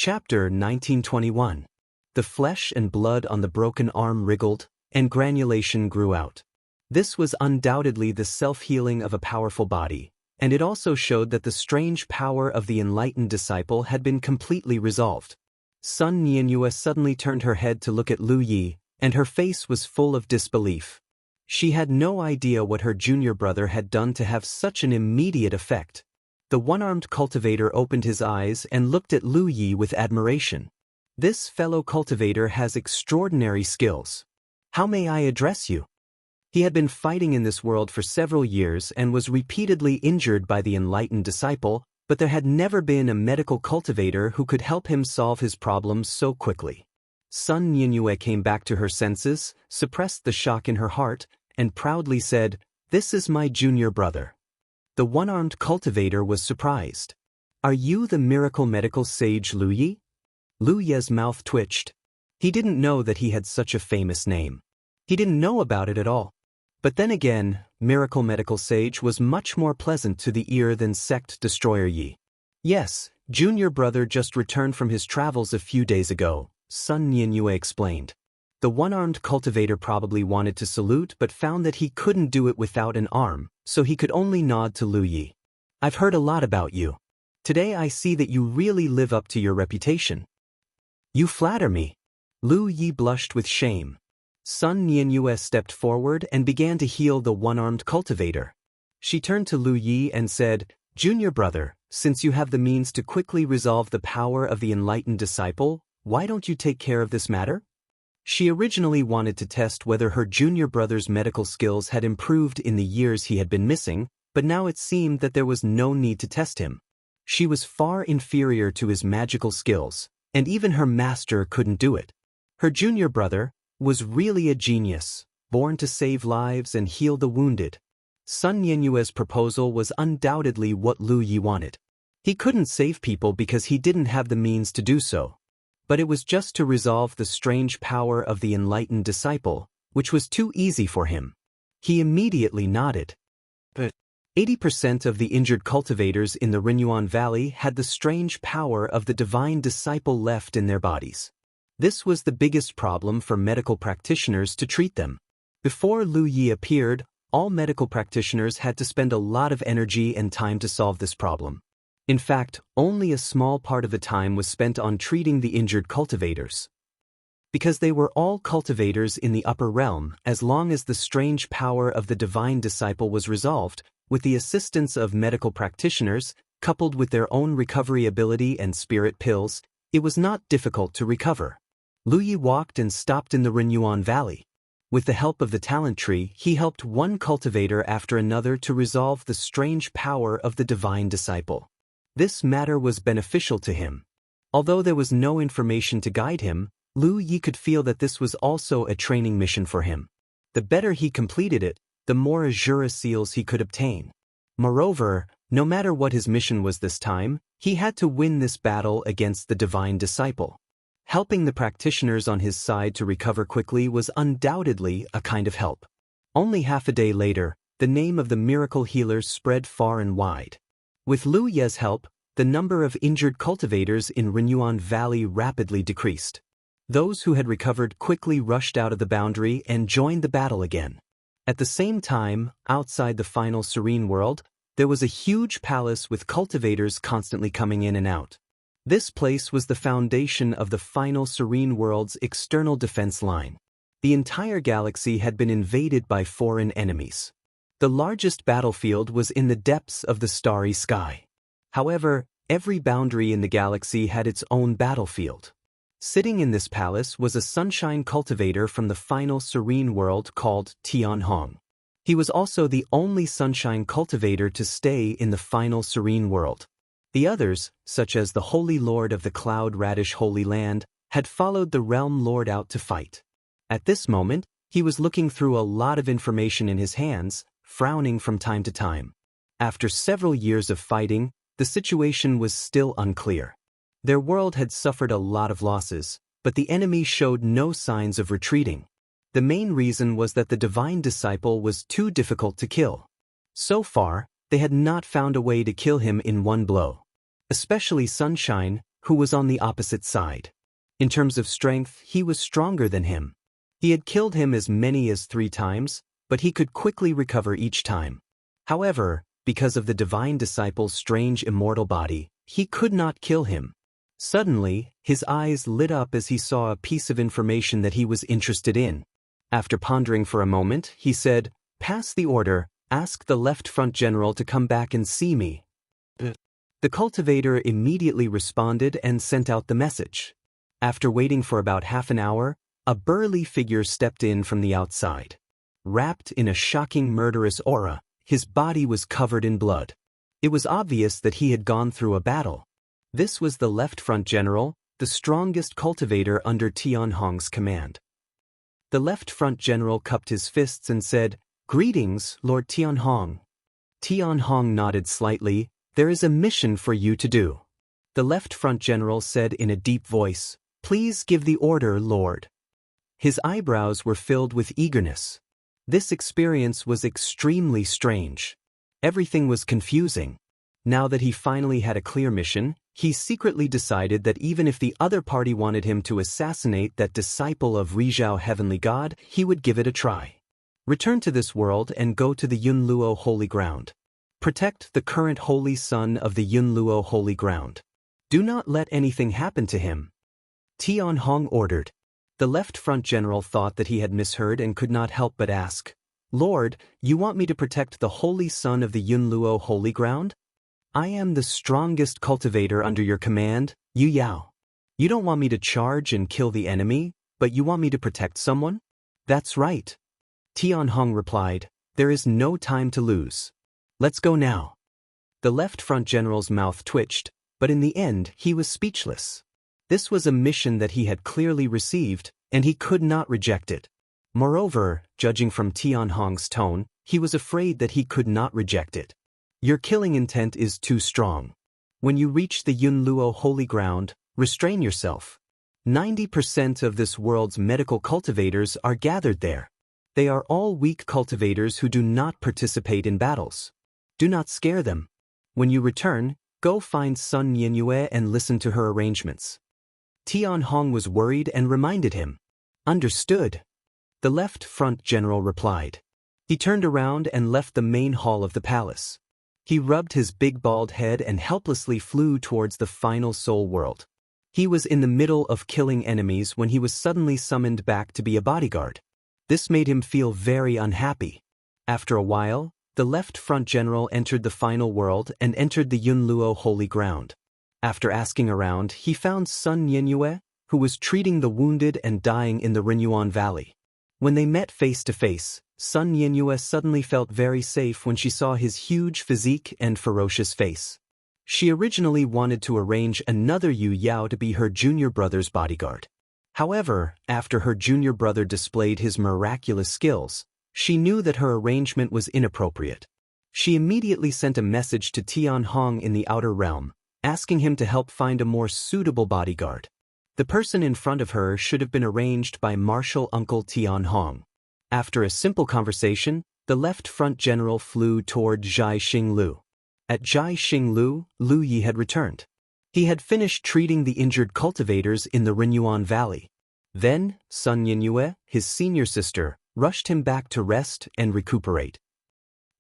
Chapter 1921. The flesh and blood on the broken arm wriggled, and granulation grew out. This was undoubtedly the self-healing of a powerful body, and it also showed that the strange power of the enlightened disciple had been completely resolved. Sun Nianyue suddenly turned her head to look at Lu Yi, and her face was full of disbelief. She had no idea what her junior brother had done to have such an immediate effect. The one-armed cultivator opened his eyes and looked at Lu Yi with admiration. This fellow cultivator has extraordinary skills. How may I address you? He had been fighting in this world for several years and was repeatedly injured by the enlightened disciple, but there had never been a medical cultivator who could help him solve his problems so quickly. Sun Nianyue came back to her senses, suppressed the shock in her heart, and proudly said, "This is my junior brother." The one-armed cultivator was surprised. "Are you the miracle medical sage Lu Yi?" Lu Yi's mouth twitched. He didn't know that he had such a famous name. He didn't know about it at all. But then again, miracle medical sage was much more pleasant to the ear than sect destroyer Yi. "Yes, junior brother just returned from his travels a few days ago," Sun Nianyue explained. The one-armed cultivator probably wanted to salute but found that he couldn't do it without an arm, so he could only nod to Lu Yi. "I've heard a lot about you. Today I see that you really live up to your reputation." "You flatter me." Lu Yi blushed with shame. Sun Nianyue stepped forward and began to heal the one-armed cultivator. She turned to Lu Yi and said, "Junior brother, since you have the means to quickly resolve the power of the enlightened disciple, why don't you take care of this matter?" She originally wanted to test whether her junior brother's medical skills had improved in the years he had been missing, but now it seemed that there was no need to test him. She was far inferior to his magical skills, and even her master couldn't do it. Her junior brother was really a genius, born to save lives and heal the wounded. Sun Nianyue's proposal was undoubtedly what Lu Yi wanted. He couldn't save people because he didn't have the means to do so. But it was just to resolve the strange power of the enlightened disciple, which was too easy for him. He immediately nodded. But 80% of the injured cultivators in the Rinyuan Valley had the strange power of the divine disciple left in their bodies. This was the biggest problem for medical practitioners to treat them. Before Lu Yi appeared, all medical practitioners had to spend a lot of energy and time to solve this problem. In fact, only a small part of the time was spent on treating the injured cultivators. Because they were all cultivators in the upper realm, as long as the strange power of the divine disciple was resolved, with the assistance of medical practitioners, coupled with their own recovery ability and spirit pills, it was not difficult to recover. Lu Yi walked and stopped in the Rinyuan Valley. With the help of the talent tree, he helped one cultivator after another to resolve the strange power of the divine disciple. This matter was beneficial to him. Although there was no information to guide him, Lu Yi could feel that this was also a training mission for him. The better he completed it, the more Azura seals he could obtain. Moreover, no matter what his mission was this time, he had to win this battle against the divine disciple. Helping the practitioners on his side to recover quickly was undoubtedly a kind of help. Only half a day later, the name of the miracle healer spread far and wide. With Lu Yi's help, the number of injured cultivators in Rinyuan Valley rapidly decreased. Those who had recovered quickly rushed out of the boundary and joined the battle again. At the same time, outside the final serene world, there was a huge palace with cultivators constantly coming in and out. This place was the foundation of the final serene world's external defense line. The entire galaxy had been invaded by foreign enemies. The largest battlefield was in the depths of the starry sky. However, every boundary in the galaxy had its own battlefield. Sitting in this palace was a sunshine cultivator from the final serene world called Tianhong. He was also the only sunshine cultivator to stay in the final serene world. The others, such as the Holy Lord of the Cloud Radish Holy Land, had followed the Realm Lord out to fight. At this moment, he was looking through a lot of information in his hands, frowning from time to time. After several years of fighting, the situation was still unclear. Their world had suffered a lot of losses, but the enemy showed no signs of retreating. The main reason was that the divine disciple was too difficult to kill. So far, they had not found a way to kill him in one blow. Especially Sunshine, who was on the opposite side. In terms of strength, he was stronger than him. He had killed him as many as 3 times, but he could quickly recover each time. However, because of the divine disciple's strange immortal body, he could not kill him. Suddenly, his eyes lit up as he saw a piece of information that he was interested in. After pondering for a moment, he said, "Pass the order, ask the left front general to come back and see me." The cultivator immediately responded and sent out the message. After waiting for about half an hour, a burly figure stepped in from the outside. Wrapped in a shocking murderous aura, his body was covered in blood. It was obvious that he had gone through a battle. This was the left front general, the strongest cultivator under Tianhong's command. The left front general cupped his fists and said, "Greetings, Lord Tianhong." Tianhong nodded slightly. "There is a mission for you to do." The left front general said in a deep voice, "Please give the order, Lord." His eyebrows were filled with eagerness. This experience was extremely strange. Everything was confusing. Now that he finally had a clear mission, he secretly decided that even if the other party wanted him to assassinate that disciple of Rizhao Heavenly God, he would give it a try. Return to this world and go to the Yunluo Holy Ground. Protect the current holy son of the Yunluo Holy Ground. Do not let anything happen to him. Tianhong ordered. The left front general thought that he had misheard and could not help but ask, "Lord, you want me to protect the holy son of the Yunluo Holy Ground? I am the strongest cultivator under your command, Yu Yao. You don't want me to charge and kill the enemy, but you want me to protect someone?" "That's right." Tianhong replied, "There is no time to lose. Let's go now." The left front general's mouth twitched, but in the end he was speechless. This was a mission that he had clearly received, and he could not reject it. Moreover, judging from Tianhong's tone, he was afraid that he could not reject it. Your killing intent is too strong. When you reach the Yunluo Holy Ground, restrain yourself. 90% of this world's medical cultivators are gathered there. They are all weak cultivators who do not participate in battles. Do not scare them. When you return, go find Sun Yinyue and listen to her arrangements. Tianhong was worried and reminded him. Understood. The left front general replied. He turned around and left the main hall of the palace. He rubbed his big bald head and helplessly flew towards the final soul world. He was in the middle of killing enemies when he was suddenly summoned back to be a bodyguard. This made him feel very unhappy. After a while, the left front general entered the final world and entered the Yunluo Holy Ground. After asking around, he found Sun Yinyue, who was treating the wounded and dying in the Renyuan Valley. When they met face to face, Sun Yinyue suddenly felt very safe when she saw his huge physique and ferocious face. She originally wanted to arrange another Yu Yao to be her junior brother's bodyguard. However, after her junior brother displayed his miraculous skills, she knew that her arrangement was inappropriate. She immediately sent a message to Tianhong in the outer realm, asking him to help find a more suitable bodyguard. The person in front of her should have been arranged by Martial Uncle Tianhong. After a simple conversation, the left front general flew toward Zhai Xinglu. At Zhai Xinglu, Lu Yi had returned. He had finished treating the injured cultivators in the Renyuan Valley. Then, Sun Yinyue, his senior sister, rushed him back to rest and recuperate.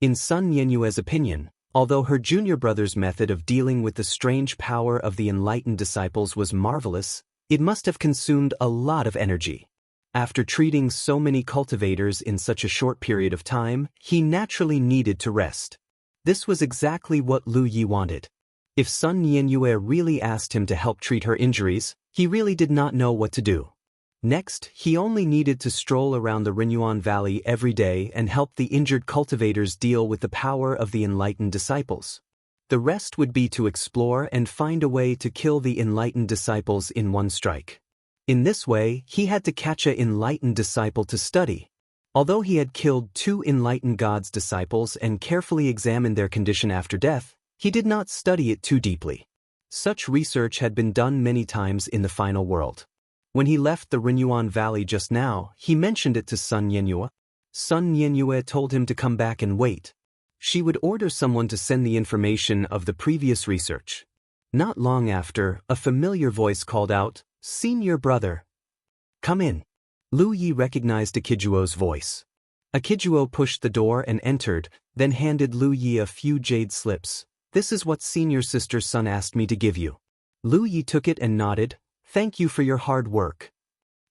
In Sun Yinyue's opinion, although her junior brother's method of dealing with the strange power of the enlightened disciples was marvelous, it must have consumed a lot of energy. After treating so many cultivators in such a short period of time, he naturally needed to rest. This was exactly what Lu Yi wanted. If Sun Yinyue really asked him to help treat her injuries, he really did not know what to do. Next, he only needed to stroll around the Renyuan Valley every day and help the injured cultivators deal with the power of the enlightened disciples. The rest would be to explore and find a way to kill the enlightened disciples in one strike. In this way, he had to catch an enlightened disciple to study. Although he had killed 2 enlightened God's disciples and carefully examined their condition after death, he did not study it too deeply. Such research had been done many times in the final world. When he left the Renyuan Valley just now, he mentioned it to Sun Yinyue. Sun Yinyue told him to come back and wait. She would order someone to send the information of the previous research. Not long after, a familiar voice called out, "Senior brother. Come in." Lu Yi recognized Akijuo's voice. Akijuo pushed the door and entered, then handed Lu Yi a few jade slips. "This is what senior sister's son asked me to give you." Lu Yi took it and nodded. "Thank you for your hard work."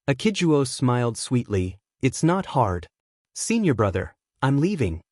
Akijuo smiled sweetly. "It's not hard. Senior brother, I'm leaving.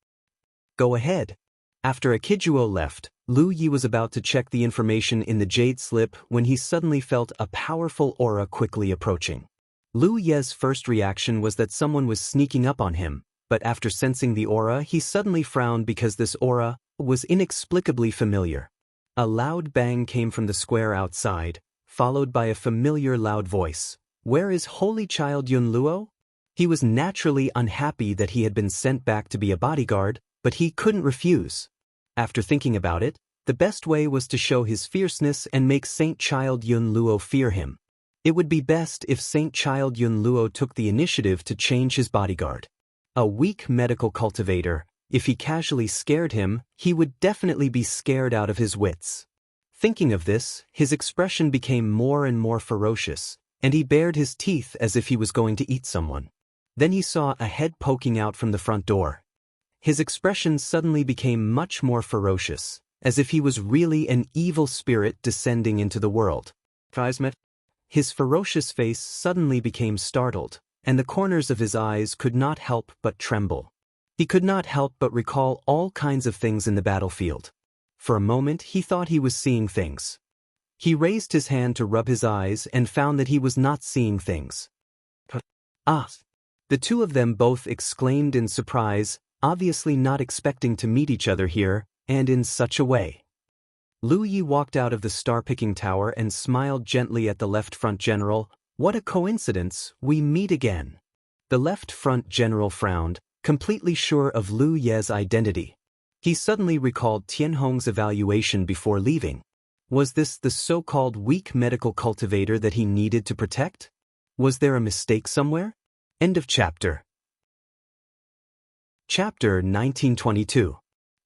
Go ahead." After Akijuo left, Lu Yi was about to check the information in the jade slip when he suddenly felt a powerful aura quickly approaching. Lu Ye's first reaction was that someone was sneaking up on him, but after sensing the aura he suddenly frowned because this aura was inexplicably familiar. A loud bang came from the square outside, followed by a familiar loud voice. "Where is Holy Child Yunluo?" He was naturally unhappy that he had been sent back to be a bodyguard, but he couldn't refuse. After thinking about it, the best way was to show his fierceness and make Saint Child Yunluo fear him. It would be best if Saint Child Yunluo took the initiative to change his bodyguard. A weak medical cultivator, if he casually scared him, he would definitely be scared out of his wits. Thinking of this, his expression became more and more ferocious, and he bared his teeth as if he was going to eat someone. Then he saw a head poking out from the front door. His expression suddenly became much more ferocious, as if he was really an evil spirit descending into the world. His ferocious face suddenly became startled, and the corners of his eyes could not help but tremble. He could not help but recall all kinds of things in the battlefield. For a moment he thought he was seeing things. He raised his hand to rub his eyes and found that he was not seeing things. "Ah!" The two of them both exclaimed in surprise, obviously not expecting to meet each other here, and in such a way. Lu Yi walked out of the star-picking tower and smiled gently at the left front general. "What a coincidence, we meet again." The left front general frowned, completely sure of Lu Ye's identity. He suddenly recalled Tianhong's evaluation before leaving. Was this the so-called weak medical cultivator that he needed to protect? Was there a mistake somewhere? End of chapter. Chapter 1922.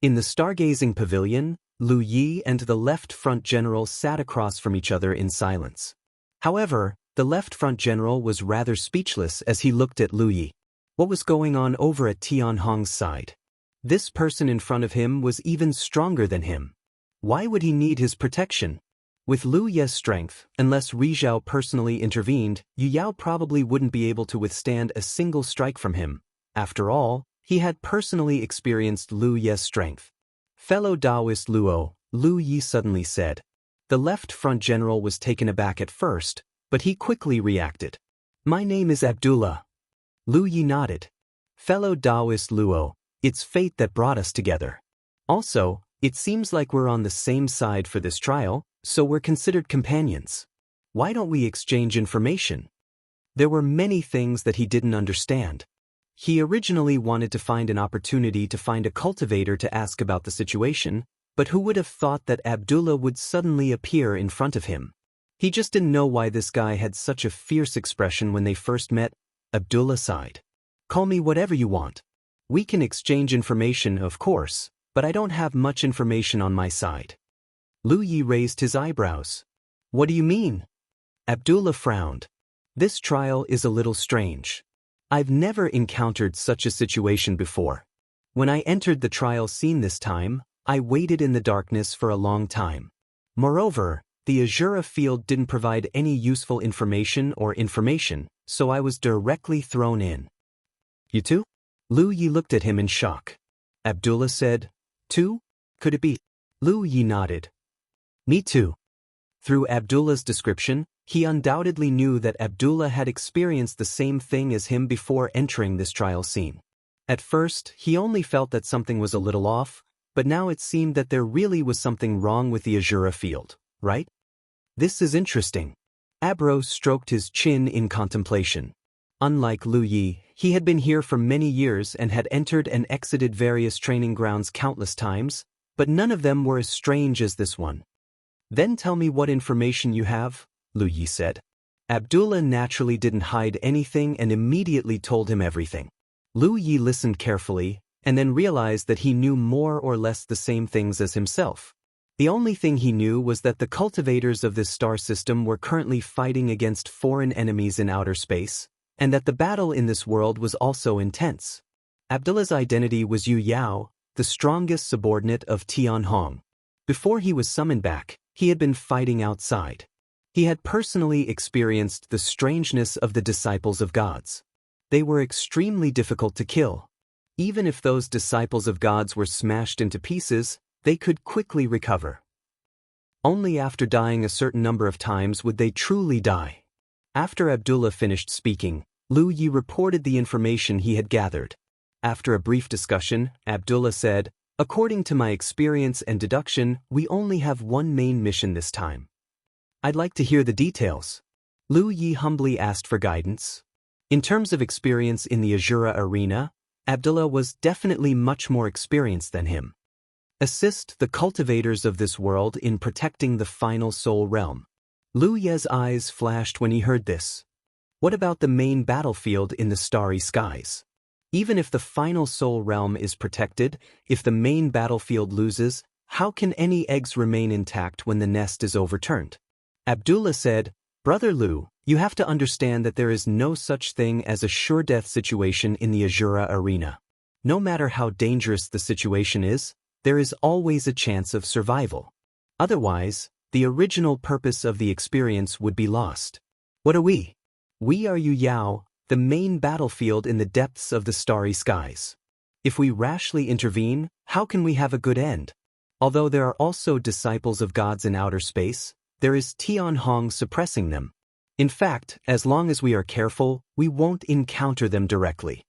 In the stargazing pavilion, Lu Yi and the left front general sat across from each other in silence. However, the left front general was rather speechless as he looked at Lu Yi. What was going on over at Tianhong's side? This person in front of him was even stronger than him. Why would he need his protection? With Lu Ye's strength, unless Ri Zhao personally intervened, Yu Yao probably wouldn't be able to withstand a single strike from him. After all, he had personally experienced Lu Ye's strength. "Fellow Taoist Luo," Lu Yi suddenly said. The left front general was taken aback at first, but he quickly reacted. "My name is Abdullah." Lu Yi nodded. "Fellow Taoist Luo, it's fate that brought us together. Also, it seems like we're on the same side for this trial, so we're considered companions. Why don't we exchange information?" There were many things that he didn't understand. He originally wanted to find an opportunity to find a cultivator to ask about the situation, but who would have thought that Abdullah would suddenly appear in front of him? He just didn't know why this guy had such a fierce expression when they first met. Abdullah sighed. "Call me whatever you want. We can exchange information, of course, but I don't have much information on my side." Lu Yi raised his eyebrows. "What do you mean?" Abdullah frowned. "This trial is a little strange. I've never encountered such a situation before. When I entered the trial scene this time, I waited in the darkness for a long time. Moreover, the Azura field didn't provide any useful information, so I was directly thrown in." "You too?" Lu Yi looked at him in shock. Abdullah said, "Too? Could it be?" Lu Yi nodded. "Me too." Through Abdullah's description, he undoubtedly knew that Abdullah had experienced the same thing as him before entering this trial scene. At first, he only felt that something was a little off, but now it seemed that there really was something wrong with the Azura field, right? "This is interesting." Abro stroked his chin in contemplation. Unlike Lu Yi, he had been here for many years and had entered and exited various training grounds countless times, but none of them were as strange as this one. "Then tell me what information you have," Lu Yi said. Abdullah naturally didn't hide anything and immediately told him everything. Lu Yi listened carefully, and then realized that he knew more or less the same things as himself. The only thing he knew was that the cultivators of this star system were currently fighting against foreign enemies in outer space, and that the battle in this world was also intense. Abdullah's identity was Yu Yao, the strongest subordinate of Tian Hong. Before he was summoned back, he had been fighting outside. He had personally experienced the strangeness of the disciples of gods. They were extremely difficult to kill. Even if those disciples of gods were smashed into pieces, they could quickly recover. Only after dying a certain number of times would they truly die. After Abdullah finished speaking, Lu Yi reported the information he had gathered. After a brief discussion, Abdullah said, "According to my experience and deduction, we only have one main mission this time." "I'd like to hear the details." Lu Yi humbly asked for guidance. In terms of experience in the Azura arena, Abdullah was definitely much more experienced than him. Assist the cultivators of this world in protecting the final soul realm. Lu Ye's eyes flashed when he heard this. What about the main battlefield in the starry skies? Even if the final soul realm is protected, if the main battlefield loses, how can any eggs remain intact when the nest is overturned? Abdullah said, "Brother Lu, you have to understand that there is no such thing as a sure-death situation in the Azura arena. No matter how dangerous the situation is, there is always a chance of survival. Otherwise, the original purpose of the experience would be lost. What are we? We are Yu Yao, the main battlefield in the depths of the starry skies. If we rashly intervene, how can we have a good end? Although there are also disciples of gods in outer space, there is Tian Hong suppressing them. In fact, as long as we are careful, we won't encounter them directly."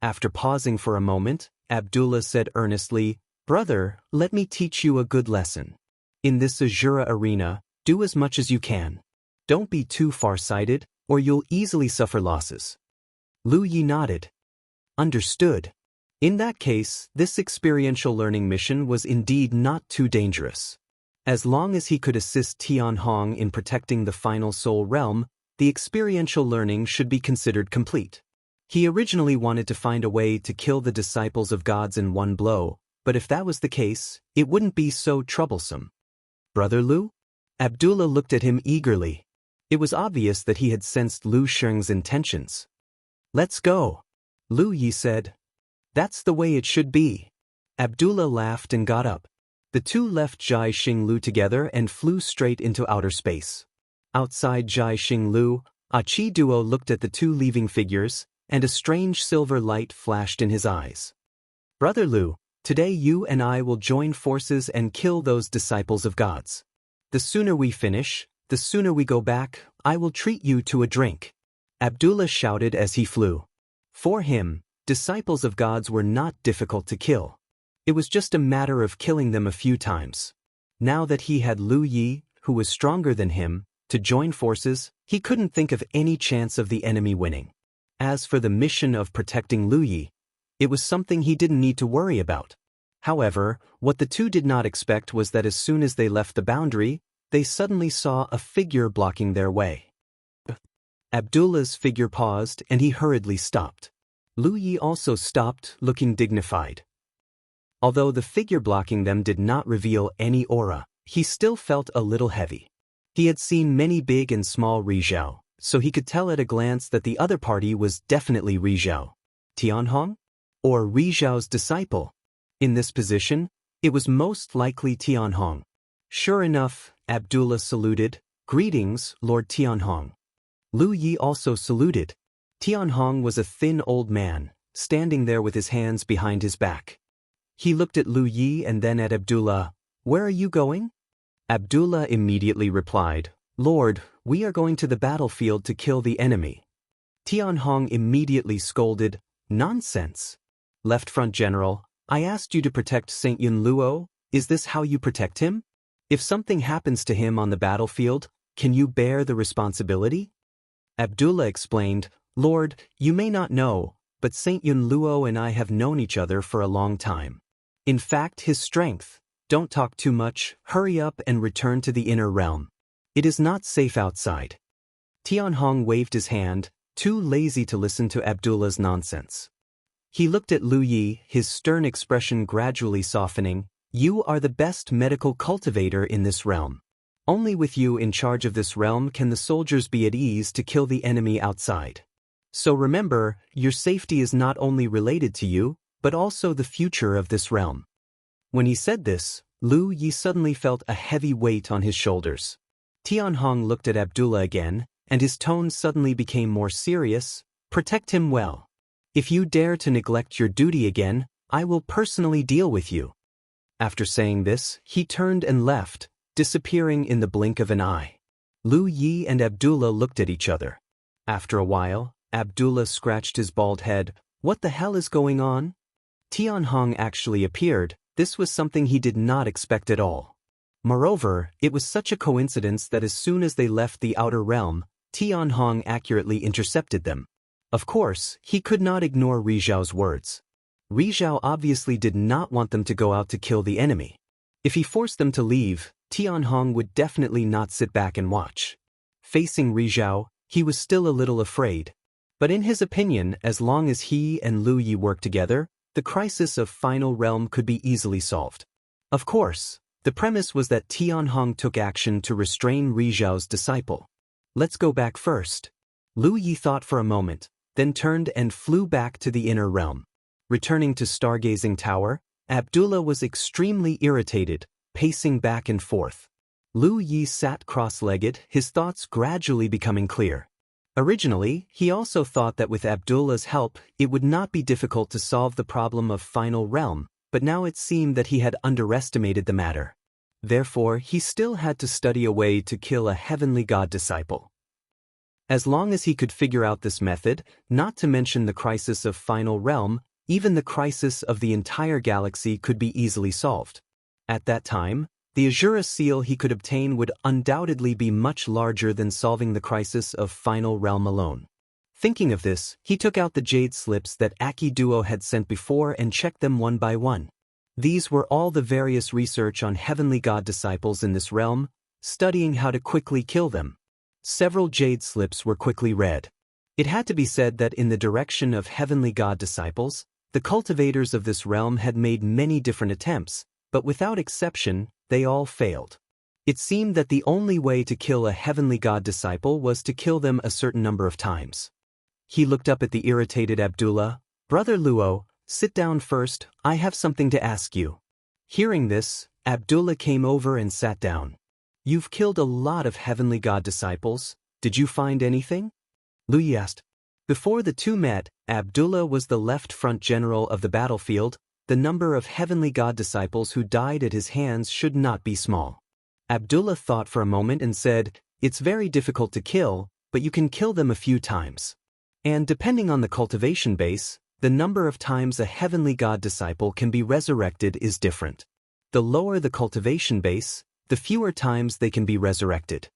After pausing for a moment, Abdullah said earnestly, "Brother, let me teach you a good lesson. In this Azura arena, do as much as you can. Don't be too far-sighted, or you'll easily suffer losses." Lu Yi nodded. "Understood. In that case, this experiential learning mission was indeed not too dangerous. As long as he could assist Tian Hong in protecting the final soul realm, the experiential learning should be considered complete. He originally wanted to find a way to kill the disciples of gods in one blow, but if that was the case, it wouldn't be so troublesome." "Brother Lu?" Abdullah looked at him eagerly. It was obvious that he had sensed Lu Sheng's intentions. "Let's go," Lu Yi said. "That's the way it should be." Abdullah laughed and got up. The two left Jai Xing Lu together and flew straight into outer space. Outside Jai Xing Lu, a Qi duo looked at the two leaving figures, and a strange silver light flashed in his eyes. "Brother Lu, today you and I will join forces and kill those disciples of gods. The sooner we finish, the sooner we go back. I will treat you to a drink," Abdullah shouted as he flew. For him, disciples of gods were not difficult to kill. It was just a matter of killing them a few times. Now that he had Lu Yi, who was stronger than him, to join forces, he couldn't think of any chance of the enemy winning. As for the mission of protecting Lu Yi, it was something he didn't need to worry about. However, what the two did not expect was that as soon as they left the boundary, they suddenly saw a figure blocking their way. Abdullah's figure paused and he hurriedly stopped. Lu Yi also stopped, looking dignified. Although the figure blocking them did not reveal any aura, he still felt a little heavy. He had seen many big and small Rizhao, so he could tell at a glance that the other party was definitely Rizhao. Tian Hong? Or Rizhao's disciple? In this position, it was most likely Tian Hong. Sure enough, Abdullah saluted. "Greetings, Lord Tian Hong." Lu Yi also saluted. Tian Hong was a thin old man, standing there with his hands behind his back. He looked at Lu Yi and then at Abdullah. "Where are you going?" Abdullah immediately replied, "Lord, we are going to the battlefield to kill the enemy." Tian Hong immediately scolded, "Nonsense. Left Front General, I asked you to protect Saint Yun Luo. Is this how you protect him? If something happens to him on the battlefield, can you bear the responsibility?" Abdullah explained, "Lord, you may not know, but Saint Yun Luo and I have known each other for a long time. In fact, his strength. Don't talk too much, hurry up and return to the inner realm. It is not safe outside." Tian Hong waved his hand, too lazy to listen to Abdullah's nonsense. He looked at Lu Yi, his stern expression gradually softening. You are the best medical cultivator in this realm. Only with you in charge of this realm can the soldiers be at ease to kill the enemy outside. So remember, your safety is not only related to you, but also the future of this realm." When he said this, Lu Yi suddenly felt a heavy weight on his shoulders. Tianhong looked at Abdullah again, and his tone suddenly became more serious. "Protect him well. If you dare to neglect your duty again, I will personally deal with you." After saying this, he turned and left, disappearing in the blink of an eye. Lu Yi and Abdullah looked at each other. After a while, Abdullah scratched his bald head. "What the hell is going on?" Tianhong actually appeared. This was something he did not expect at all. Moreover, it was such a coincidence that as soon as they left the outer realm, Tianhong accurately intercepted them. Of course, he could not ignore Rizhao's words. Rizhao obviously did not want them to go out to kill the enemy. If he forced them to leave, Tianhong would definitely not sit back and watch. Facing Rizhao, he was still a little afraid. But in his opinion, as long as he and Lu Yi worked together, the crisis of Final Realm could be easily solved. Of course, the premise was that Tianhong took action to restrain Rizhao's disciple. "Let's go back first." Lu Yi thought for a moment, then turned and flew back to the inner realm. Returning to Stargazing Tower, Abdullah was extremely irritated, pacing back and forth. Lu Yi sat cross-legged, his thoughts gradually becoming clear. Originally, he also thought that with Abdullah's help, it would not be difficult to solve the problem of Final Realm, but now it seemed that he had underestimated the matter. Therefore, he still had to study a way to kill a heavenly god disciple. As long as he could figure out this method, not to mention the crisis of Final Realm, even the crisis of the entire galaxy could be easily solved. At that time, the Azura seal he could obtain would undoubtedly be much larger than solving the crisis of Final Realm alone. Thinking of this, he took out the jade slips that Aki Duo had sent before and checked them one by one. These were all the various research on heavenly god disciples in this realm, studying how to quickly kill them. Several jade slips were quickly read. It had to be said that in the direction of heavenly god disciples, the cultivators of this realm had made many different attempts, but without exception, they all failed. It seemed that the only way to kill a heavenly god disciple was to kill them a certain number of times. He looked up at the irritated Abdullah. "Brother Luo, sit down first, I have something to ask you." Hearing this, Abdullah came over and sat down. "You've killed a lot of heavenly god disciples. Did you find anything?" Lu Yi asked. Before the two met, Abdullah was the left front general of the battlefield. The number of heavenly god disciples who died at his hands should not be small. Abdullah thought for a moment and said, "It's very difficult to kill, but you can kill them a few times. And depending on the cultivation base, the number of times a heavenly god disciple can be resurrected is different. The lower the cultivation base, the fewer times they can be resurrected."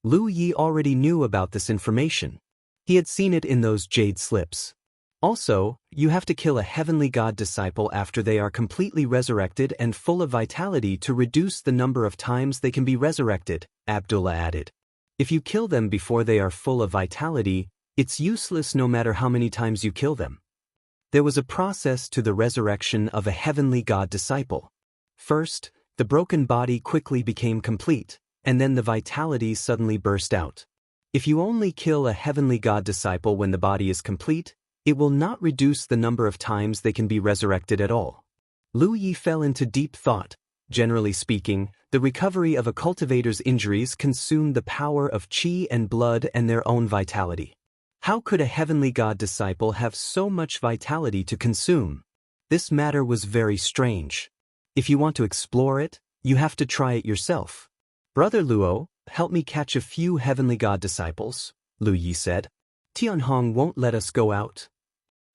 Lu Yi already knew about this information. He had seen it in those jade slips. Also, you have to kill a heavenly god disciple after they are completely resurrected and full of vitality to reduce the number of times they can be resurrected, Abdullah added. If you kill them before they are full of vitality, it's useless no matter how many times you kill them. There was a process to the resurrection of a heavenly god disciple. First, the broken body quickly became complete, and then the vitality suddenly burst out. If you only kill a heavenly god disciple when the body is complete, it will not reduce the number of times they can be resurrected at all. Lu Yi fell into deep thought. Generally speaking, the recovery of a cultivator's injuries consumed the power of qi and blood and their own vitality. How could a heavenly god disciple have so much vitality to consume? This matter was very strange. If you want to explore it, you have to try it yourself. "Brother Luo, help me catch a few heavenly god disciples," Lu Yi said. "Tianhong won't let us go out."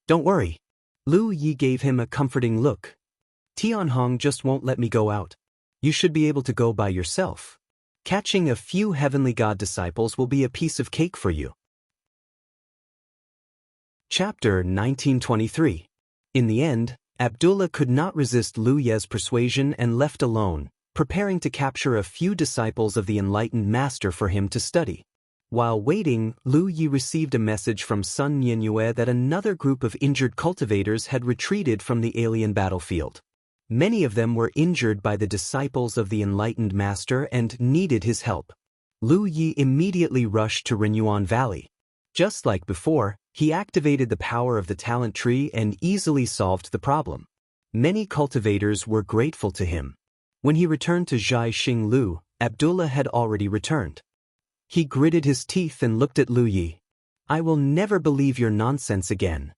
"Don't worry." Lu Yi gave him a comforting look. "Tianhong just won't let me go out. You should be able to go by yourself. Catching a few heavenly god disciples will be a piece of cake for you." Chapter 1923. In the end, Abdullah could not resist Lu Ye's persuasion and left alone, preparing to capture a few disciples of the enlightened master for him to study. While waiting, Lu Yi received a message from Sun Nianyue that another group of injured cultivators had retreated from the alien battlefield. Many of them were injured by the disciples of the enlightened master and needed his help. Lu Yi immediately rushed to Renyuan Valley. Just like before, he activated the power of the talent tree and easily solved the problem. Many cultivators were grateful to him. When he returned to Zhai Xinglu, Abdullah had already returned. He gritted his teeth and looked at Lu Yi. "I will never believe your nonsense again."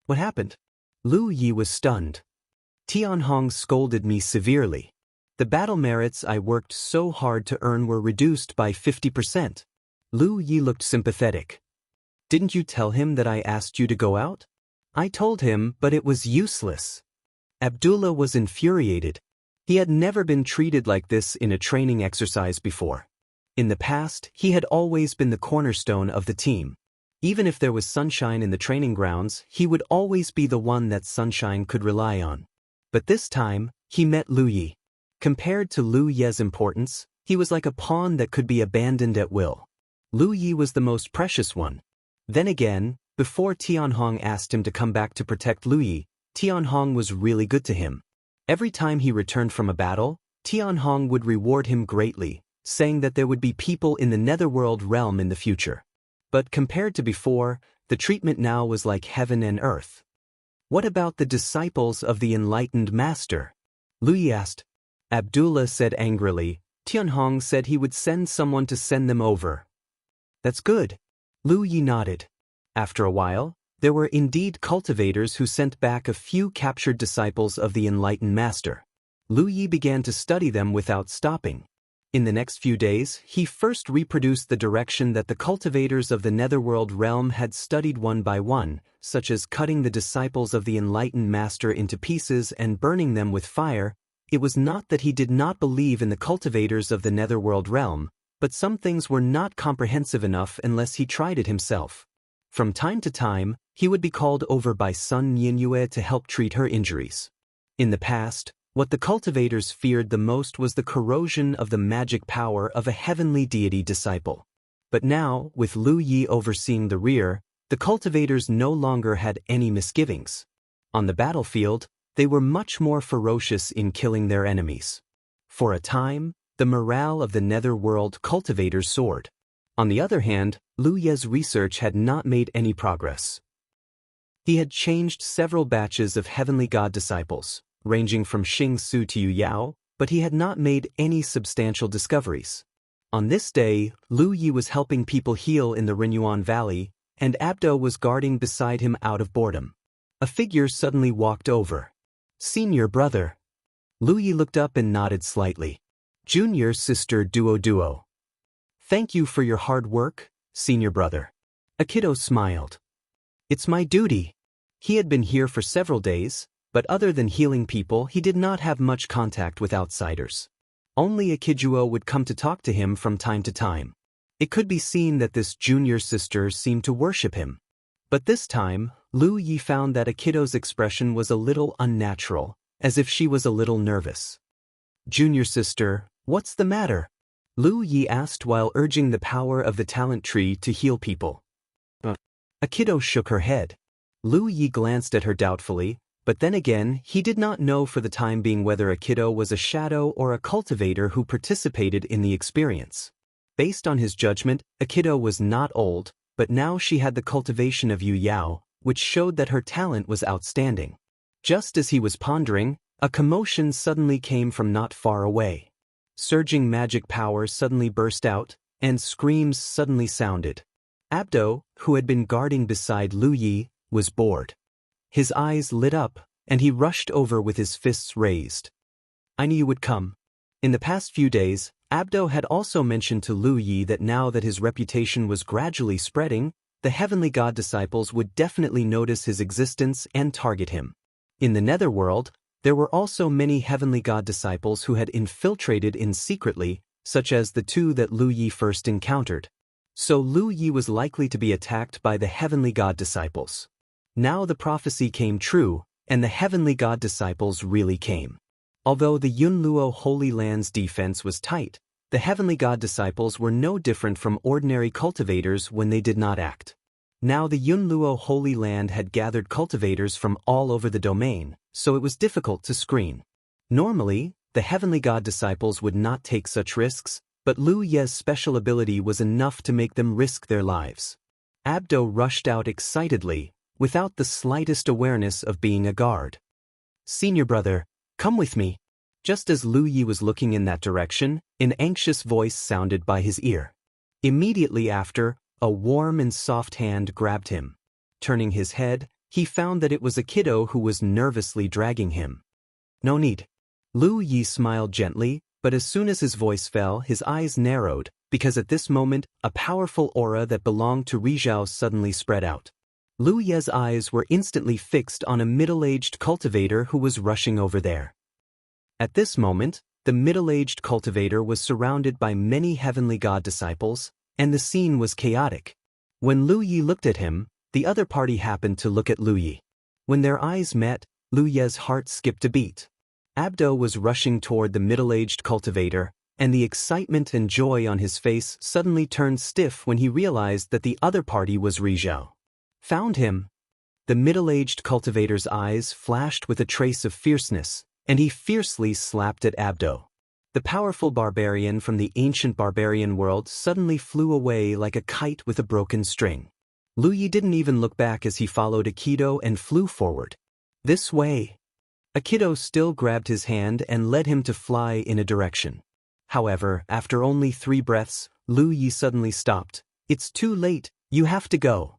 "What happened?" Lu Yi was stunned. "Tianhong scolded me severely. The battle merits I worked so hard to earn were reduced by 50%. Lu Yi looked sympathetic. "Didn't you tell him that I asked you to go out?" "I told him, but it was useless." Abdullah was infuriated. He had never been treated like this in a training exercise before. In the past, he had always been the cornerstone of the team. Even if there was sunshine in the training grounds, he would always be the one that sunshine could rely on. But this time, he met Lu Yi. Compared to Lu Ye's importance, he was like a pawn that could be abandoned at will. Lu Yi was the most precious one. Then again, before Tianhong asked him to come back to protect Lu Yi, Tianhong was really good to him. Every time he returned from a battle, Tianhong would reward him greatly, saying that there would be people in the netherworld realm in the future. But compared to before, the treatment now was like heaven and earth. "What about the disciples of the enlightened master?" Lu Yi asked. Abdullah said angrily. Tianhong said he would send someone to send them over. "That's good." Lu Yi nodded. After a while, there were indeed cultivators who sent back a few captured disciples of the enlightened master. Lu Yi began to study them without stopping. In the next few days, he first reproduced the direction that the cultivators of the netherworld realm had studied one by one, such as cutting the disciples of the enlightened master into pieces and burning them with fire. It was not that he did not believe in the cultivators of the netherworld realm, but some things were not comprehensive enough unless he tried it himself. From time to time, he would be called over by Sun Ninyue to help treat her injuries. In the past, what the cultivators feared the most was the corrosion of the magic power of a heavenly deity disciple. But now, with Lu Yi overseeing the rear, the cultivators no longer had any misgivings. On the battlefield, they were much more ferocious in killing their enemies. For a time, the morale of the netherworld cultivators soared. On the other hand, Lu Ye's research had not made any progress. He had changed several batches of heavenly god disciples, ranging from Xing Su to Yu Yao, but he had not made any substantial discoveries. On this day, Lu Yi was helping people heal in the Renyuan Valley, and Abdo was guarding beside him out of boredom. A figure suddenly walked over. "Senior brother." Lu Yi looked up and nodded slightly. "Junior sister Duo. Thank you for your hard work, senior brother." Akido smiled. "It's my duty." He had been here for several days, but other than healing people, he did not have much contact with outsiders. Only Akijuo would come to talk to him from time to time. It could be seen that this junior sister seemed to worship him. But this time, Lu Yi found that Akido's expression was a little unnatural, as if she was a little nervous. "Junior sister, what's the matter?" Lu Yi asked while urging the power of the talent tree to heal people. Akido shook her head. Lu Yi glanced at her doubtfully, but then again, he did not know for the time being whether Akido was a shadow or a cultivator who participated in the experience. Based on his judgment, Akido was not old, but now she had the cultivation of Yu Yao, which showed that her talent was outstanding. Just as he was pondering, a commotion suddenly came from not far away. Surging magic power suddenly burst out, and screams suddenly sounded. Abdo, who had been guarding beside Lu Yi, was bored. His eyes lit up, and he rushed over with his fists raised. "I knew you would come." In the past few days, Abdo had also mentioned to Lu Yi that now that his reputation was gradually spreading, the heavenly god disciples would definitely notice his existence and target him. In the netherworld, there were also many heavenly god disciples who had infiltrated in secretly, such as the two that Lu Yi first encountered. So Lu Yi was likely to be attacked by the heavenly god disciples. Now the prophecy came true, and the heavenly god disciples really came. Although the Yunluo Holy Land's defense was tight, the heavenly god disciples were no different from ordinary cultivators when they did not act. Now the Yunluo Holy Land had gathered cultivators from all over the domain, so it was difficult to screen. Normally, the heavenly god disciples would not take such risks, but Lu Ye's special ability was enough to make them risk their lives. Abdo rushed out excitedly, without the slightest awareness of being a guard. "Senior brother, come with me." Just as Lu Yi was looking in that direction, an anxious voice sounded by his ear. Immediately after, a warm and soft hand grabbed him. Turning his head, he found that it was a kiddo who was nervously dragging him. "No need." Lu Yi smiled gently, but as soon as his voice fell, his eyes narrowed, because at this moment, a powerful aura that belonged to Rizhao suddenly spread out. Lu Ye's eyes were instantly fixed on a middle-aged cultivator who was rushing over there. At this moment, the middle-aged cultivator was surrounded by many heavenly god disciples, and the scene was chaotic. When Lu Yi looked at him, the other party happened to look at Lu Yi. When their eyes met, Lu Ye's heart skipped a beat. Abdo was rushing toward the middle-aged cultivator, and the excitement and joy on his face suddenly turned stiff when he realized that the other party was Rizhao. "Found him." The middle-aged cultivator's eyes flashed with a trace of fierceness, and he fiercely slapped at Abdo. The powerful barbarian from the ancient barbarian world suddenly flew away like a kite with a broken string. Lu Yi didn't even look back as he followed Aikido and flew forward. "This way." Aikido still grabbed his hand and led him to fly in a direction. However, after only 3 breaths, Lu Yi suddenly stopped. "It's too late, you have to go."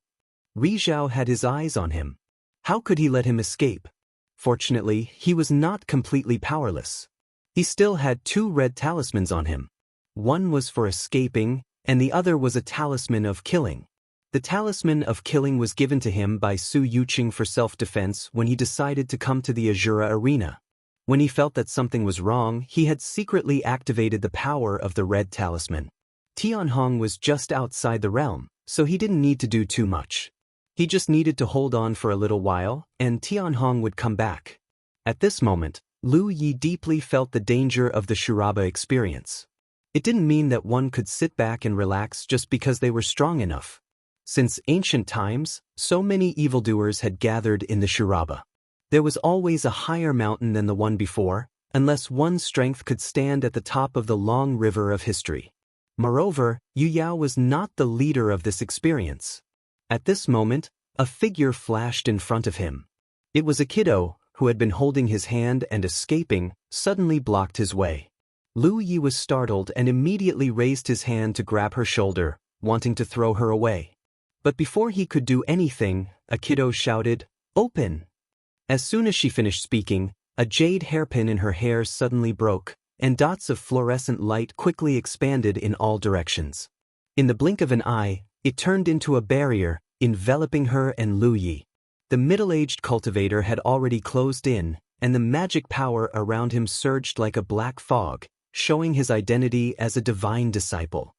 Rizhao had his eyes on him. How could he let him escape? Fortunately, he was not completely powerless. He still had 2 red talismans on him. One was for escaping, and the other was a talisman of killing. The talisman of killing was given to him by Su Yuqing for self-defense when he decided to come to the Azura arena. When he felt that something was wrong, he had secretly activated the power of the red talisman. Tianhong was just outside the realm, so he didn't need to do too much. He just needed to hold on for a little while, and Tianhong would come back. At this moment, Lu Yi deeply felt the danger of the Shuraba experience. It didn't mean that one could sit back and relax just because they were strong enough. Since ancient times, so many evildoers had gathered in the Shuraba. There was always a higher mountain than the one before, unless one's strength could stand at the top of the long river of history. Moreover, Yu Yao was not the leader of this experience. At this moment, a figure flashed in front of him. It was a kiddo, who had been holding his hand and escaping, suddenly blocked his way. Lu Yi was startled and immediately raised his hand to grab her shoulder, wanting to throw her away. But before he could do anything, a kiddo shouted, "Open!" As soon as she finished speaking, a jade hairpin in her hair suddenly broke, and dots of fluorescent light quickly expanded in all directions. In the blink of an eye, it turned into a barrier, enveloping her and Lu Yi. The middle-aged cultivator had already closed in, and the magic power around him surged like a black fog, showing his identity as a divine disciple.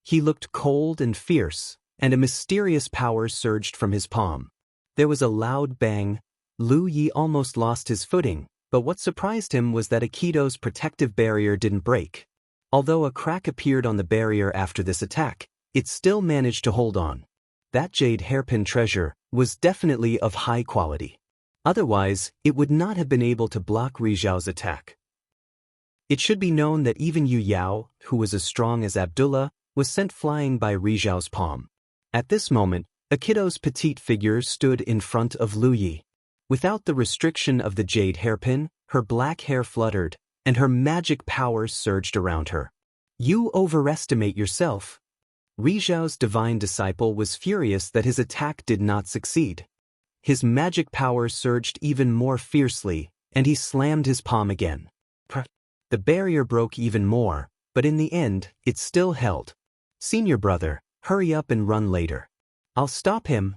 He looked cold and fierce, and a mysterious power surged from his palm. There was a loud bang. Lu Yi almost lost his footing, but what surprised him was that Aikido's protective barrier didn't break. Although a crack appeared on the barrier after this attack, it still managed to hold on. That jade hairpin treasure was definitely of high quality. Otherwise, it would not have been able to block Rizhao's attack. It should be known that even Yu Yao, who was as strong as Abdullah, was sent flying by Rizhao's palm. At this moment, Aikido's petite figure stood in front of Lu Yi. Without the restriction of the jade hairpin, her black hair fluttered, and her magic powers surged around her. "You overestimate yourself." Rizhao's divine disciple was furious that his attack did not succeed. His magic power surged even more fiercely, and he slammed his palm again. The barrier broke even more, but in the end, it still held. "Senior brother, hurry up and run later. I'll stop him."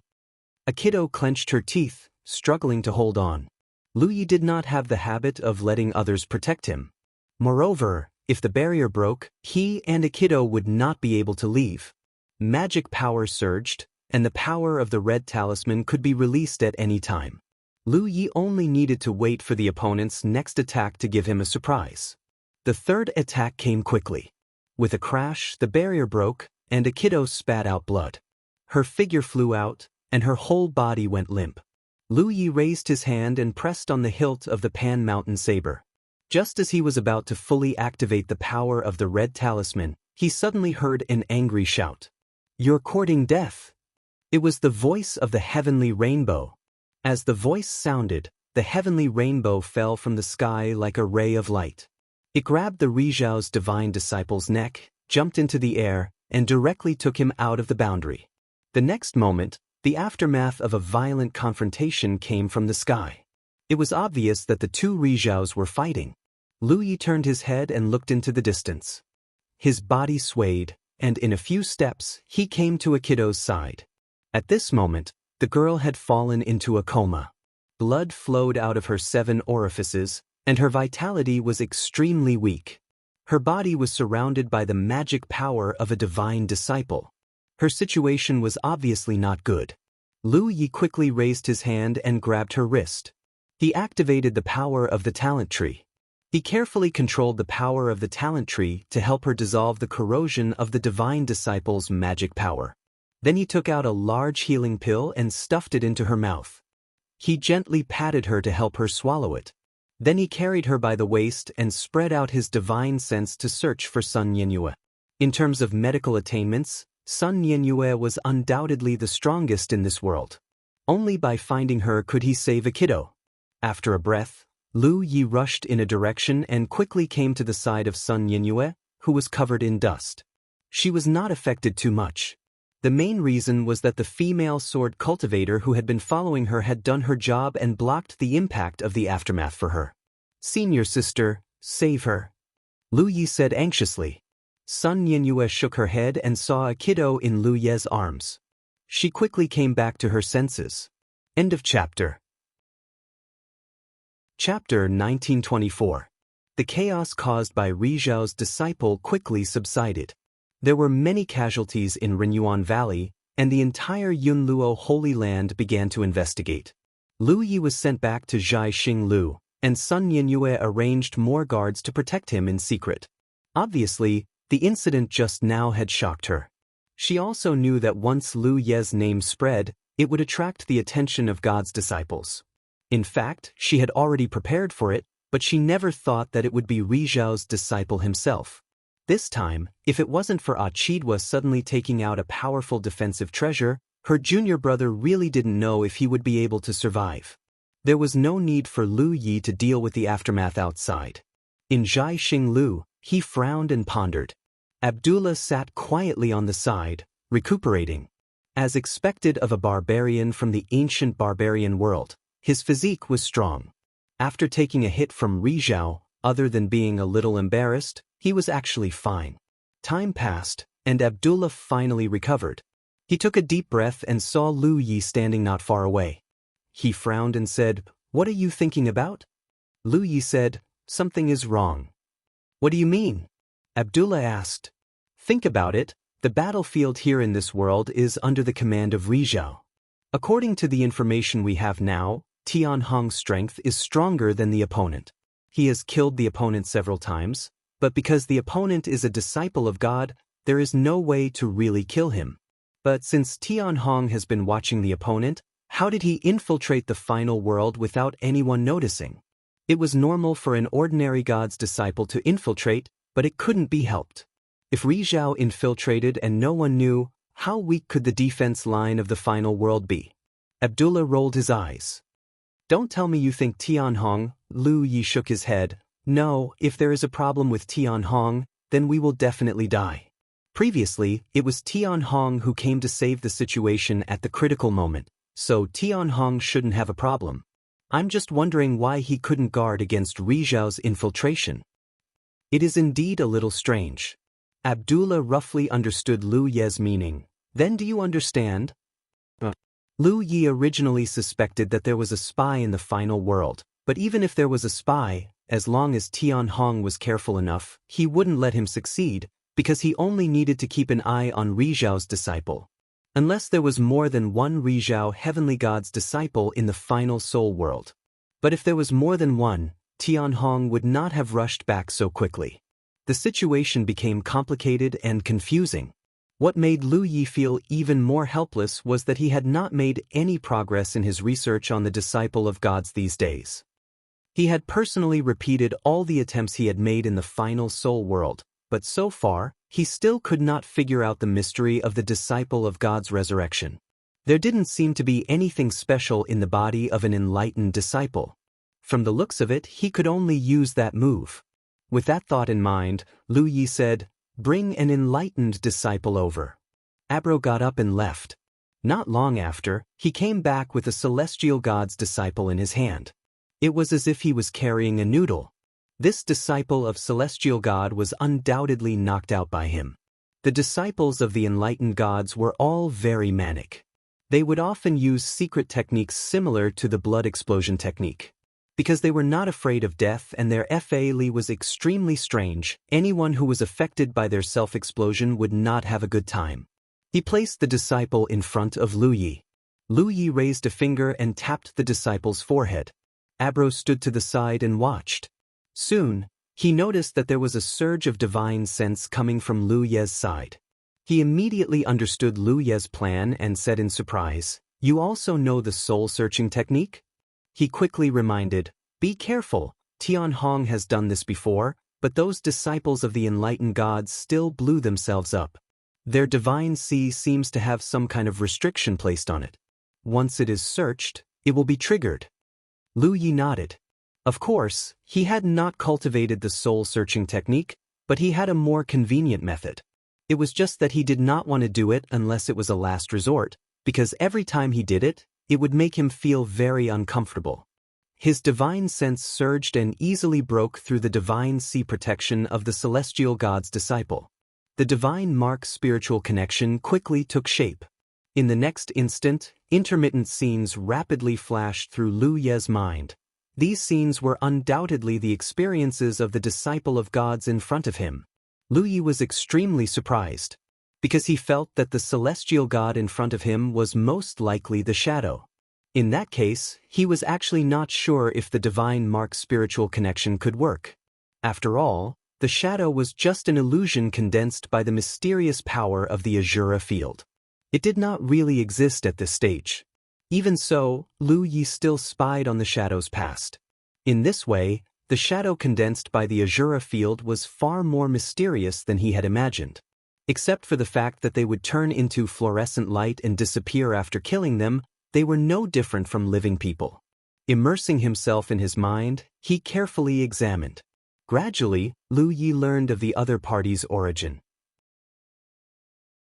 Aikido clenched her teeth, struggling to hold on. Lu Yi did not have the habit of letting others protect him. Moreover, if the barrier broke, he and Aikido would not be able to leave. Magic power surged, and the power of the red talisman could be released at any time. Lu Yi only needed to wait for the opponent's next attack to give him a surprise. The third attack came quickly. With a crash, the barrier broke, and Aikido spat out blood. Her figure flew out, and her whole body went limp. Lu Yi raised his hand and pressed on the hilt of the Pan Mountain saber. Just as he was about to fully activate the power of the red talisman, he suddenly heard an angry shout. "You're courting death!" It was the voice of the heavenly rainbow. As the voice sounded, the heavenly rainbow fell from the sky like a ray of light. It grabbed the Rizhao's divine disciple's neck, jumped into the air, and directly took him out of the boundary. The next moment, the aftermath of a violent confrontation came from the sky. It was obvious that the two Rizhaos were fighting. Lu Yi turned his head and looked into the distance. His body swayed, and in a few steps, he came to Akido's side. At this moment, the girl had fallen into a coma. Blood flowed out of her 7 orifices, and her vitality was extremely weak. Her body was surrounded by the magic power of a divine disciple. Her situation was obviously not good. Lu Yi quickly raised his hand and grabbed her wrist. He activated the power of the talent tree. He carefully controlled the power of the talent tree to help her dissolve the corrosion of the divine disciple's magic power. Then he took out a large healing pill and stuffed it into her mouth. He gently patted her to help her swallow it. Then he carried her by the waist and spread out his divine sense to search for Sun Yenyue. In terms of medical attainments, Sun Yenyue was undoubtedly the strongest in this world. Only by finding her could he save Akido. After a breath, Lu Yi rushed in a direction and quickly came to the side of Sun Yenyue, who was covered in dust. She was not affected too much. The main reason was that the female sword cultivator who had been following her had done her job and blocked the impact of the aftermath for her. "Senior sister, save her," Lu Yi said anxiously. Sun Yenyue shook her head and saw Akido in Lu Ye's arms. She quickly came back to her senses. End of chapter. Chapter 1924. The chaos caused by Rizhao's disciple quickly subsided. There were many casualties in Renyuan Valley, and the entire Yunluo Holy Land began to investigate. Lu Yi was sent back to Zhai Xinglu, and Sun Yenyue arranged more guards to protect him in secret. Obviously, the incident just now had shocked her. She also knew that once Lu Ye's name spread, it would attract the attention of God's disciples. In fact, she had already prepared for it, but she never thought that it would be Rizhao's disciple himself. This time, if it wasn't for Achidwa suddenly taking out a powerful defensive treasure, her junior brother really didn't know if he would be able to survive. There was no need for Lu Yi to deal with the aftermath outside. In Zhai Xinglu, he frowned and pondered. Abdullah sat quietly on the side, recuperating. As expected of a barbarian from the ancient barbarian world, his physique was strong. After taking a hit from Rizhao, other than being a little embarrassed, he was actually fine. Time passed, and Abdullah finally recovered. He took a deep breath and saw Lu Yi standing not far away. He frowned and said, "What are you thinking about?" Lu Yi said, "Something is wrong." "What do you mean?" Abdullah asked. "Think about it. The battlefield here in this world is under the command of Rizhao. According to the information we have now, Tianhong's strength is stronger than the opponent. He has killed the opponent several times, but because the opponent is a disciple of God, there is no way to really kill him. But since Tianhong has been watching the opponent, how did he infiltrate the final world without anyone noticing? It was normal for an ordinary God's disciple to infiltrate, but it couldn't be helped. If Rizhao infiltrated and no one knew, how weak could the defense line of the final world be?" Abdullah rolled his eyes. "Don't tell me you think Tianhong," Lu Yi shook his head. "No, if there is a problem with Tianhong, then we will definitely die. Previously, it was Tianhong who came to save the situation at the critical moment, so Tianhong shouldn't have a problem. I'm just wondering why he couldn't guard against Rizhao's infiltration. It is indeed a little strange." Abdullah roughly understood Lu Ye's meaning. "Then do you understand?" Lu Yi originally suspected that there was a spy in the final world, but even if there was a spy, as long as Tianhong was careful enough, he wouldn't let him succeed, because he only needed to keep an eye on Rizhao's disciple. Unless there was more than one Rizhao heavenly god's disciple in the final soul world. But if there was more than one, Tianhong would not have rushed back so quickly. The situation became complicated and confusing. What made Lu Yi feel even more helpless was that he had not made any progress in his research on the disciple of gods these days. He had personally repeated all the attempts he had made in the final soul world, but so far, he still could not figure out the mystery of the disciple of God's resurrection. There didn't seem to be anything special in the body of an enlightened disciple. From the looks of it, he could only use that move. With that thought in mind, Lu Yi said, "Bring an enlightened disciple over." Abro got up and left. Not long after, he came back with a celestial god's disciple in his hand. It was as if he was carrying a noodle. This disciple of celestial God was undoubtedly knocked out by him. The disciples of the enlightened gods were all very manic. They would often use secret techniques similar to the blood explosion technique. Because they were not afraid of death and their Fa was extremely strange, anyone who was affected by their self-explosion would not have a good time. He placed the disciple in front of Lu Yi. Lu Yi raised a finger and tapped the disciple's forehead. Abro stood to the side and watched. Soon, he noticed that there was a surge of divine sense coming from Lu Ye's side. He immediately understood Lu Ye's plan and said in surprise, "You also know the soul-searching technique?" He quickly reminded, "Be careful, Tian Hong has done this before, but those disciples of the enlightened gods still blew themselves up. Their divine sea seems to have some kind of restriction placed on it. Once it is searched, it will be triggered." Lu Yi nodded. Of course, he had not cultivated the soul-searching technique, but he had a more convenient method. It was just that he did not want to do it unless it was a last resort, because every time he did it, it would make him feel very uncomfortable. His divine sense surged and easily broke through the divine sea protection of the celestial god's disciple. The divine mark spiritual connection quickly took shape. In the next instant, intermittent scenes rapidly flashed through Lu Ye's mind. These scenes were undoubtedly the experiences of the disciple of gods in front of him. Lu Yi was extremely surprised, because he felt that the celestial god in front of him was most likely the shadow. In that case, he was actually not sure if the divine mark spiritual connection could work. After all, the shadow was just an illusion condensed by the mysterious power of the Azura field. It did not really exist at this stage. Even so, Lu Yi still spied on the shadow's past. In this way, the shadow condensed by the Azura field was far more mysterious than he had imagined. Except for the fact that they would turn into fluorescent light and disappear after killing them, they were no different from living people. Immersing himself in his mind, he carefully examined. Gradually, Lu Yi learned of the other party's origin.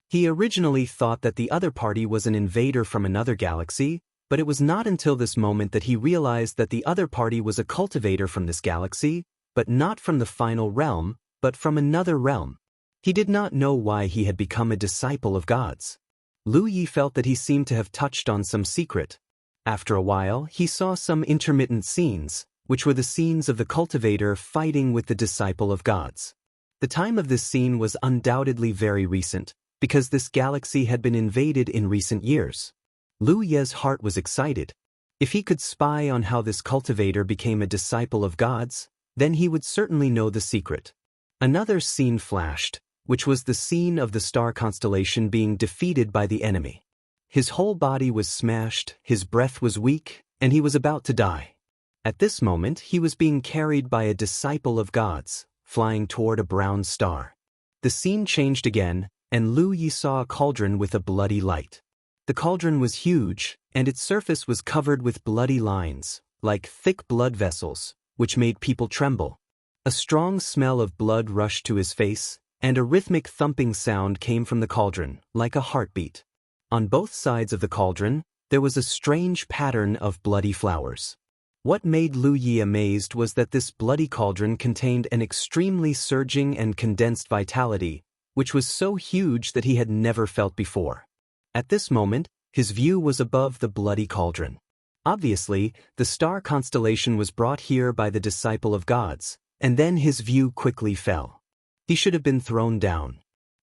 He originally thought that the other party was an invader from another galaxy, but it was not until this moment that he realized that the other party was a cultivator from this galaxy, but not from the final realm, but from another realm. He did not know why he had become a disciple of gods. Lu Yi felt that he seemed to have touched on some secret. After a while, he saw some intermittent scenes, which were the scenes of the cultivator fighting with the disciple of gods. The time of this scene was undoubtedly very recent, because this galaxy had been invaded in recent years. Lu Ye's heart was excited. If he could spy on how this cultivator became a disciple of gods, then he would certainly know the secret. Another scene flashed, which was the scene of the star constellation being defeated by the enemy. His whole body was smashed, his breath was weak, and he was about to die. At this moment, he was being carried by a disciple of gods, flying toward a brown star. The scene changed again, and Lu Yi saw a cauldron with a bloody light. The cauldron was huge, and its surface was covered with bloody lines, like thick blood vessels, which made people tremble. A strong smell of blood rushed to his face, and a rhythmic thumping sound came from the cauldron, like a heartbeat. On both sides of the cauldron, there was a strange pattern of bloody flowers. What made Lu Yi amazed was that this bloody cauldron contained an extremely surging and condensed vitality, which was so huge that he had never felt before. At this moment, his view was above the bloody cauldron. Obviously, the star constellation was brought here by the disciple of gods, and then his view quickly fell. He should have been thrown down.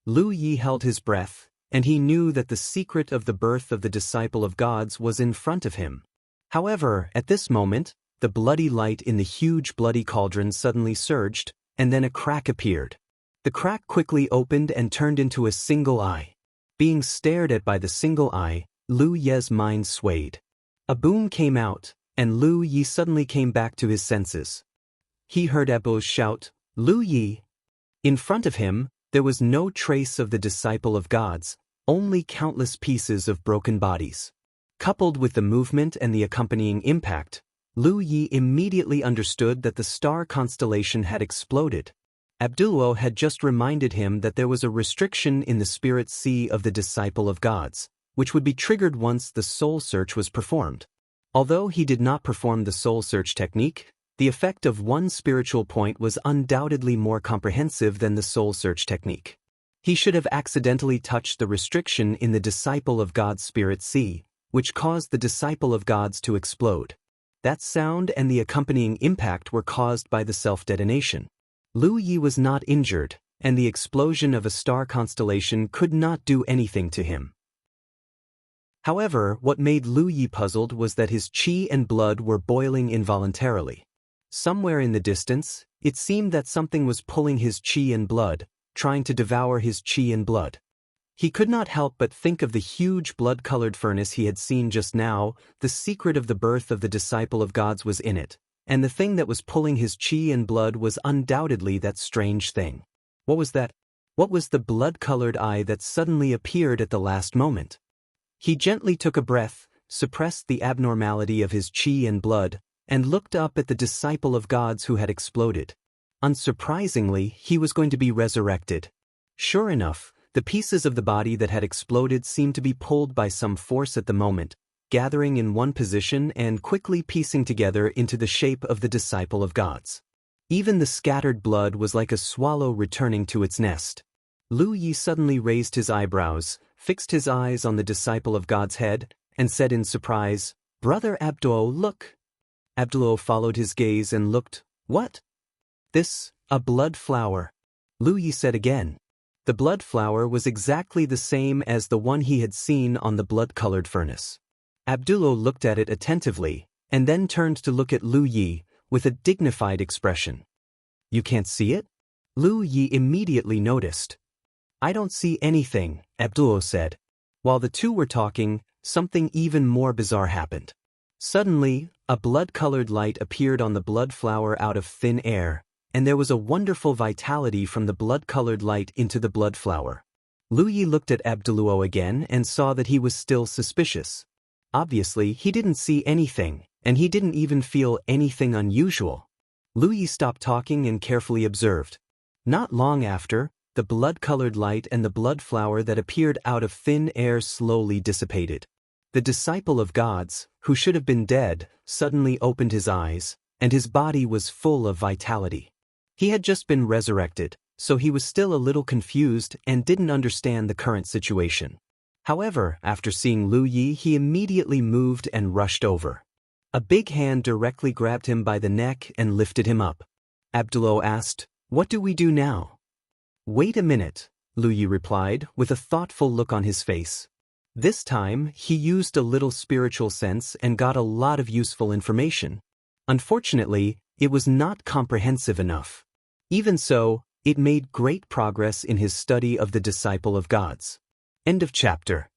Lu Yi held his breath, and he knew that the secret of the birth of the disciple of gods was in front of him. However, at this moment, the bloody light in the huge bloody cauldron suddenly surged, and then a crack appeared. The crack quickly opened and turned into a single eye. Being stared at by the single eye, Lu Ye's mind swayed. A boom came out, and Lu Yi suddenly came back to his senses. He heard Abdu'l shout, "Lu Yi!" In front of him, there was no trace of the disciple of gods, only countless pieces of broken bodies. Coupled with the movement and the accompanying impact, Lu Yi immediately understood that the star constellation had exploded. Abdu'l had just reminded him that there was a restriction in the spirit sea of the disciple of gods, which would be triggered once the soul search was performed. Although he did not perform the soul search technique, the effect of one spiritual point was undoubtedly more comprehensive than the soul search technique. He should have accidentally touched the restriction in the disciple of God's spirit sea, which caused the disciple of gods to explode. That sound and the accompanying impact were caused by the self-detonation. Lu Yi was not injured, and the explosion of a star constellation could not do anything to him. However, what made Lu Yi puzzled was that his qi and blood were boiling involuntarily. Somewhere in the distance, it seemed that something was pulling his qi and blood, trying to devour his qi and blood. He could not help but think of the huge blood-colored furnace he had seen just now. The secret of the birth of the disciple of gods was in it, and the thing that was pulling his qi and blood was undoubtedly that strange thing. What was that? What was the blood-colored eye that suddenly appeared at the last moment? He gently took a breath, suppressed the abnormality of his qi and blood, and looked up at the disciple of gods who had exploded. Unsurprisingly, he was going to be resurrected. Sure enough, the pieces of the body that had exploded seemed to be pulled by some force at the moment, gathering in one position and quickly piecing together into the shape of the disciple of gods. Even the scattered blood was like a swallow returning to its nest. Lu Yi suddenly raised his eyebrows, fixed his eyes on the disciple of God's head, and said in surprise, "Brother Abdu'l, look." Abdu'l followed his gaze and looked. "What?" "This, a blood flower," Lu Yi said again. The blood flower was exactly the same as the one he had seen on the blood-colored furnace. Abdu'l looked at it attentively, and then turned to look at Lu Yi with a dignified expression. "You can't see it?" Lu Yi immediately noticed. "I don't see anything," Abdu'l said. While the two were talking, something even more bizarre happened. Suddenly, a blood-colored light appeared on the blood flower out of thin air, and there was a wonderful vitality from the blood-colored light into the blood flower. Lu Yi looked at Abdu'l again and saw that he was still suspicious. Obviously, he didn't see anything, and he didn't even feel anything unusual. Lu Yi stopped talking and carefully observed. Not long after, the blood-colored light and the blood flower that appeared out of thin air slowly dissipated. The disciple of gods, who should have been dead, suddenly opened his eyes, and his body was full of vitality. He had just been resurrected, so he was still a little confused and didn't understand the current situation. However, after seeing Lu Yi, he immediately moved and rushed over. A big hand directly grabbed him by the neck and lifted him up. Abdu'l asked, "What do we do now?" "Wait a minute," Lu Yi replied, with a thoughtful look on his face. This time, he used a little spiritual sense and got a lot of useful information. Unfortunately, it was not comprehensive enough. Even so, it made great progress in his study of the disciple of gods. End of chapter.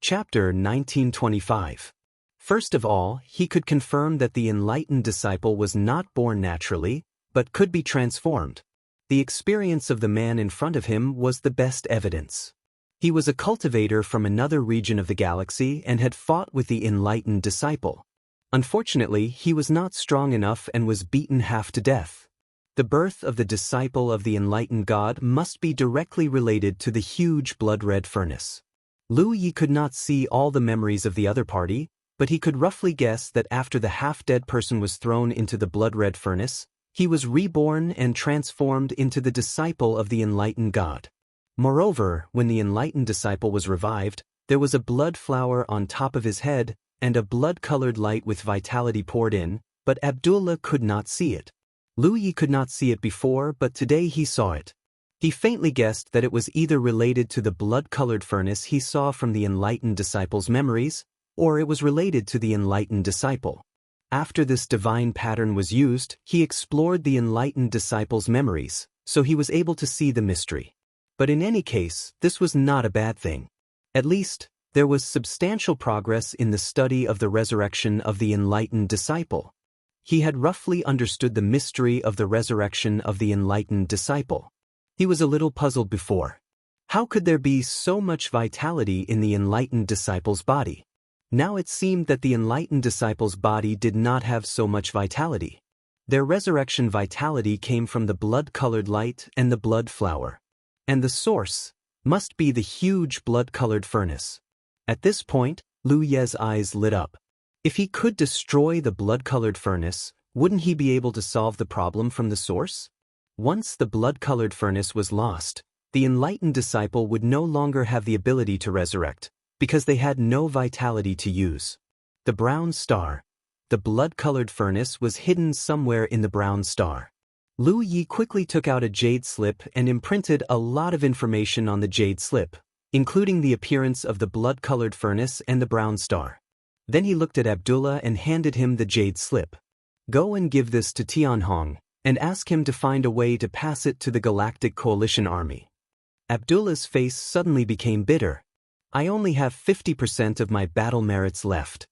Chapter 1925. First of all, he could confirm that the enlightened disciple was not born naturally, but could be transformed. The experience of the man in front of him was the best evidence. He was a cultivator from another region of the galaxy and had fought with the enlightened disciple. Unfortunately, he was not strong enough and was beaten half to death. The birth of the disciple of the enlightened god must be directly related to the huge blood-red furnace. Lu Yi could not see all the memories of the other party, but he could roughly guess that after the half-dead person was thrown into the blood-red furnace, he was reborn and transformed into the disciple of the enlightened god. Moreover, when the enlightened disciple was revived, there was a blood flower on top of his head and a blood-colored light with vitality poured in, but Abdu'l could not see it. Lu Yi could not see it before, but today he saw it. He faintly guessed that it was either related to the blood-colored furnace he saw from the enlightened disciple's memories, or it was related to the enlightened disciple. After this divine pattern was used, he explored the enlightened disciple's memories, so he was able to see the mystery. But in any case, this was not a bad thing. At least, There was substantial progress in the study of the resurrection of the enlightened disciple. He had roughly understood the mystery of the resurrection of the enlightened disciple. He was a little puzzled before. How could there be so much vitality in the enlightened disciple's body? Now it seemed that the enlightened disciple's body did not have so much vitality. Their resurrection vitality came from the blood-colored light and the blood flower. And the source must be the huge blood-colored furnace. At this point, Lu Ye's eyes lit up. If he could destroy the blood-colored furnace, wouldn't he be able to solve the problem from the source? Once the blood-colored furnace was lost, the enlightened disciple would no longer have the ability to resurrect, because they had no vitality to use. The brown star. The blood-colored furnace was hidden somewhere in the brown star. Lu Yi quickly took out a jade slip and imprinted a lot of information on the jade slip, including the appearance of the blood-colored furnace and the brown star. Then he looked at Abdullah and handed him the jade slip. Go and give this to Tianhong, and ask him to find a way to pass it to the Galactic Coalition Army. Abdullah's face suddenly became bitter. I only have 50% of my battle merits left.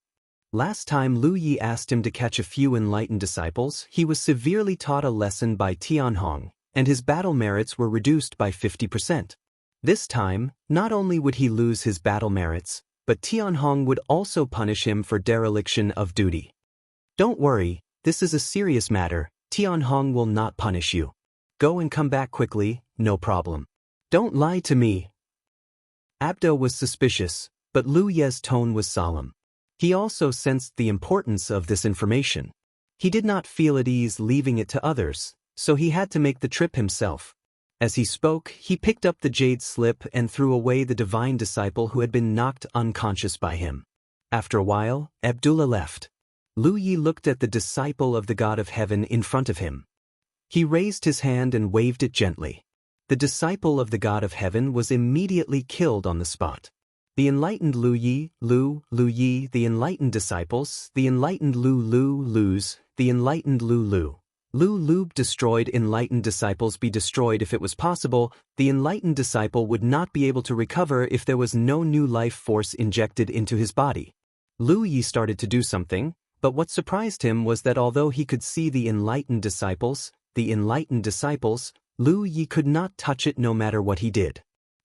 Last time Lu Yi asked him to catch a few enlightened disciples, he was severely taught a lesson by Tianhong, and his battle merits were reduced by 50%. This time, not only would he lose his battle merits, but Tianhong would also punish him for dereliction of duty. Don't worry, this is a serious matter. Tianhong will not punish you. Go and come back quickly, no problem. Don't lie to me. Abdo was suspicious, but Lu Ye's tone was solemn. He also sensed the importance of this information. He did not feel at ease leaving it to others, so he had to make the trip himself. As he spoke, he picked up the jade slip and threw away the divine disciple who had been knocked unconscious by him. After a while, Abdullah left. Lu Yi looked at the disciple of the God of Heaven in front of him. He raised his hand and waved it gently. The disciple of the God of Heaven was immediately killed on the spot. The enlightened Lu Yi, the enlightened disciples, the enlightened Lus, the enlightened Lu destroyed enlightened disciples be destroyed if it was possible. The enlightened disciple would not be able to recover if there was no new life force injected into his body. Lu Yi started to do something, but what surprised him was that although he could see the enlightened disciples, Lu Yi could not touch it no matter what he did.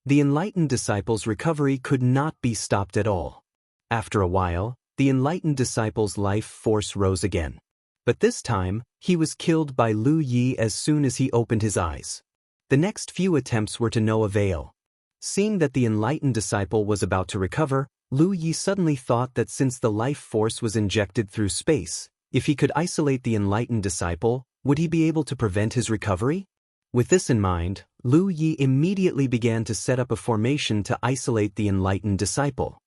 The enlightened disciple's recovery could not be stopped at all. After a while, the enlightened disciple's life force rose again. But this time, he was killed by Lu Yi as soon as he opened his eyes. The next few attempts were to no avail. Seeing that the enlightened disciple was about to recover, Lu Yi suddenly thought that since the life force was injected through space, if he could isolate the enlightened disciple, would he be able to prevent his recovery? With this in mind, Lu Yi immediately began to set up a formation to isolate the enlightened disciple.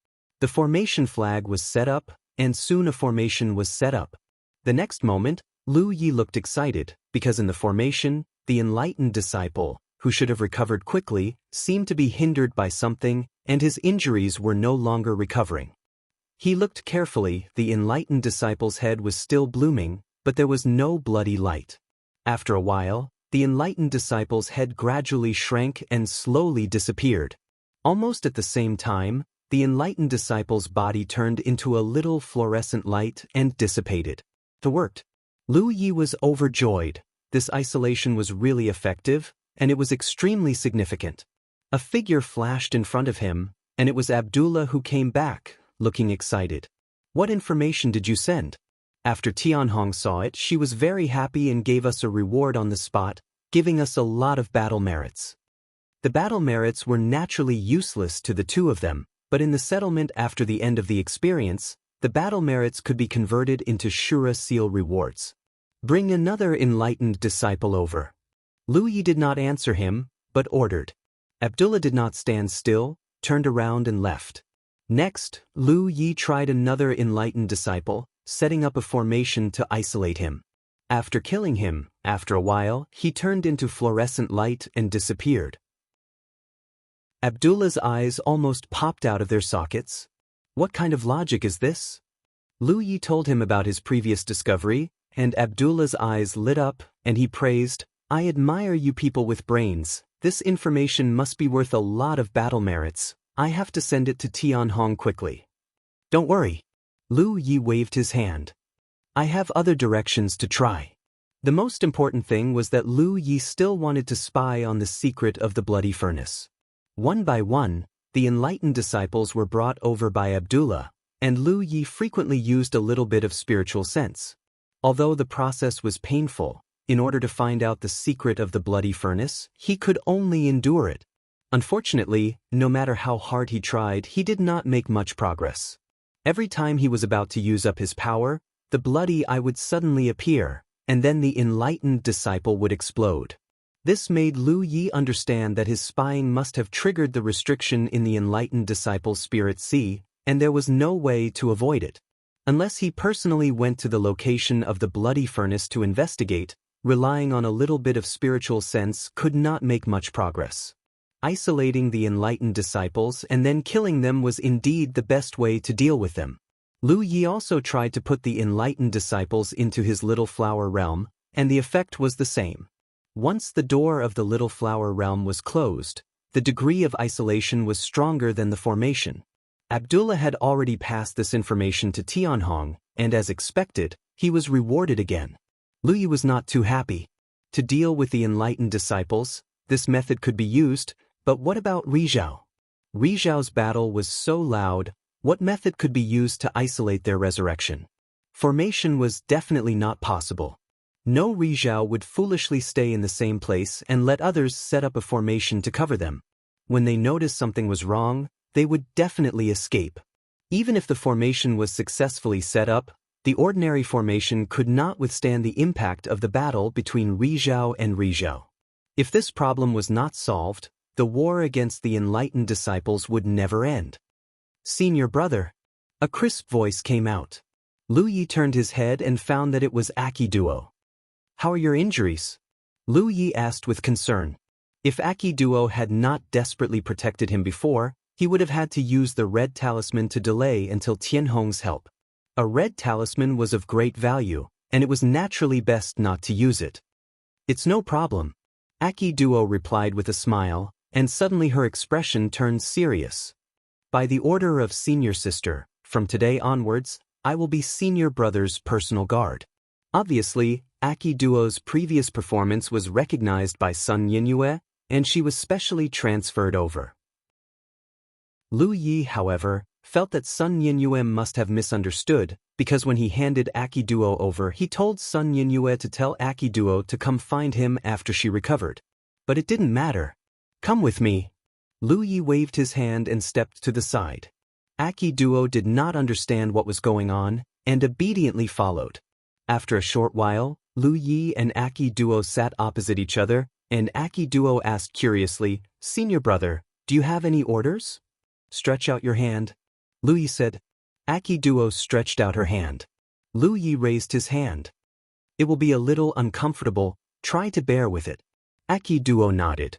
The formation flag was set up, and soon a formation was set up. The next moment, Lu Yi looked excited, because in the formation, the enlightened disciple, who should have recovered quickly, seemed to be hindered by something, and his injuries were no longer recovering. He looked carefully. The enlightened disciple's head was still blooming, but there was no bloody light. After a while, the enlightened disciple's head gradually shrank and slowly disappeared. Almost at the same time, the enlightened disciple's body turned into a little fluorescent light and dissipated. It worked. Lu Yi was overjoyed. This isolation was really effective, and it was extremely significant. A figure flashed in front of him, and it was Abdullah who came back, looking excited. What information did you send? After Tianhong saw it, she was very happy and gave us a reward on the spot, giving us a lot of battle merits. The battle merits were naturally useless to the two of them, but in the settlement after the end of the experience, the battle merits could be converted into Shura seal rewards. Bring another enlightened disciple over. Lu Yi did not answer him, but ordered. Abdullah did not stand still, turned around and left. Next, Lu Yi tried another enlightened disciple, setting up a formation to isolate him. After killing him, after a while, he turned into fluorescent light and disappeared. Abdullah's eyes almost popped out of their sockets. What kind of logic is this? Lu Yi told him about his previous discovery, and Abdullah's eyes lit up, and he praised, I admire you people with brains. This information must be worth a lot of battle merits. I have to send it to Tianhong quickly. Don't worry. Lu Yi waved his hand. I have other directions to try. The most important thing was that Lu Yi still wanted to spy on the secret of the bloody furnace. One by one, the enlightened disciples were brought over by Abdullah, and Lu Yi frequently used a little bit of spiritual sense. Although the process was painful, in order to find out the secret of the bloody furnace, he could only endure it. Unfortunately, no matter how hard he tried, he did not make much progress. Every time he was about to use up his power, the bloody eye would suddenly appear, and then the enlightened disciple would explode. This made Lu Yi understand that his spying must have triggered the restriction in the enlightened disciple's spirit sea, and there was no way to avoid it. Unless he personally went to the location of the bloody furnace to investigate, relying on a little bit of spiritual sense could not make much progress. Isolating the enlightened disciples and then killing them was indeed the best way to deal with them. Lu Yi also tried to put the enlightened disciples into his little flower realm, and the effect was the same. Once the door of the little flower realm was closed, the degree of isolation was stronger than the formation. Abdullah had already passed this information to Tianhong, and as expected, he was rewarded again. Lu Yi was not too happy. To deal with the enlightened disciples, this method could be used, but what about Rizhao? Rizhao's battle was so loud, what method could be used to isolate their resurrection? Formation was definitely not possible. No Rizhao would foolishly stay in the same place and let others set up a formation to cover them. When they noticed something was wrong, they would definitely escape. Even if the formation was successfully set up, the ordinary formation could not withstand the impact of the battle between Rizhao and Rizhao. If this problem was not solved, the war against the enlightened disciples would never end. Senior brother. A crisp voice came out. Lu Yi turned his head and found that it was Akiduo. How are your injuries? Lu Yi asked with concern. If Akiduo had not desperately protected him before, he would have had to use the red talisman to delay until Tianhong's help. A red talisman was of great value, and it was naturally best not to use it. It's no problem. Akiduo replied with a smile, and suddenly her expression turned serious. By the order of senior sister, from today onwards, I will be senior brother's personal guard. Obviously, Akiduo's previous performance was recognized by Sun Yinyue, and she was specially transferred over. Lu Yi, however, felt that Sun Yinyue must have misunderstood, because when he handed Akiduo over, he told Sun Yinyue to tell Akiduo to come find him after she recovered. But it didn't matter. Come with me. Lu Yi waved his hand and stepped to the side. Akiduo did not understand what was going on, and obediently followed. After a short while, Lu Yi and Akiduo sat opposite each other, and Akiduo asked curiously, Senior brother, do you have any orders? Stretch out your hand. Lu Yi said. Akiduo stretched out her hand. Lu Yi raised his hand. It will be a little uncomfortable, try to bear with it. Akiduo nodded.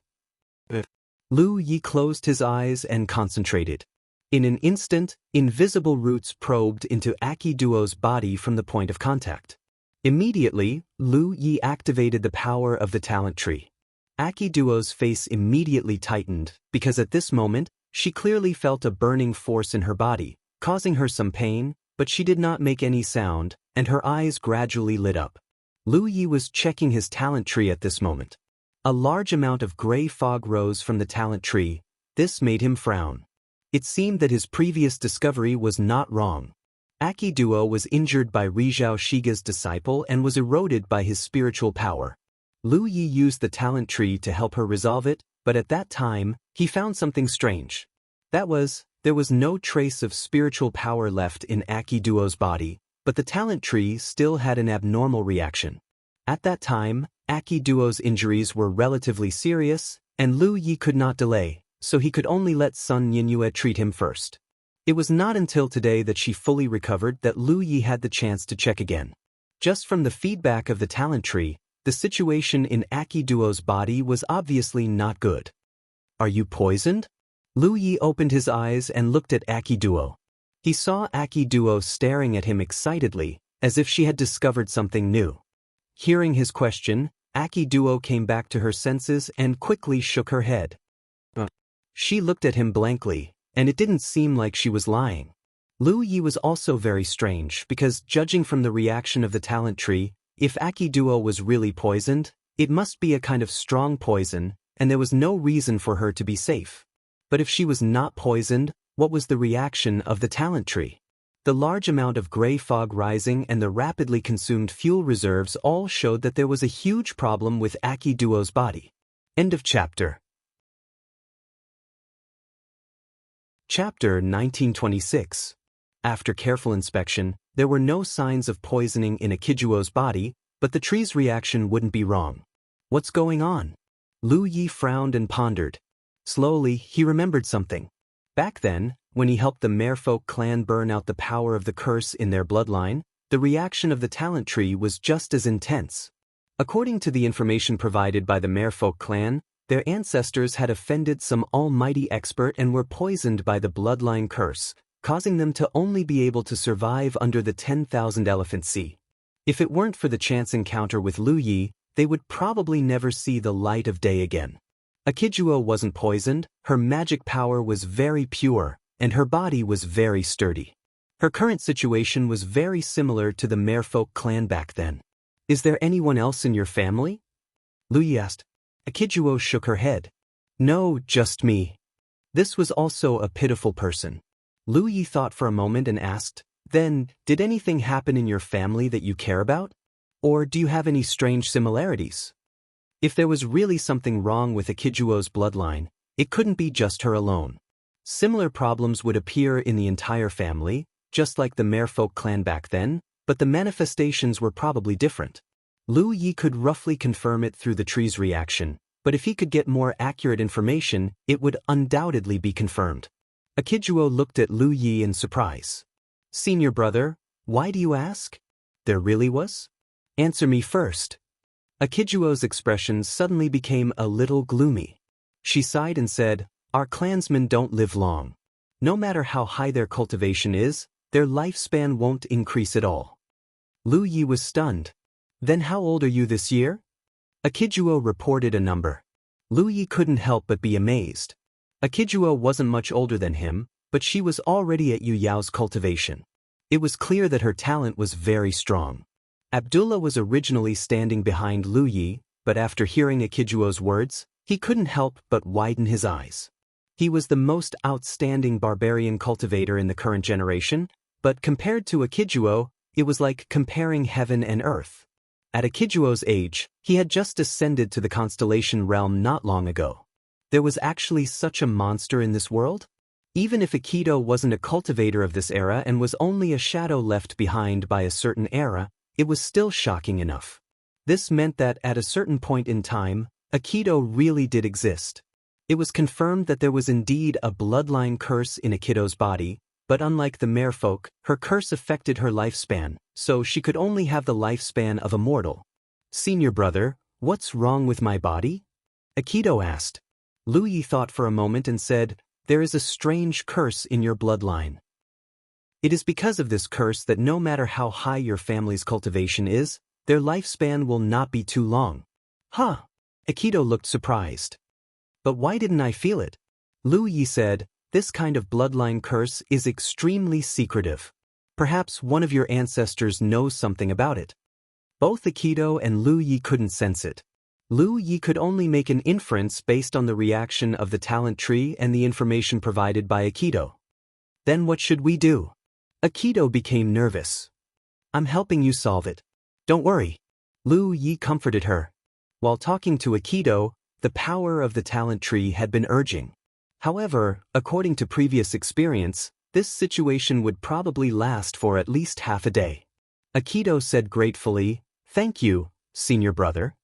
Lu Yi closed his eyes and concentrated. In an instant, invisible roots probed into Akiduo's body from the point of contact. Immediately, Lu Yi activated the power of the talent tree. Akiduo's face immediately tightened, because at this moment, she clearly felt a burning force in her body, causing her some pain, but she did not make any sound, and her eyes gradually lit up. Lu Yi was checking his talent tree at this moment. A large amount of gray fog rose from the talent tree. This made him frown. It seemed that his previous discovery was not wrong. Akiduo was injured by Rizhao Shiga's disciple and was eroded by his spiritual power. Lu Yi used the talent tree to help her resolve it, but at that time, he found something strange. That was, there was no trace of spiritual power left in Akiduo's body, but the talent tree still had an abnormal reaction. At that time, Akiduo's injuries were relatively serious, and Lu Yi could not delay, so he could only let Sun Yinyue treat him first. It was not until today that she fully recovered that Lu Yi had the chance to check again. Just from the feedback of the talent tree, the situation in Akiduo's body was obviously not good. Are you poisoned? Lu Yi opened his eyes and looked at Akiduo. He saw Akiduo staring at him excitedly, as if she had discovered something new. Hearing his question, Akiduo came back to her senses and quickly shook her head. She looked at him blankly, and it didn't seem like she was lying. Lu Yi was also very strange because, judging from the reaction of the talent tree, if Akiduo was really poisoned, it must be a kind of strong poison, and there was no reason for her to be safe. But if she was not poisoned, what was the reaction of the talent tree? The large amount of gray fog rising and the rapidly consumed fuel reserves all showed that there was a huge problem with Akiduo's body. End of chapter. Chapter 1926. After careful inspection, there were no signs of poisoning in Akiduo's body, but the tree's reaction wouldn't be wrong. What's going on? Lu Yi frowned and pondered. Slowly, he remembered something. Back then, when he helped the Merfolk clan burn out the power of the curse in their bloodline, the reaction of the talent tree was just as intense. According to the information provided by the Merfolk clan, their ancestors had offended some almighty expert and were poisoned by the bloodline curse, causing them to only be able to survive under the 10,000 Elephant Sea. If it weren't for the chance encounter with Lu Yi, they would probably never see the light of day again. Akiduo wasn't poisoned, her magic power was very pure, and her body was very sturdy. Her current situation was very similar to the Merfolk clan back then. Is there anyone else in your family? Lu Yi asked. Akiduo shook her head. No, just me. This was also a pitiful person. Lu Yi thought for a moment and asked, then, did anything happen in your family that you care about? Or do you have any strange similarities? If there was really something wrong with Akiduo's bloodline, it couldn't be just her alone. Similar problems would appear in the entire family, just like the Merfolk clan back then, but the manifestations were probably different. Lu Yi could roughly confirm it through the tree's reaction, but if he could get more accurate information, it would undoubtedly be confirmed. Akiduo looked at Lu Yi in surprise. Senior brother, why do you ask? There really was? Answer me first. Akiduo's expression suddenly became a little gloomy. She sighed and said, our clansmen don't live long. No matter how high their cultivation is, their lifespan won't increase at all. Lu Yi was stunned. Then how old are you this year? Akiduo reported a number. Lu Yi couldn't help but be amazed. Akiduo wasn't much older than him, but she was already at Yu Yao's cultivation. It was clear that her talent was very strong. Abdullah was originally standing behind Lu Yi, but after hearing Akiduo's words, he couldn't help but widen his eyes. He was the most outstanding barbarian cultivator in the current generation, but compared to Akiduo, it was like comparing heaven and earth. At Akiduo's age, he had just ascended to the constellation realm not long ago. There was actually such a monster in this world? Even if Akido wasn't a cultivator of this era and was only a shadow left behind by a certain era, it was still shocking enough. This meant that at a certain point in time, Akido really did exist. It was confirmed that there was indeed a bloodline curse in Akido's body, but unlike the Merfolk, her curse affected her lifespan, so she could only have the lifespan of a mortal. Senior brother, what's wrong with my body? Akido asked. Lu Yi thought for a moment and said, there is a strange curse in your bloodline. It is because of this curse that no matter how high your family's cultivation is, their lifespan will not be too long. Huh? Akido looked surprised. But why didn't I feel it? Lu Yi said, this kind of bloodline curse is extremely secretive. Perhaps one of your ancestors knows something about it. Both Akido and Lu Yi couldn't sense it. Lu Yi could only make an inference based on the reaction of the talent tree and the information provided by Akido. Then what should we do? Akido became nervous. I'm helping you solve it. Don't worry. Lu Yi comforted her. While talking to Akido, the power of the talent tree had been urging. However, according to previous experience, this situation would probably last for at least half a day. Akido said gratefully, thank you, senior brother.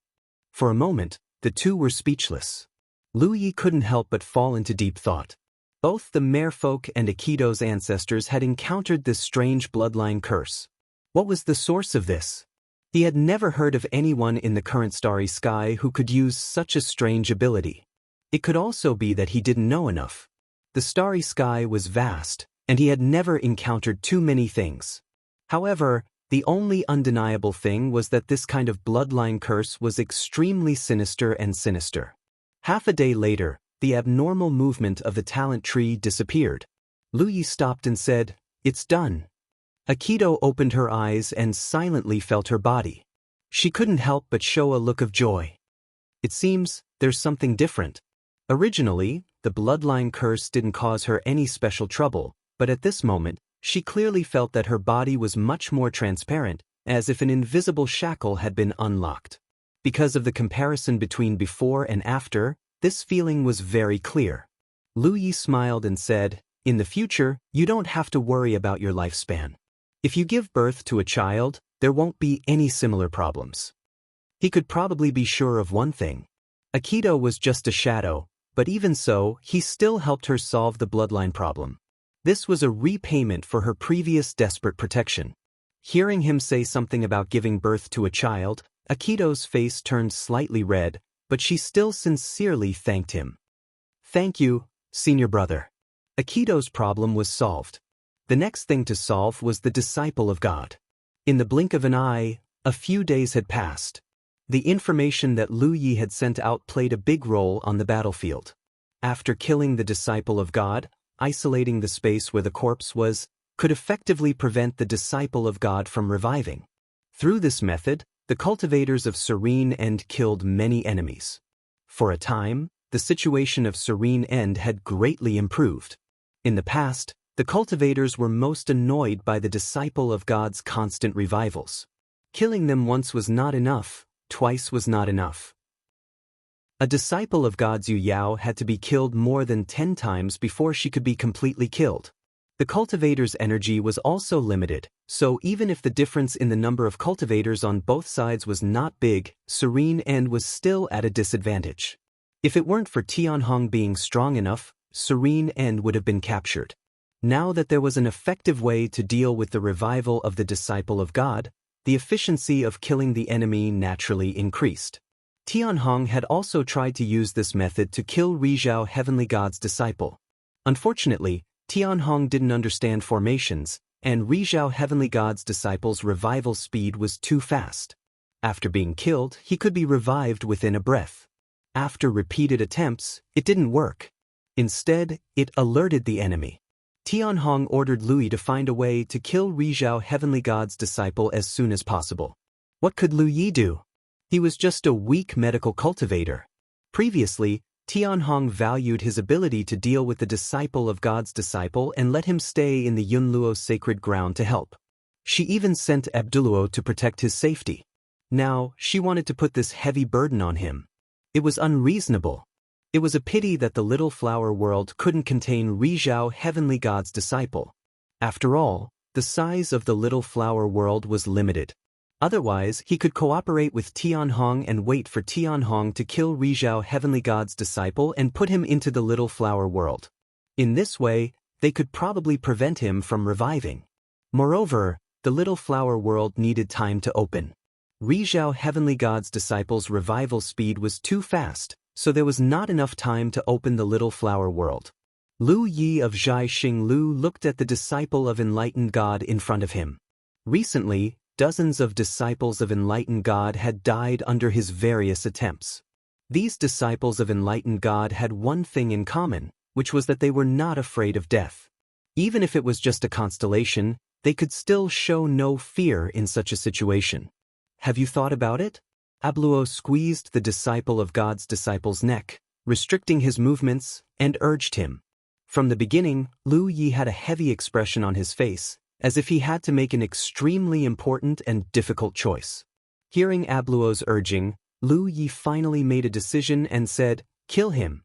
For a moment, the two were speechless. Lu Yi couldn't help but fall into deep thought. Both the Merfolk and Akido's ancestors had encountered this strange bloodline curse. What was the source of this? He had never heard of anyone in the current starry sky who could use such a strange ability. It could also be that he didn't know enough. The starry sky was vast, and he had never encountered too many things. However, the only undeniable thing was that this kind of bloodline curse was extremely sinister and sinister. Half a day later, the abnormal movement of the talent tree disappeared. Lu Yi stopped and said, "It's done." Aikido opened her eyes and silently felt her body. She couldn't help but show a look of joy. It seems there's something different. Originally, the bloodline curse didn't cause her any special trouble, but at this moment, she clearly felt that her body was much more transparent, as if an invisible shackle had been unlocked. Because of the comparison between before and after, this feeling was very clear. Lu Yi smiled and said, "In the future, you don't have to worry about your lifespan. If you give birth to a child, there won't be any similar problems." He could probably be sure of one thing. Aikido was just a shadow, but even so, he still helped her solve the bloodline problem. This was a repayment for her previous desperate protection. Hearing him say something about giving birth to a child, Aikido's face turned slightly red, but she still sincerely thanked him. "Thank you, senior brother." Aikido's problem was solved. The next thing to solve was the disciple of God. In the blink of an eye, a few days had passed. The information that Lu Yi had sent out played a big role on the battlefield. After killing the disciple of God, isolating the space where the corpse was, could effectively prevent the disciple of God from reviving. Through this method, the cultivators of Serene End killed many enemies. For a time, the situation of Serene End had greatly improved. In the past, the cultivators were most annoyed by the disciple of God's constant revivals. Killing them once was not enough, twice was not enough. A disciple of God's Yu Yao had to be killed more than 10 times before she could be completely killed. The cultivator's energy was also limited, so even if the difference in the number of cultivators on both sides was not big, Serene End was still at a disadvantage. If it weren't for Tianhong being strong enough, Serene End would have been captured. Now that there was an effective way to deal with the revival of the disciple of God, the efficiency of killing the enemy naturally increased. Tianhong had also tried to use this method to kill Rizhao Heavenly God's disciple. Unfortunately, Tianhong didn't understand formations, and Rizhao Heavenly God's disciple's revival speed was too fast. After being killed, he could be revived within a breath. After repeated attempts, it didn't work. Instead, it alerted the enemy. Tianhong ordered Lu Yi to find a way to kill Rizhao Heavenly God's disciple as soon as possible. What could Lu Yi do? He was just a weak medical cultivator. Previously, Tianhong valued his ability to deal with the disciple of God's disciple and let him stay in the Yunluo sacred ground to help. She even sent Abduluo to protect his safety. Now, she wanted to put this heavy burden on him. It was unreasonable. It was a pity that the little flower world couldn't contain Rizhao Heavenly God's disciple. After all, the size of the little flower world was limited. Otherwise, he could cooperate with Tianhong and wait for Tianhong to kill Rizhao Heavenly God's disciple and put him into the little flower world. In this way, they could probably prevent him from reviving. Moreover, the little flower world needed time to open. Rizhao Heavenly God's disciple's revival speed was too fast, so there was not enough time to open the little flower world. Lu Yi of Zhai Xinglu looked at the disciple of Enlightened God in front of him. Recently, dozens of disciples of Enlightened God had died under his various attempts. These disciples of Enlightened God had one thing in common, which was that they were not afraid of death. Even if it was just a constellation, they could still show no fear in such a situation. Have you thought about it? Abluo squeezed the disciple of God's disciple's neck, restricting his movements, and urged him. From the beginning, Lu Yi had a heavy expression on his face, as if he had to make an extremely important and difficult choice. Hearing Abluo's urging, Lu Yi finally made a decision and said, "Kill him."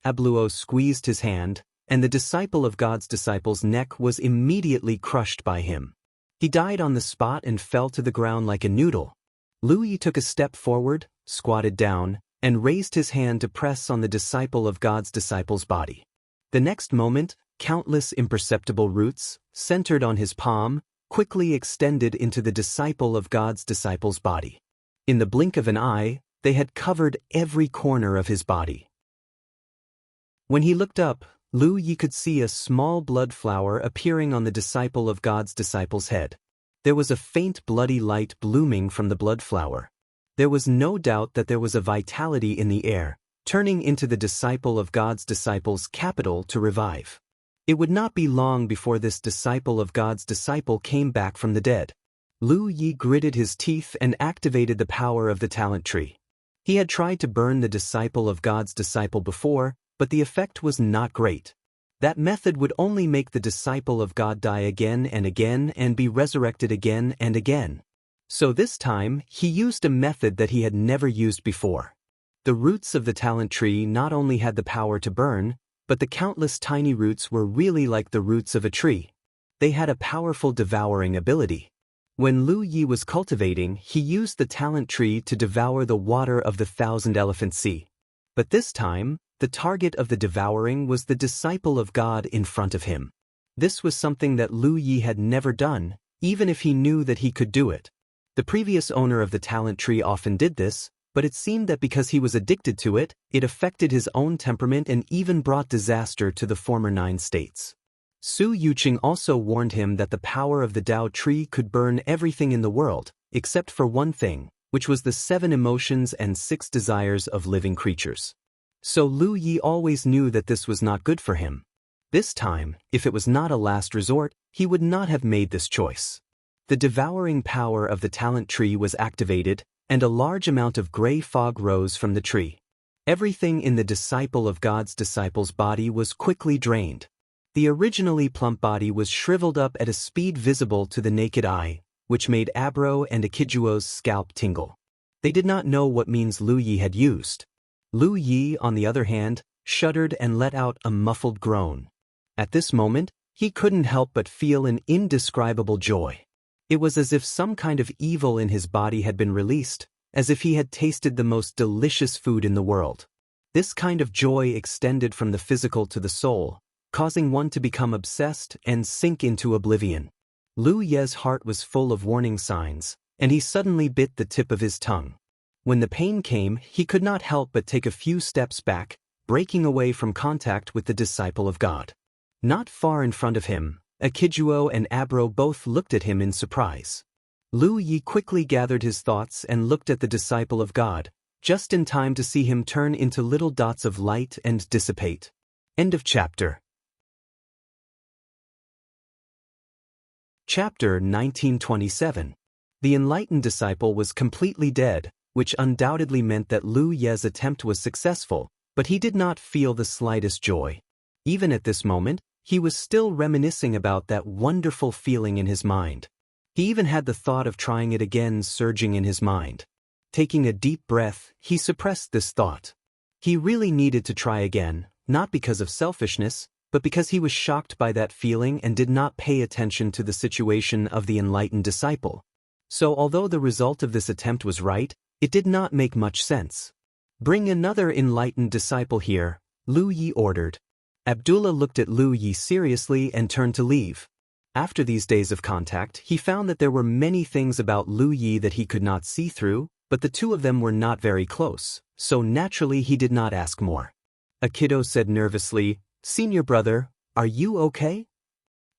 Abluo squeezed his hand, and the disciple of God's disciple's neck was immediately crushed by him. He died on the spot and fell to the ground like a noodle. Lu Yi took a step forward, squatted down, and raised his hand to press on the disciple of God's disciple's body. The next moment, countless imperceptible roots, centered on his palm, quickly extended into the disciple of God's disciple's body. In the blink of an eye, they had covered every corner of his body. When he looked up, Lu Yi could see a small blood flower appearing on the disciple of God's disciple's head. There was a faint bloody light blooming from the blood flower. There was no doubt that there was a vitality in the air, turning into the disciple of God's disciples' capital to revive. It would not be long before this disciple of God's disciple came back from the dead. Lu Yi gritted his teeth and activated the power of the talent tree. He had tried to burn the disciple of God's disciple before, but the effect was not great. That method would only make the disciple of God die again and be resurrected again and again. So this time, he used a method that he had never used before. The roots of the talent tree not only had the power to burn, but the countless tiny roots were really like the roots of a tree. They had a powerful devouring ability. When Lu Yi was cultivating, he used the talent tree to devour the water of the 1,000-elephant sea. But this time, the target of the devouring was the disciple of God in front of him. This was something that Lu Yi had never done, even if he knew that he could do it. The previous owner of the talent tree often did this, but it seemed that because he was addicted to it, it affected his own temperament and even brought disaster to the former 9 states. Su Yuqing also warned him that the power of the Tao tree could burn everything in the world, except for one thing, which was the 7 emotions and 6 desires of living creatures. So Lu Yi always knew that this was not good for him. This time, if it was not a last resort, he would not have made this choice. The devouring power of the talent tree was activated, and a large amount of gray fog rose from the tree. Everything in the disciple of God's disciple's body was quickly drained. The originally plump body was shriveled up at a speed visible to the naked eye, which made Abro and Akijuo's scalp tingle. They did not know what means Lu Yi had used. Lu Yi, on the other hand, shuddered and let out a muffled groan. At this moment, he couldn't help but feel an indescribable joy. It was as if some kind of evil in his body had been released, as if he had tasted the most delicious food in the world. This kind of joy extended from the physical to the soul, causing one to become obsessed and sink into oblivion. Lu Ye's heart was full of warning signs, and he suddenly bit the tip of his tongue. When the pain came, he could not help but take a few steps back, breaking away from contact with the disciple of God. Not far in front of him, Akijuo and Abro both looked at him in surprise. Lu Yi quickly gathered his thoughts and looked at the disciple of God, just in time to see him turn into little dots of light and dissipate. End of chapter. Chapter 1927. The enlightened disciple was completely dead, which undoubtedly meant that Lu Ye's attempt was successful, but he did not feel the slightest joy. Even at this moment, he was still reminiscing about that wonderful feeling in his mind. He even had the thought of trying it again surging in his mind. Taking a deep breath, he suppressed this thought. He really needed to try again, not because of selfishness, but because he was shocked by that feeling and did not pay attention to the situation of the enlightened disciple. So although the result of this attempt was right, it did not make much sense. "Bring another enlightened disciple here," Lu Yi ordered. Abdullah looked at Lu Yi seriously and turned to leave. After these days of contact, he found that there were many things about Lu Yi that he could not see through, but the two of them were not very close, so naturally he did not ask more. Akido said nervously, "Senior brother, are you okay?"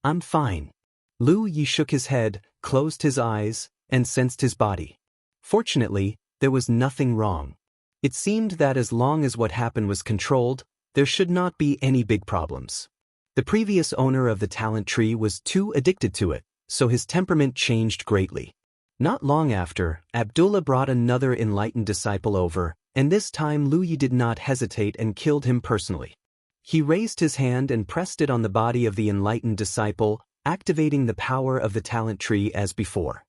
"I'm fine." Lu Yi shook his head, closed his eyes, and sensed his body. Fortunately, there was nothing wrong. It seemed that as long as what happened was controlled, there should not be any big problems. The previous owner of the talent tree was too addicted to it, so his temperament changed greatly. Not long after, Abdullah brought another enlightened disciple over, and this time Lu Yi did not hesitate and killed him personally. He raised his hand and pressed it on the body of the enlightened disciple, activating the power of the talent tree as before.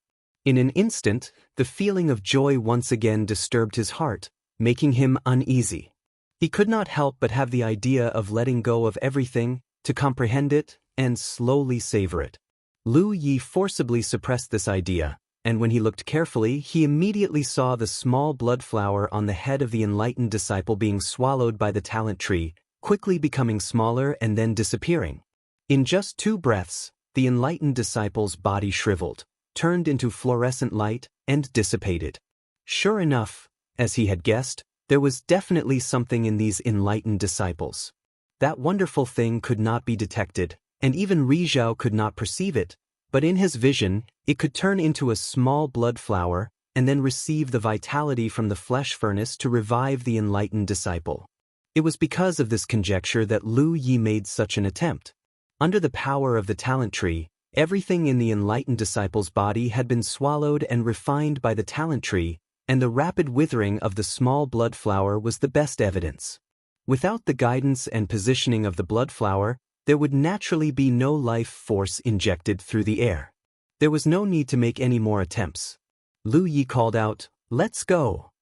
In an instant, the feeling of joy once again disturbed his heart, making him uneasy. He could not help but have the idea of letting go of everything, to comprehend it, and slowly savor it. Lu Yi forcibly suppressed this idea, and when he looked carefully, he immediately saw the small blood flower on the head of the enlightened disciple being swallowed by the talent tree, quickly becoming smaller and then disappearing. In just 2 breaths, the enlightened disciple's body shriveled, turned into fluorescent light, and dissipated. Sure enough, as he had guessed, there was definitely something in these enlightened disciples. That wonderful thing could not be detected, and even Rizhao could not perceive it, but in his vision, it could turn into a small blood flower, and then receive the vitality from the flesh furnace to revive the enlightened disciple. It was because of this conjecture that Lu Yi made such an attempt. Under the power of the talent tree, everything in the enlightened disciple's body had been swallowed and refined by the talent tree, and the rapid withering of the small blood flower was the best evidence. Without the guidance and positioning of the blood flower, there would naturally be no life force injected through the air. There was no need to make any more attempts. Lu Yi called out, "Let's go."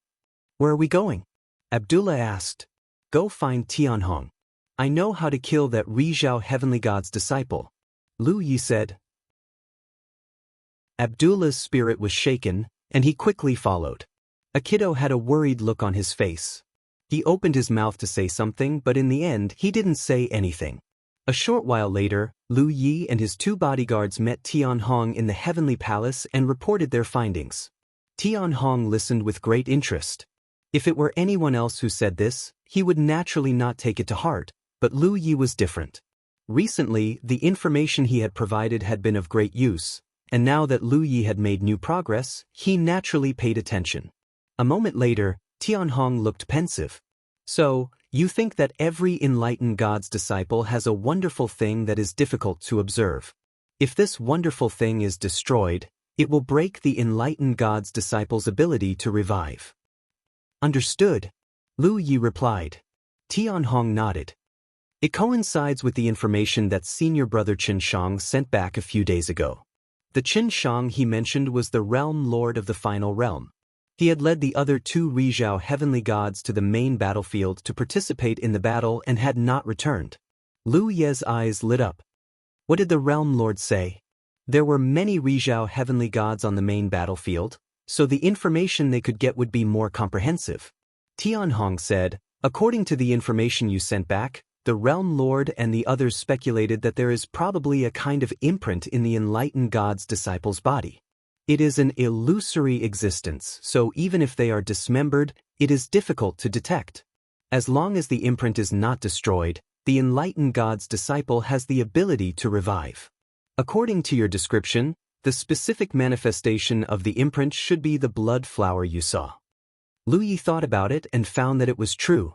"Where are we going?" Abdullah asked. "Go find Tianhong. I know how to kill that Rizhao heavenly god's disciple," Lu Yi said. Abdullah's spirit was shaken, and he quickly followed. Akido had a worried look on his face. He opened his mouth to say something, but in the end he didn't say anything. A short while later, Lu Yi and his 2 bodyguards met Tianhong in the heavenly palace and reported their findings. Tianhong listened with great interest. If it were anyone else who said this, he would naturally not take it to heart, but Lu Yi was different. Recently, the information he had provided had been of great use, and now that Lu Yi had made new progress, he naturally paid attention. A moment later, Tianhong looked pensive. "So, you think that every enlightened god's disciple has a wonderful thing that is difficult to observe. If this wonderful thing is destroyed, it will break the enlightened god's disciple's ability to revive." "Understood," Lu Yi replied. Tianhong nodded. "It coincides with the information that senior brother Qin Shang sent back a few days ago. The Qin Shang he mentioned was the realm lord of the final realm. He had led the other 2 Rizhao heavenly gods to the main battlefield to participate in the battle and had not returned." Lu Ye's eyes lit up. "What did the realm lord say?" "There were many Rizhao heavenly gods on the main battlefield, so the information they could get would be more comprehensive." Tianhong said, "According to the information you sent back, the realm lord and the others speculated that there is probably a kind of imprint in the enlightened god's disciple's body. It is an illusory existence, so even if they are dismembered, it is difficult to detect. As long as the imprint is not destroyed, the enlightened god's disciple has the ability to revive. According to your description, the specific manifestation of the imprint should be the blood flower you saw." Lu Yi thought about it and found that it was true.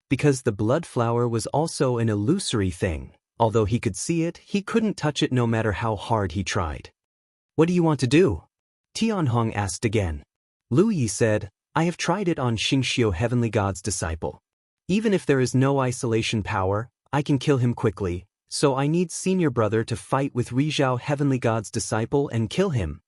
Because the blood flower was also an illusory thing, although he could see it, he couldn't touch it no matter how hard he tried. "What do you want to do?" Tianhong asked again. Lu Yi said, "I have tried it on Xingxiu heavenly god's disciple. Even if there is no isolation power, I can kill him quickly, so I need senior brother to fight with Rizhao heavenly god's disciple and kill him."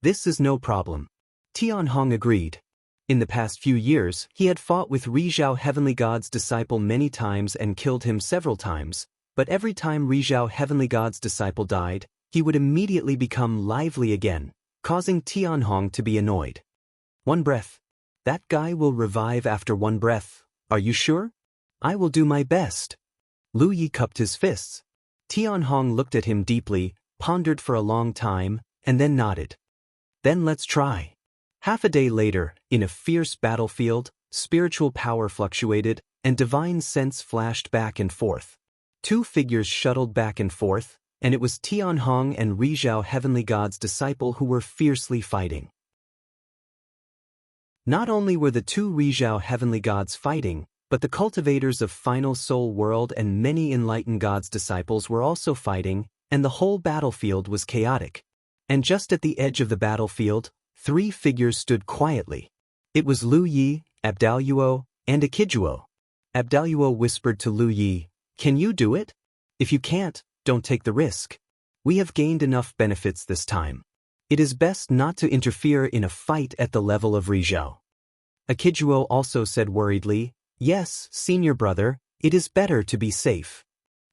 "This is no problem," Tianhong agreed. In the past few years, he had fought with Rizhao heavenly god's disciple many times and killed him several times, but every time Rizhao heavenly god's disciple died, he would immediately become lively again, causing Tianhong to be annoyed. "1 breath. That guy will revive after 1 breath. Are you sure?" "I will do my best." Lu Yi cupped his fists. Tianhong looked at him deeply, pondered for a long time, and then nodded. "Then let's try." Half a day later, in a fierce battlefield, spiritual power fluctuated, and divine sense flashed back and forth. 2 figures shuttled back and forth, and it was Tianhong and Rizhao heavenly god's disciple who were fiercely fighting. Not only were the 2 Rizhao heavenly gods fighting, but the cultivators of final soul world and many enlightened gods' disciples were also fighting, and the whole battlefield was chaotic. And just at the edge of the battlefield, 3 figures stood quietly. It was Lu Yi, Abdaluo, and Akijuo. Abdaluo whispered to Lu Yi, "Can you do it? If you can't, don't take the risk. We have gained enough benefits this time. It is best not to interfere in a fight at the level of Rizhao." Akijuo also said worriedly, "Yes, senior brother, it is better to be safe."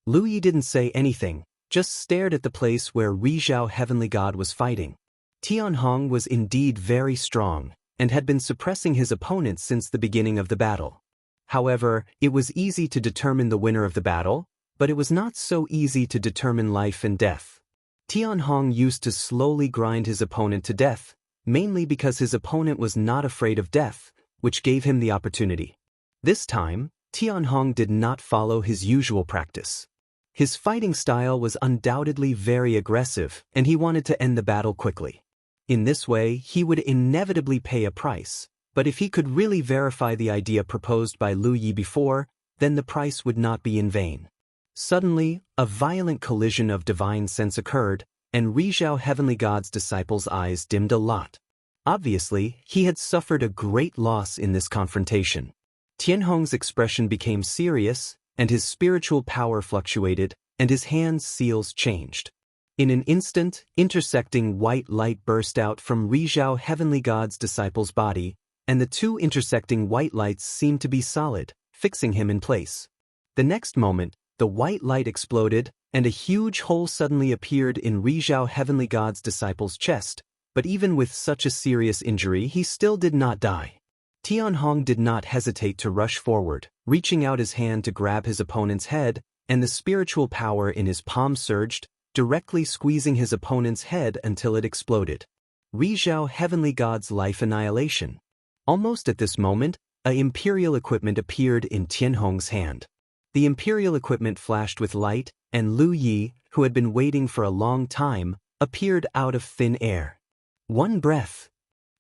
Lu Yi didn't say anything, just stared at the place where Rizhao heavenly god was fighting. Tianhong was indeed very strong, and had been suppressing his opponent since the beginning of the battle. However, it was easy to determine the winner of the battle, but it was not so easy to determine life and death. Tianhong used to slowly grind his opponent to death, mainly because his opponent was not afraid of death, which gave him the opportunity. This time, Tianhong did not follow his usual practice. His fighting style was undoubtedly very aggressive, and he wanted to end the battle quickly. In this way, he would inevitably pay a price, but if he could really verify the idea proposed by Lu Yi before, then the price would not be in vain. Suddenly, a violent collision of divine sense occurred, and Rizhao Heavenly God's disciple's eyes dimmed a lot. Obviously, he had suffered a great loss in this confrontation. Tianhong's expression became serious, and his spiritual power fluctuated, and his hand's seals changed. In an instant, intersecting white light burst out from Rizhao Heavenly God's disciple's body, and the two intersecting white lights seemed to be solid, fixing him in place. The next moment, the white light exploded, and a huge hole suddenly appeared in Rizhao Heavenly God's disciple's chest, but even with such a serious injury he still did not die. Tianhong did not hesitate to rush forward, reaching out his hand to grab his opponent's head, and the spiritual power in his palm surged, directly squeezing his opponent's head until it exploded. Rizhao Heavenly God's life annihilation. Almost at this moment, a imperial equipment appeared in Tianhong's hand. The imperial equipment flashed with light, and Lu Yi, who had been waiting for a long time, appeared out of thin air. One breath.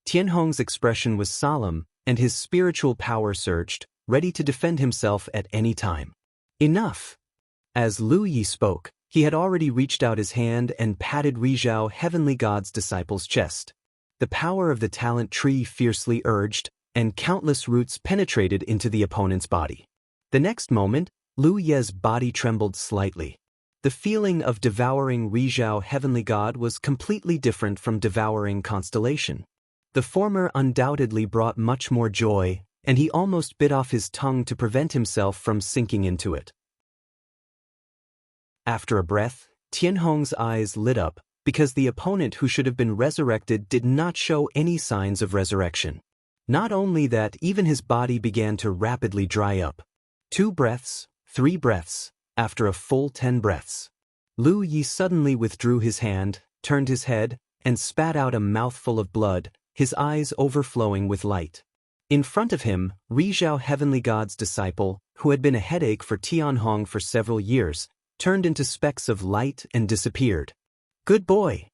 Tianhong's expression was solemn, and his spiritual power surged, ready to defend himself at any time. Enough! As Lu Yi spoke, he had already reached out his hand and patted Rizhao Heavenly God's disciple's chest. The power of the talent tree fiercely urged, and countless roots penetrated into the opponent's body. The next moment, Lu Ye's body trembled slightly. The feeling of devouring Rizhao Heavenly God was completely different from devouring Constellation. The former undoubtedly brought much more joy, and he almost bit off his tongue to prevent himself from sinking into it. After a breath, Tianhong's eyes lit up, because the opponent who should have been resurrected did not show any signs of resurrection. Not only that, even his body began to rapidly dry up. 2 breaths, 3 breaths, after a full 10 breaths. Lu Yi suddenly withdrew his hand, turned his head, and spat out a mouthful of blood, his eyes overflowing with light. In front of him, Rizhao Heavenly God's disciple, who had been a headache for Tianhong for several years, turned into specks of light and disappeared. Good boy!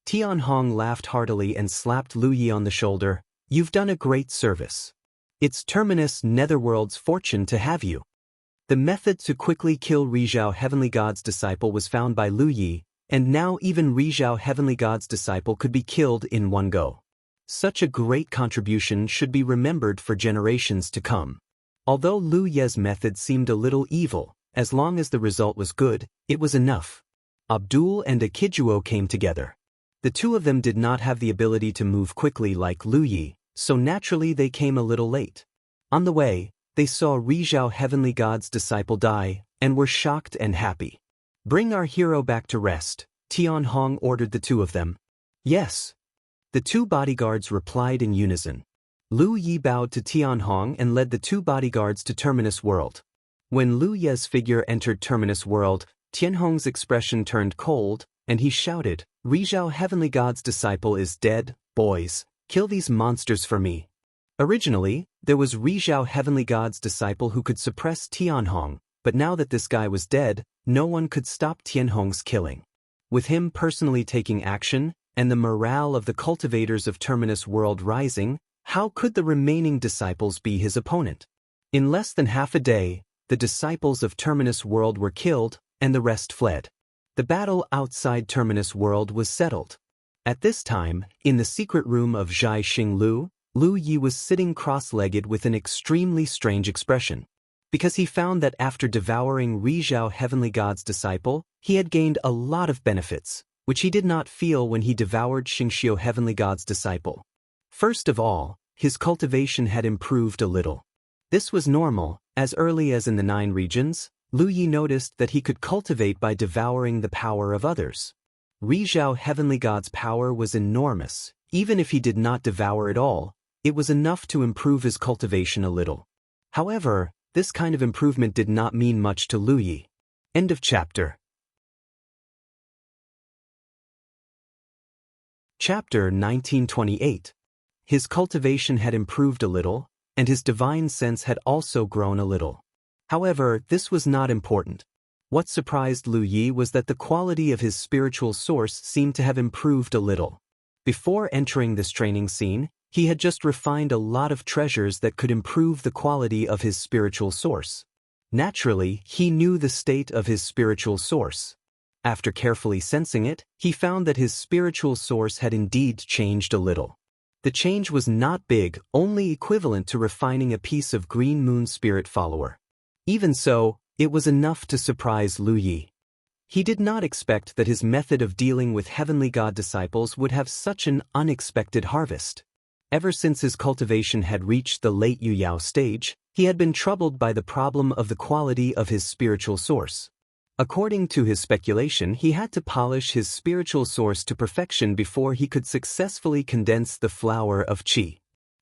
Tianhong laughed heartily and slapped Lu Yi on the shoulder. You've done a great service. It's Terminus Netherworld's fortune to have you. The method to quickly kill Rizhao Heavenly God's disciple was found by Lu Yi, and now even Rizhao Heavenly God's disciple could be killed in one go. Such a great contribution should be remembered for generations to come. Although Lu Ye's method seemed a little evil, as long as the result was good, it was enough. Abdul and Akijuo came together. The two of them did not have the ability to move quickly like Lu Yi, so naturally they came a little late. On the way, they saw Rizhao Heavenly God's disciple die, and were shocked and happy. Bring our hero back to rest, Tianhong ordered the two of them. Yes. The 2 bodyguards replied in unison. Lu Yi bowed to Tianhong and led the 2 bodyguards to Terminus World. When Lu Ye's figure entered Terminus World, Tianhong's expression turned cold, and he shouted, Rizhao Heavenly God's disciple is dead, boys, kill these monsters for me. Originally, there was Rizhao Heavenly God's disciple who could suppress Tianhong, but now that this guy was dead, no one could stop Tianhong's killing. With him personally taking action, and the morale of the cultivators of Terminus World rising, how could the remaining disciples be his opponent? In less than half a day, the disciples of Terminus World were killed, and the rest fled. The battle outside Terminus World was settled. At this time, in the secret room of Zhai Xinglu, Lu Yi was sitting cross-legged with an extremely strange expression. Because he found that after devouring Rizhao Heavenly God's disciple, he had gained a lot of benefits, which he did not feel when he devoured Xingxiu Heavenly God's disciple. First of all, his cultivation had improved a little. This was normal. As early as in the 9 regions, Lu Yi noticed that he could cultivate by devouring the power of others. Rizhao Heavenly God's power was enormous. Even if he did not devour it all, it was enough to improve his cultivation a little. However, this kind of improvement did not mean much to Lu Yi. End of chapter. Chapter 1928. His cultivation had improved a little, and his divine sense had also grown a little. However, this was not important. What surprised Lu Yi was that the quality of his spiritual source seemed to have improved a little. Before entering this training scene, he had just refined a lot of treasures that could improve the quality of his spiritual source. Naturally, he knew the state of his spiritual source. After carefully sensing it, he found that his spiritual source had indeed changed a little. The change was not big, only equivalent to refining a piece of green moon spirit follower. Even so, it was enough to surprise Lu Yi. He did not expect that his method of dealing with heavenly God disciples would have such an unexpected harvest. Ever since his cultivation had reached the late Yu Yao stage, he had been troubled by the problem of the quality of his spiritual source. According to his speculation, he had to polish his spiritual source to perfection before he could successfully condense the flower of qi.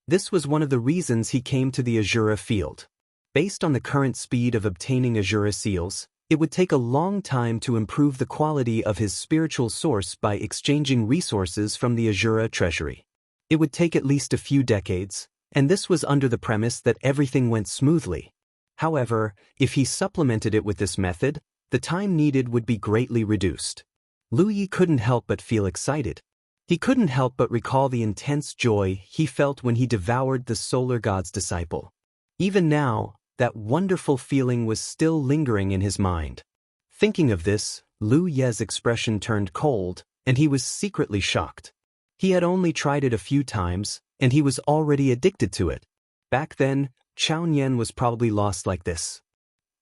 This was one of the reasons he came to the Azura field. Based on the current speed of obtaining Azura seals, it would take a long time to improve the quality of his spiritual source by exchanging resources from the Azura treasury. It would take at least a few decades, and this was under the premise that everything went smoothly. However, if he supplemented it with this method, the time needed would be greatly reduced. Lu Yi couldn't help but feel excited. He couldn't help but recall the intense joy he felt when he devoured the solar god's disciple. Even now, that wonderful feeling was still lingering in his mind. Thinking of this, Lu Ye's expression turned cold, and he was secretly shocked. He had only tried it a few times, and he was already addicted to it. Back then, Chao Nian was probably lost like this.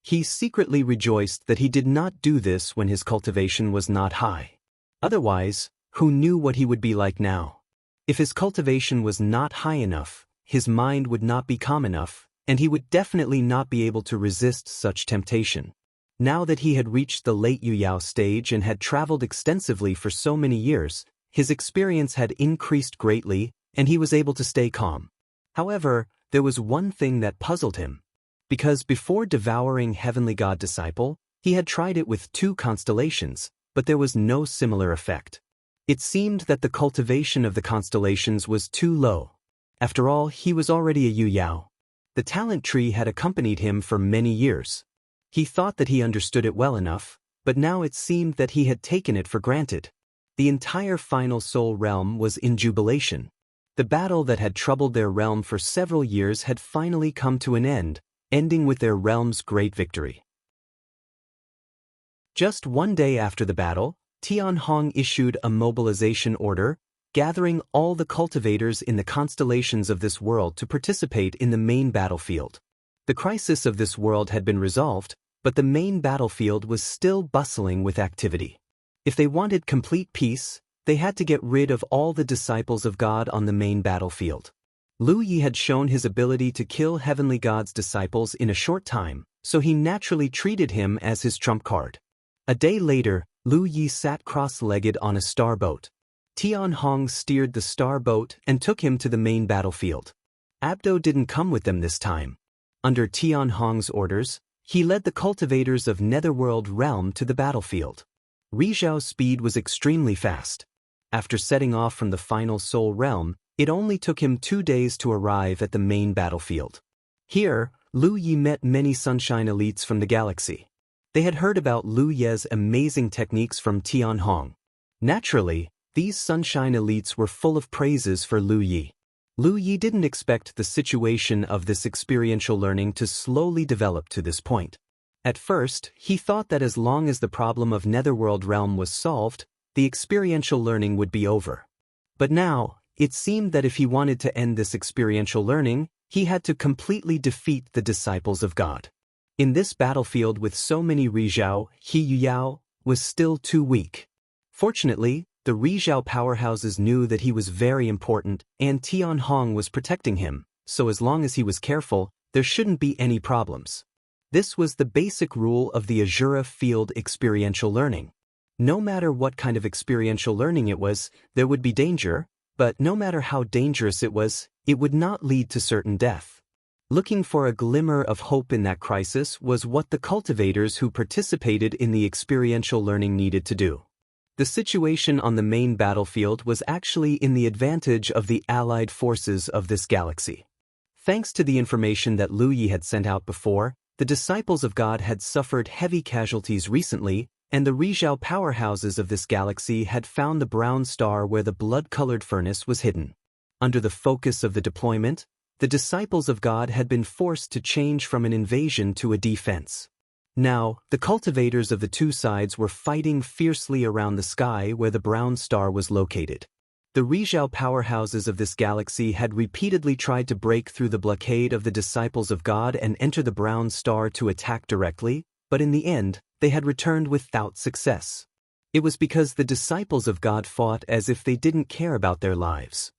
He secretly rejoiced that he did not do this when his cultivation was not high. Otherwise, who knew what he would be like now? If his cultivation was not high enough, his mind would not be calm enough, and he would definitely not be able to resist such temptation. Now that he had reached the late Yu Yao stage and had traveled extensively for so many years, his experience had increased greatly, and he was able to stay calm. However, there was one thing that puzzled him. Because before devouring Heavenly God Disciple, he had tried it with 2 constellations, but there was no similar effect. It seemed that the cultivation of the constellations was too low. After all, he was already a Yu Yao. The talent tree had accompanied him for many years. He thought that he understood it well enough, but now it seemed that he had taken it for granted. The entire final soul realm was in jubilation. The battle that had troubled their realm for several years had finally come to an end, ending with their realm's great victory. Just one day after the battle, Tianhong issued a mobilization order, gathering all the cultivators in the constellations of this world to participate in the main battlefield. The crisis of this world had been resolved, but the main battlefield was still bustling with activity. If they wanted complete peace, they had to get rid of all the disciples of God on the main battlefield. Lu Yi had shown his ability to kill Heavenly God's disciples in a short time, so he naturally treated him as his trump card. A day later, Lu Yi sat cross-legged on a star boat. Tianhong steered the star boat and took him to the main battlefield. Abdo didn't come with them this time. Under Tianhong's orders, he led the cultivators of Netherworld Realm to the battlefield. Rizhao's speed was extremely fast. After setting off from the final soul realm, it only took him 2 days to arrive at the main battlefield. Here, Lu Yi met many Sunshine elites from the galaxy. They had heard about Lu Ye's amazing techniques from Tianhong. Naturally, these Sunshine elites were full of praises for Lu Yi. Lu Yi didn't expect the situation of this experiential learning to slowly develop to this point. At first, he thought that as long as the problem of Netherworld Realm was solved, the experiential learning would be over. But now, it seemed that if he wanted to end this experiential learning, he had to completely defeat the disciples of God. In this battlefield with so many Rizhao, He Yuyao was still too weak. Fortunately, the Rizhao powerhouses knew that he was very important, and Tianhong was protecting him, so as long as he was careful, there shouldn't be any problems. This was the basic rule of the Azura field experiential learning. No matter what kind of experiential learning it was, there would be danger, but no matter how dangerous it was, it would not lead to certain death. Looking for a glimmer of hope in that crisis was what the cultivators who participated in the experiential learning needed to do. The situation on the main battlefield was actually in the advantage of the allied forces of this galaxy. Thanks to the information that Lu Yi had sent out before, the disciples of God had suffered heavy casualties recently, and the Rizhao powerhouses of this galaxy had found the brown star where the blood-colored furnace was hidden. Under the focus of the deployment, the disciples of God had been forced to change from an invasion to a defense. Now, the cultivators of the two sides were fighting fiercely around the sky where the brown star was located. The Rizhao powerhouses of this galaxy had repeatedly tried to break through the blockade of the disciples of God and enter the brown star to attack directly, but in the end, they had returned without success. It was because the disciples of God fought as if they didn't care about their lives.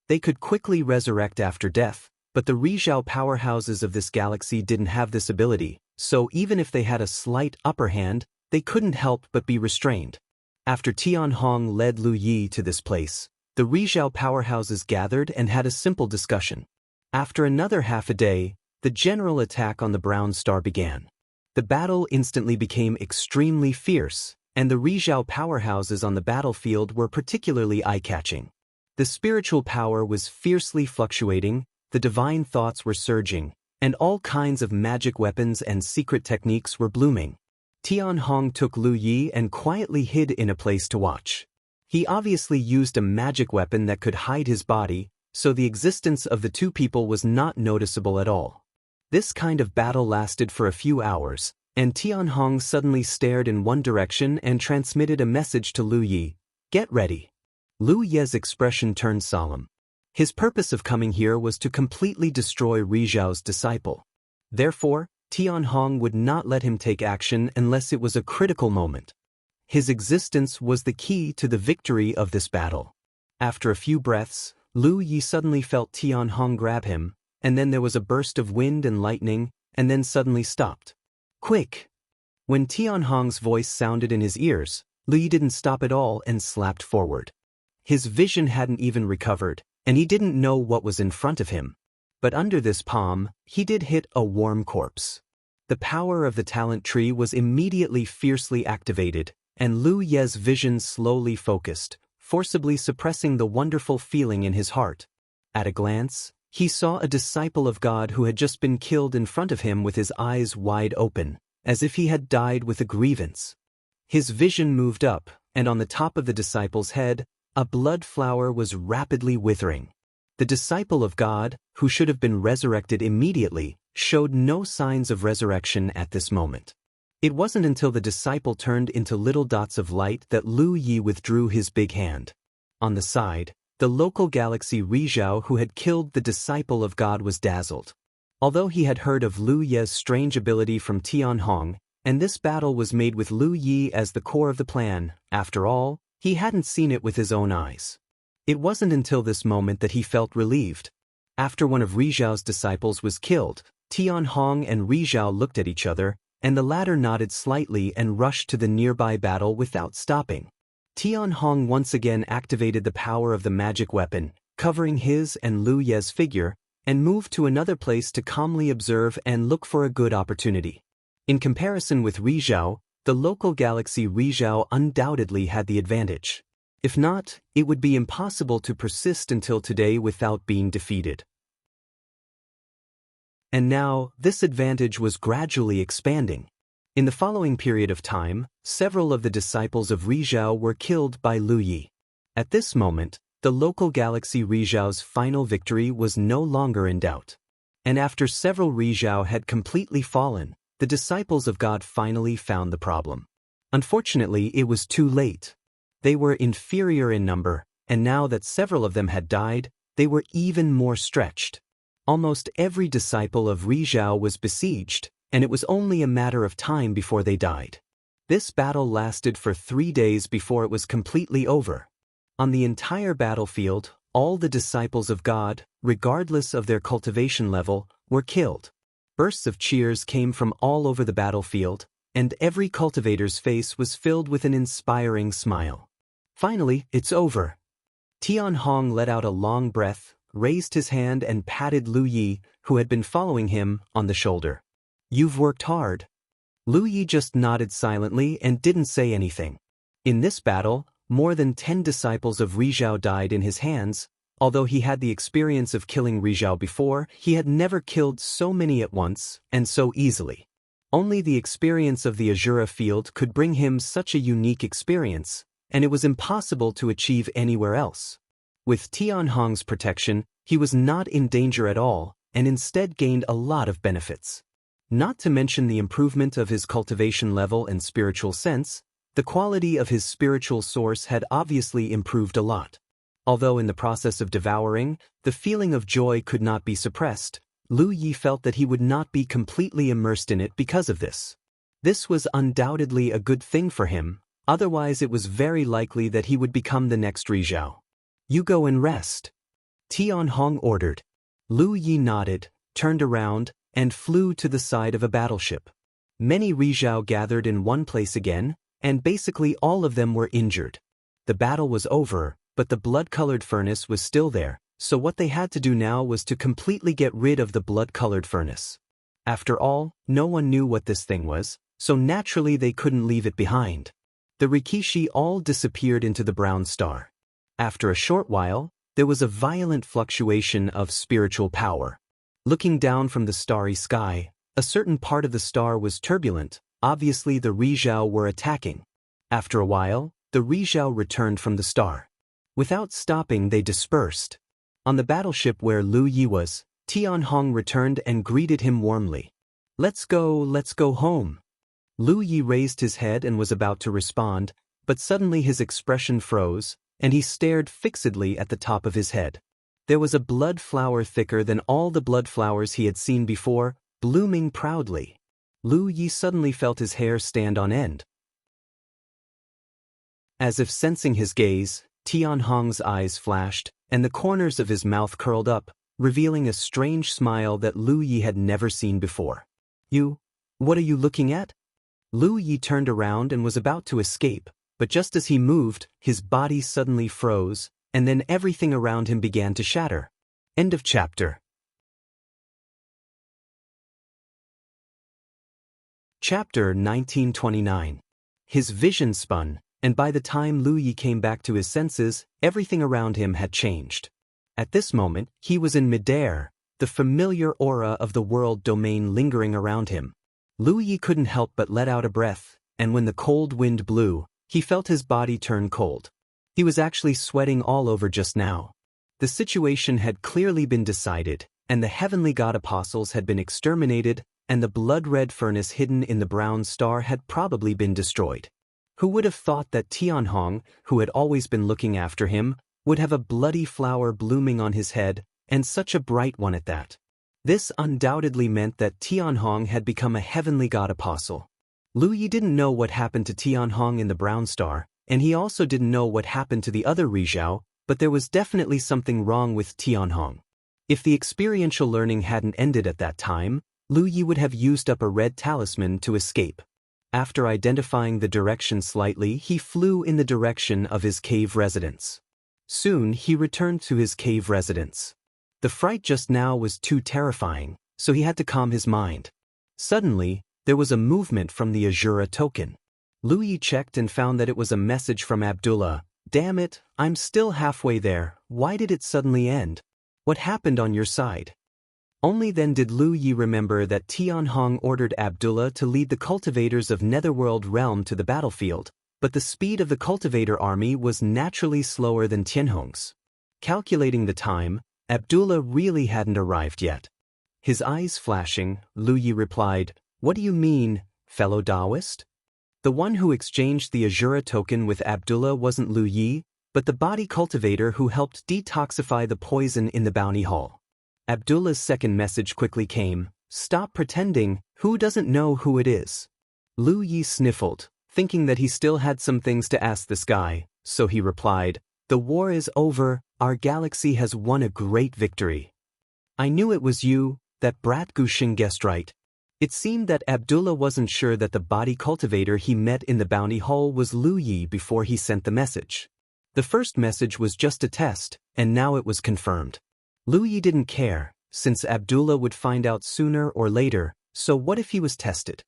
They could quickly resurrect after death, but the Rizhao powerhouses of this galaxy didn't have this ability, so even if they had a slight upper hand, they couldn't help but be restrained. After Tianhong led Lu Yi to this place, the Rizhao powerhouses gathered and had a simple discussion. After another half a day, the general attack on the brown star began. The battle instantly became extremely fierce, and the Rizhao powerhouses on the battlefield were particularly eye-catching. The spiritual power was fiercely fluctuating, the divine thoughts were surging, and all kinds of magic weapons and secret techniques were blooming. Tianhong took Lu Yi and quietly hid in a place to watch. He obviously used a magic weapon that could hide his body, so the existence of the two people was not noticeable at all. This kind of battle lasted for a few hours, and Tianhong suddenly stared in one direction and transmitted a message to Lu Yi, "Get ready." Lu Yi's expression turned solemn. His purpose of coming here was to completely destroy Rizhao's disciple. Therefore, Tianhong would not let him take action unless it was a critical moment. His existence was the key to the victory of this battle. After a few breaths, Lu Yi suddenly felt Tianhong grab him, and then there was a burst of wind and lightning, and then suddenly stopped. "Quick!" When Tianhong's voice sounded in his ears, Lu Yi didn't stop at all and slapped forward. His vision hadn't even recovered, and he didn't know what was in front of him. But under this palm, he did hit a warm corpse. The power of the talent tree was immediately fiercely activated, and Lu Yi's vision slowly focused, forcibly suppressing the wonderful feeling in his heart. At a glance, he saw a disciple of God who had just been killed in front of him with his eyes wide open, as if he had died with a grievance. His vision moved up, and on the top of the disciple's head, a blood flower was rapidly withering. The disciple of God, who should have been resurrected immediately, showed no signs of resurrection at this moment. It wasn't until the disciple turned into little dots of light that Lu Yi withdrew his big hand. On the side, the local galaxy Rizhao who had killed the disciple of God was dazzled. Although he had heard of Lu Yi's strange ability from Tianhong, and this battle was made with Lu Yi as the core of the plan, after all, he hadn't seen it with his own eyes. It wasn't until this moment that he felt relieved. After one of Rizhao's disciples was killed, Tianhong and Rizhao looked at each other, and the latter nodded slightly and rushed to the nearby battle without stopping. Tianhong once again activated the power of the magic weapon, covering his and Lu Yi's figure, and moved to another place to calmly observe and look for a good opportunity. In comparison with Rizhao, the local galaxy Rizhao undoubtedly had the advantage. If not, it would be impossible to persist until today without being defeated. And now, this advantage was gradually expanding. In the following period of time, several of the disciples of Rizhao were killed by Lu Yi. At this moment, the local galaxy Rizhao's final victory was no longer in doubt. And after several Rizhao had completely fallen, the disciples of God finally found the problem. Unfortunately, it was too late. They were inferior in number, and now that several of them had died, they were even more stretched. Almost every disciple of Rizhao was besieged, and it was only a matter of time before they died. This battle lasted for 3 days before it was completely over. On the entire battlefield, all the disciples of God, regardless of their cultivation level, were killed. Bursts of cheers came from all over the battlefield, and every cultivator's face was filled with an inspiring smile. Finally, it's over. Tianhong let out a long breath, raised his hand and patted Lu Yi, who had been following him, on the shoulder. "You've worked hard." Lu Yi just nodded silently and didn't say anything. In this battle, more than 10 disciples of Rizhao died in his hands. Although he had the experience of killing Rizhao before, he had never killed so many at once, and so easily. Only the experience of the Azura field could bring him such a unique experience, and it was impossible to achieve anywhere else. With Tianhong's protection, he was not in danger at all, and instead gained a lot of benefits. Not to mention the improvement of his cultivation level and spiritual sense, the quality of his spiritual source had obviously improved a lot. Although in the process of devouring, the feeling of joy could not be suppressed, Lu Yi felt that he would not be completely immersed in it because of this. This was undoubtedly a good thing for him, otherwise it was very likely that he would become the next Rizhao. You go and rest, Tianhong ordered. Lu Yi nodded, turned around, and flew to the side of a battleship. Many Rizhao gathered in one place again, and basically all of them were injured. The battle was over, but the blood-colored furnace was still there, so what they had to do now was to completely get rid of the blood-colored furnace. After all, no one knew what this thing was, so naturally they couldn't leave it behind. The Rikishi all disappeared into the brown star. After a short while, there was a violent fluctuation of spiritual power. Looking down from the starry sky, a certain part of the star was turbulent. Obviously the Rizhao were attacking. After a while, the Rizhao returned from the star. Without stopping, they dispersed. On the battleship where Lu Yi was, Tianhong returned and greeted him warmly. Let's go home. Lu Yi raised his head and was about to respond, but suddenly his expression froze, and he stared fixedly at the top of his head. There was a blood flower thicker than all the blood flowers he had seen before, blooming proudly. Lu Yi suddenly felt his hair stand on end. As if sensing his gaze, Tianhong's eyes flashed, and the corners of his mouth curled up, revealing a strange smile that Lu Yi had never seen before. What are you looking at? Lu Yi turned around and was about to escape, but just as he moved, his body suddenly froze, and then everything around him began to shatter. End of chapter. Chapter 1929. His vision spun, and by the time Lu Yi came back to his senses, everything around him had changed. At this moment, he was in midair, the familiar aura of the world domain lingering around him. Lu Yi couldn't help but let out a breath, and when the cold wind blew, he felt his body turn cold. He was actually sweating all over just now. The situation had clearly been decided, and the heavenly god apostles had been exterminated, and the blood-red furnace hidden in the brown star had probably been destroyed. Who would have thought that Tianhong, who had always been looking after him, would have a bloody flower blooming on his head, and such a bright one at that? This undoubtedly meant that Tianhong had become a heavenly god apostle. Lu Yi didn't know what happened to Tianhong in the brown star, and he also didn't know what happened to the other Rizhao, but there was definitely something wrong with Tianhong. If the experiential learning hadn't ended at that time, Lu Yi would have used up a red talisman to escape. After identifying the direction slightly, he flew in the direction of his cave residence. Soon he returned to his cave residence. The fright just now was too terrifying, so he had to calm his mind. Suddenly, there was a movement from the Azura token. Lu Yi checked and found that it was a message from Abdullah. Damn it, I'm still halfway there. Why did it suddenly end? What happened on your side? Only then did Lu Yi remember that Tianhong ordered Abdullah to lead the cultivators of Netherworld Realm to the battlefield, but the speed of the cultivator army was naturally slower than Tianhong's. Calculating the time, Abdullah really hadn't arrived yet. His eyes flashing, Lu Yi replied, "What do you mean, fellow Taoist?" The one who exchanged the Azura token with Abdullah wasn't Lu Yi, but the body cultivator who helped detoxify the poison in the bounty hall. Abdullah's second message quickly came, "Stop pretending, who doesn't know who it is?" Lu Yi sniffled, thinking that he still had some things to ask this guy, so he replied, "The war is over, our galaxy has won a great victory." "I knew it was you, that brat Gushing guessed right." It seemed that Abdullah wasn't sure that the body cultivator he met in the bounty hall was Lu Yi before he sent the message. The first message was just a test, and now it was confirmed. Lu Yi didn't care, since Abdullah would find out sooner or later, so what if he was tested?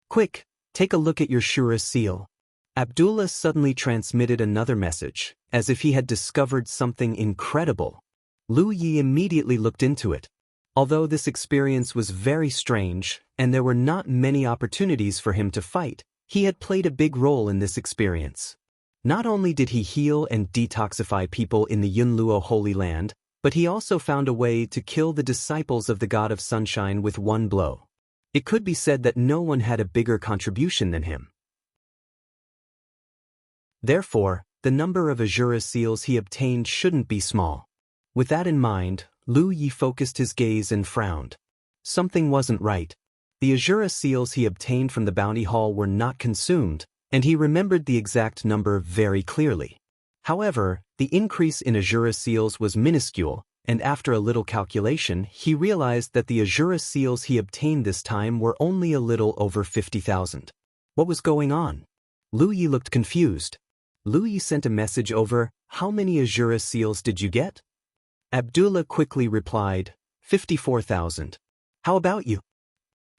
"Quick, take a look at your Shura seal." Abdullah suddenly transmitted another message, as if he had discovered something incredible. Lu Yi immediately looked into it. Although this experience was very strange, and there were not many opportunities for him to fight, he had played a big role in this experience. Not only did he heal and detoxify people in the Yunluo Holy Land, but he also found a way to kill the disciples of the God of Sunshine with one blow. It could be said that no one had a bigger contribution than him. Therefore, the number of Azura seals he obtained shouldn't be small. With that in mind, Lu Yi focused his gaze and frowned. Something wasn't right. The Azura seals he obtained from the bounty hall were not consumed, and he remembered the exact number very clearly. However, the increase in Azura seals was minuscule, and after a little calculation, he realized that the Azura seals he obtained this time were only a little over 50,000. What was going on? Lu Yi looked confused. Lu Yi sent a message over, "How many Azura seals did you get?" Abdullah quickly replied, 54,000. "How about you?"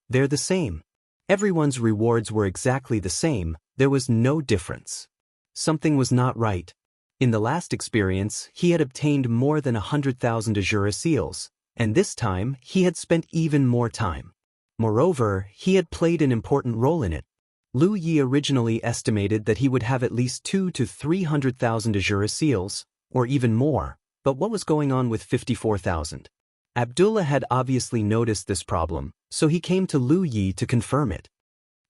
"They're the same." Everyone's rewards were exactly the same, there was no difference. Something was not right. In the last experience, he had obtained more than 100,000 Azura seals, and this time, he had spent even more time. Moreover, he had played an important role in it. Lu Yi originally estimated that he would have at least 200,000 to 300,000 Azura seals, or even more, but what was going on with 54,000? Abdullah had obviously noticed this problem, so he came to Lu Yi to confirm it.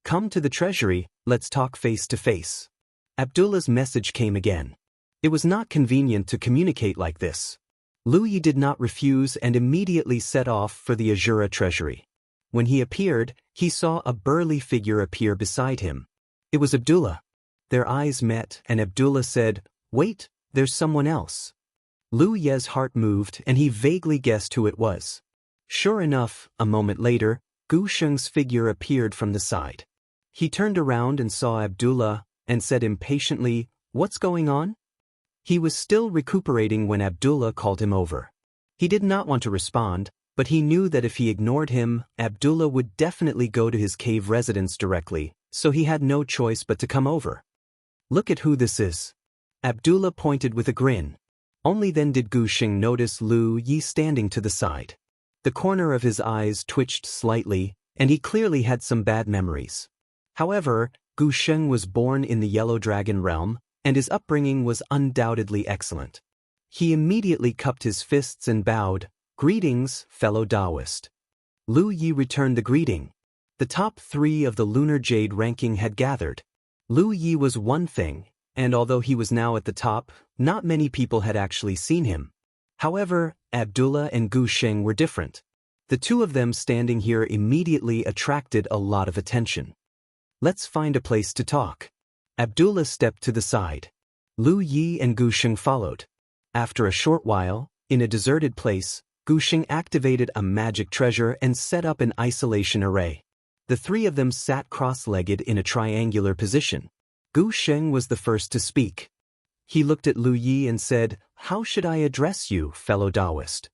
"Come to the treasury, let's talk face to face." Abdullah's message came again. It was not convenient to communicate like this. Lu Yi did not refuse and immediately set off for the Azura treasury. When he appeared, he saw a burly figure appear beside him. It was Abdullah. Their eyes met, and Abdullah said, "Wait, there's someone else." Lu Ye's heart moved, and he vaguely guessed who it was. Sure enough, a moment later, Gu Sheng's figure appeared from the side. He turned around and saw Abdullah, and said impatiently, "What's going on?" He was still recuperating when Abdullah called him over. He did not want to respond, but he knew that if he ignored him, Abdullah would definitely go to his cave residence directly, so he had no choice but to come over. "Look at who this is." Abdullah pointed with a grin. Only then did Gu Sheng notice Lu Yi standing to the side. The corner of his eyes twitched slightly, and he clearly had some bad memories. However, Gu Sheng was born in the Yellow Dragon realm, and his upbringing was undoubtedly excellent. He immediately cupped his fists and bowed, "Greetings, fellow Taoist." Lu Yi returned the greeting. The top 3 of the Lunar Jade ranking had gathered. Lu Yi was one thing, and although he was now at the top, not many people had actually seen him. However, Abdullah and Gu Sheng were different. The two of them standing here immediately attracted a lot of attention. "Let's find a place to talk." Abdullah stepped to the side. Lu Yi and Gu Sheng followed. After a short while, in a deserted place, Gu Sheng activated a magic treasure and set up an isolation array. The 3 of them sat cross-legged in a triangular position. Gu Sheng was the first to speak. He looked at Lu Yi and said, "How should I address you, fellow Taoist?"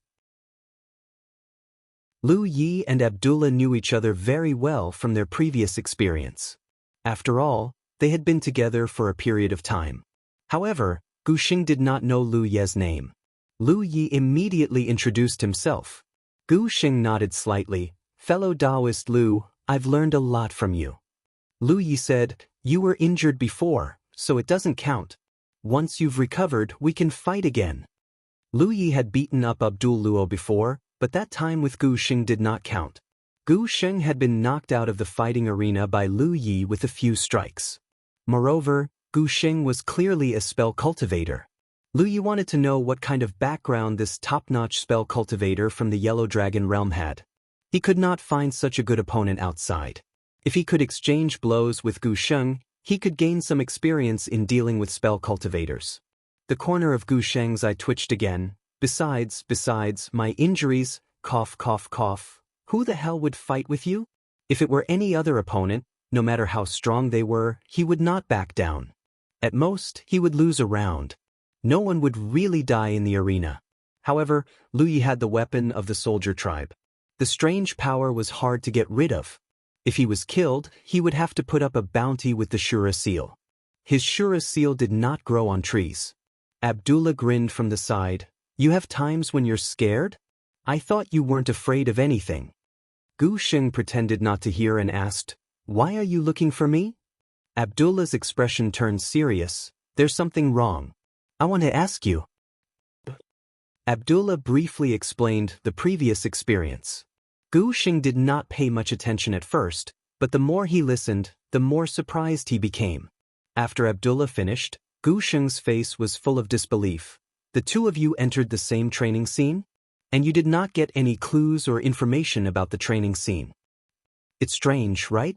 Lu Yi and Abdullah knew each other very well from their previous experience. After all, they had been together for a period of time. However, Gu Sheng did not know Lu Ye's name. Lu Yi immediately introduced himself. Gu Sheng nodded slightly. "Fellow Taoist Lu, I've learned a lot from you." Lu Yi said, "You were injured before, so it doesn't count. Once you've recovered, we can fight again." Lu Yi had beaten up Abdul Luo before, but that time with Gu Sheng did not count. Gu Sheng had been knocked out of the fighting arena by Lu Yi with a few strikes. Moreover, Gu Sheng was clearly a spell cultivator. Lu Yi wanted to know what kind of background this top-notch spell cultivator from the Yellow Dragon realm had. He could not find such a good opponent outside. If he could exchange blows with Gu Sheng, he could gain some experience in dealing with spell cultivators. The corner of Gu Sheng's eye twitched again. Besides, my injuries, cough cough cough. Who the hell would fight with you? If it were any other opponent, no matter how strong they were, he would not back down. At most, he would lose a round. No one would really die in the arena. However, Lu Yi had the weapon of the soldier tribe. The strange power was hard to get rid of. If he was killed, he would have to put up a bounty with the Shura seal. His Shura seal did not grow on trees. Abdullah grinned from the side. "You have times when you're scared?" I thought you weren't afraid of anything. Gu Sheng pretended not to hear and asked, "Why are you looking for me?" Abdullah's expression turned serious. "There's something wrong. I want to ask you." Abdullah briefly explained the previous experience. Gu Sheng did not pay much attention at first, but the more he listened, the more surprised he became. After Abdullah finished, Gu Sheng's face was full of disbelief. "The two of you entered the same training scene? And you did not get any clues or information about the training scene. It's strange, right?"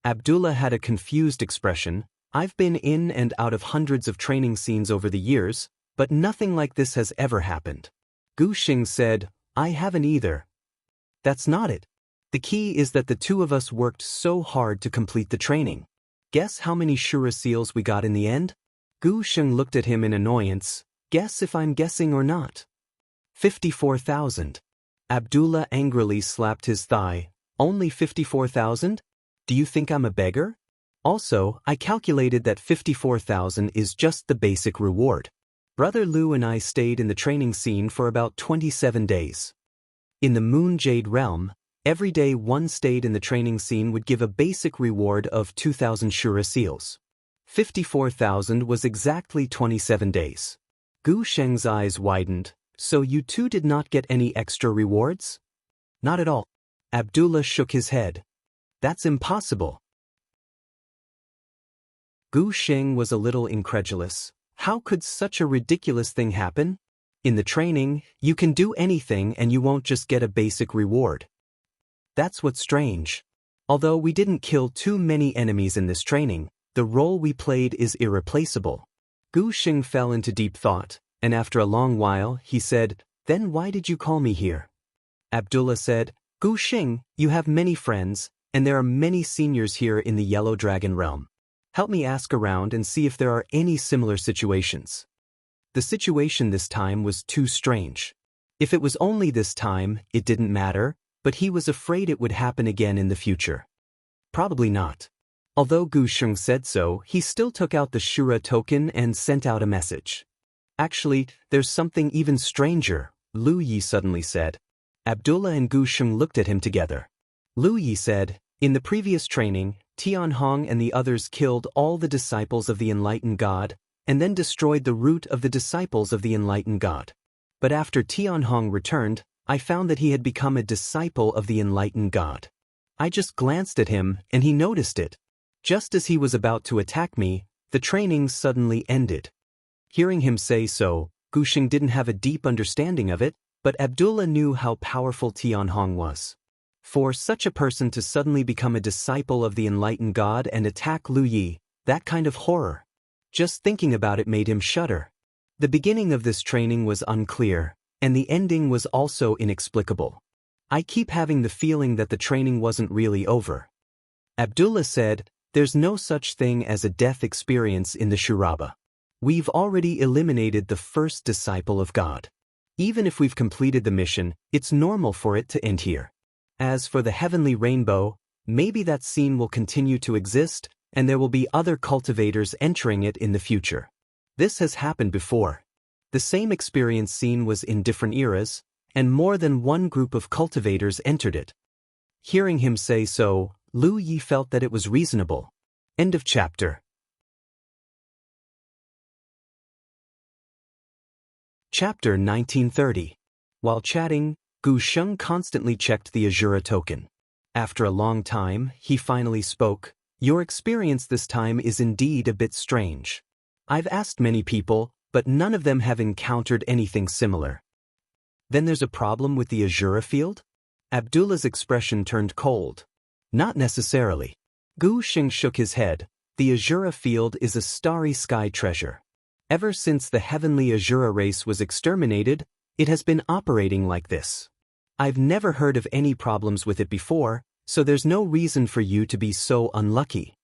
Abdullah had a confused expression. "I've been in and out of hundreds of training scenes over the years, but nothing like this has ever happened." Gu Sheng said, "I haven't either." "That's not it. The key is that the two of us worked so hard to complete the training. Guess how many Shura seals we got in the end?" Gu Sheng looked at him in annoyance. "Guess if I'm guessing or not." 54,000. Abdullah angrily slapped his thigh. "Only 54,000? Do you think I'm a beggar? Also, I calculated that 54,000 is just the basic reward. Brother Liu and I stayed in the training scene for about 27 days. In the Moon Jade realm, every day one stayed in the training scene would give a basic reward of 2,000 Shura seals. 54,000 was exactly 27 days. Gu Sheng's eyes widened. "So you two did not get any extra rewards?" "Not at all." Abdullah shook his head. "That's impossible." Gu Sheng was a little incredulous. How could such a ridiculous thing happen? In the training, you can do anything and you won't just get a basic reward. That's what's strange. Although we didn't kill too many enemies in this training, the role we played is irreplaceable. Gu Sheng fell into deep thought, and after a long while, he said, "Then why did you call me here?" Abdullah said, "Gu Sheng, you have many friends, and there are many seniors here in the Yellow Dragon realm. Help me ask around and see if there are any similar situations." The situation this time was too strange. If it was only this time, it didn't matter, but he was afraid it would happen again in the future. Probably not. Although Gu Sheng said so, he still took out the Shura token and sent out a message. "Actually, there's something even stranger," Lu Yi suddenly said. Abdullah and Gu Sheng looked at him together. Lu Yi said, "In the previous training, Tianhong and the others killed all the disciples of the Enlightened God, and then destroyed the root of the disciples of the Enlightened God. But after Tianhong returned, I found that he had become a disciple of the Enlightened God. I just glanced at him, and he noticed it. Just as he was about to attack me, the training suddenly ended." Hearing him say so, Gu Sheng didn't have a deep understanding of it, but Abdullah knew how powerful Tianhong was. For such a person to suddenly become a disciple of the Enlightened God and attack Lu Yi, that kind of horror. Just thinking about it made him shudder. The beginning of this training was unclear, and the ending was also inexplicable. I keep having the feeling that the training wasn't really over. Abdullah said, "There's no such thing as a death experience in the Shuraba. We've already eliminated the first disciple of God. Even if we've completed the mission, it's normal for it to end here. As for the heavenly rainbow, maybe that scene will continue to exist, and there will be other cultivators entering it in the future. This has happened before. The same experience scene was in different eras, and more than one group of cultivators entered it." Hearing him say so, Lu Yi felt that it was reasonable. End of chapter. Chapter 1930. While chatting, Gu Sheng constantly checked the Azura token. After a long time, he finally spoke. "Your experience this time is indeed a bit strange. I've asked many people, but none of them have encountered anything similar." "Then there's a problem with the Azura field?" Abdullah's expression turned cold. "Not necessarily." Gu Sheng shook his head. "The Azura field is a starry sky treasure. Ever since the heavenly Azura race was exterminated, it has been operating like this. I've never heard of any problems with it before, so there's no reason for you to be so unlucky."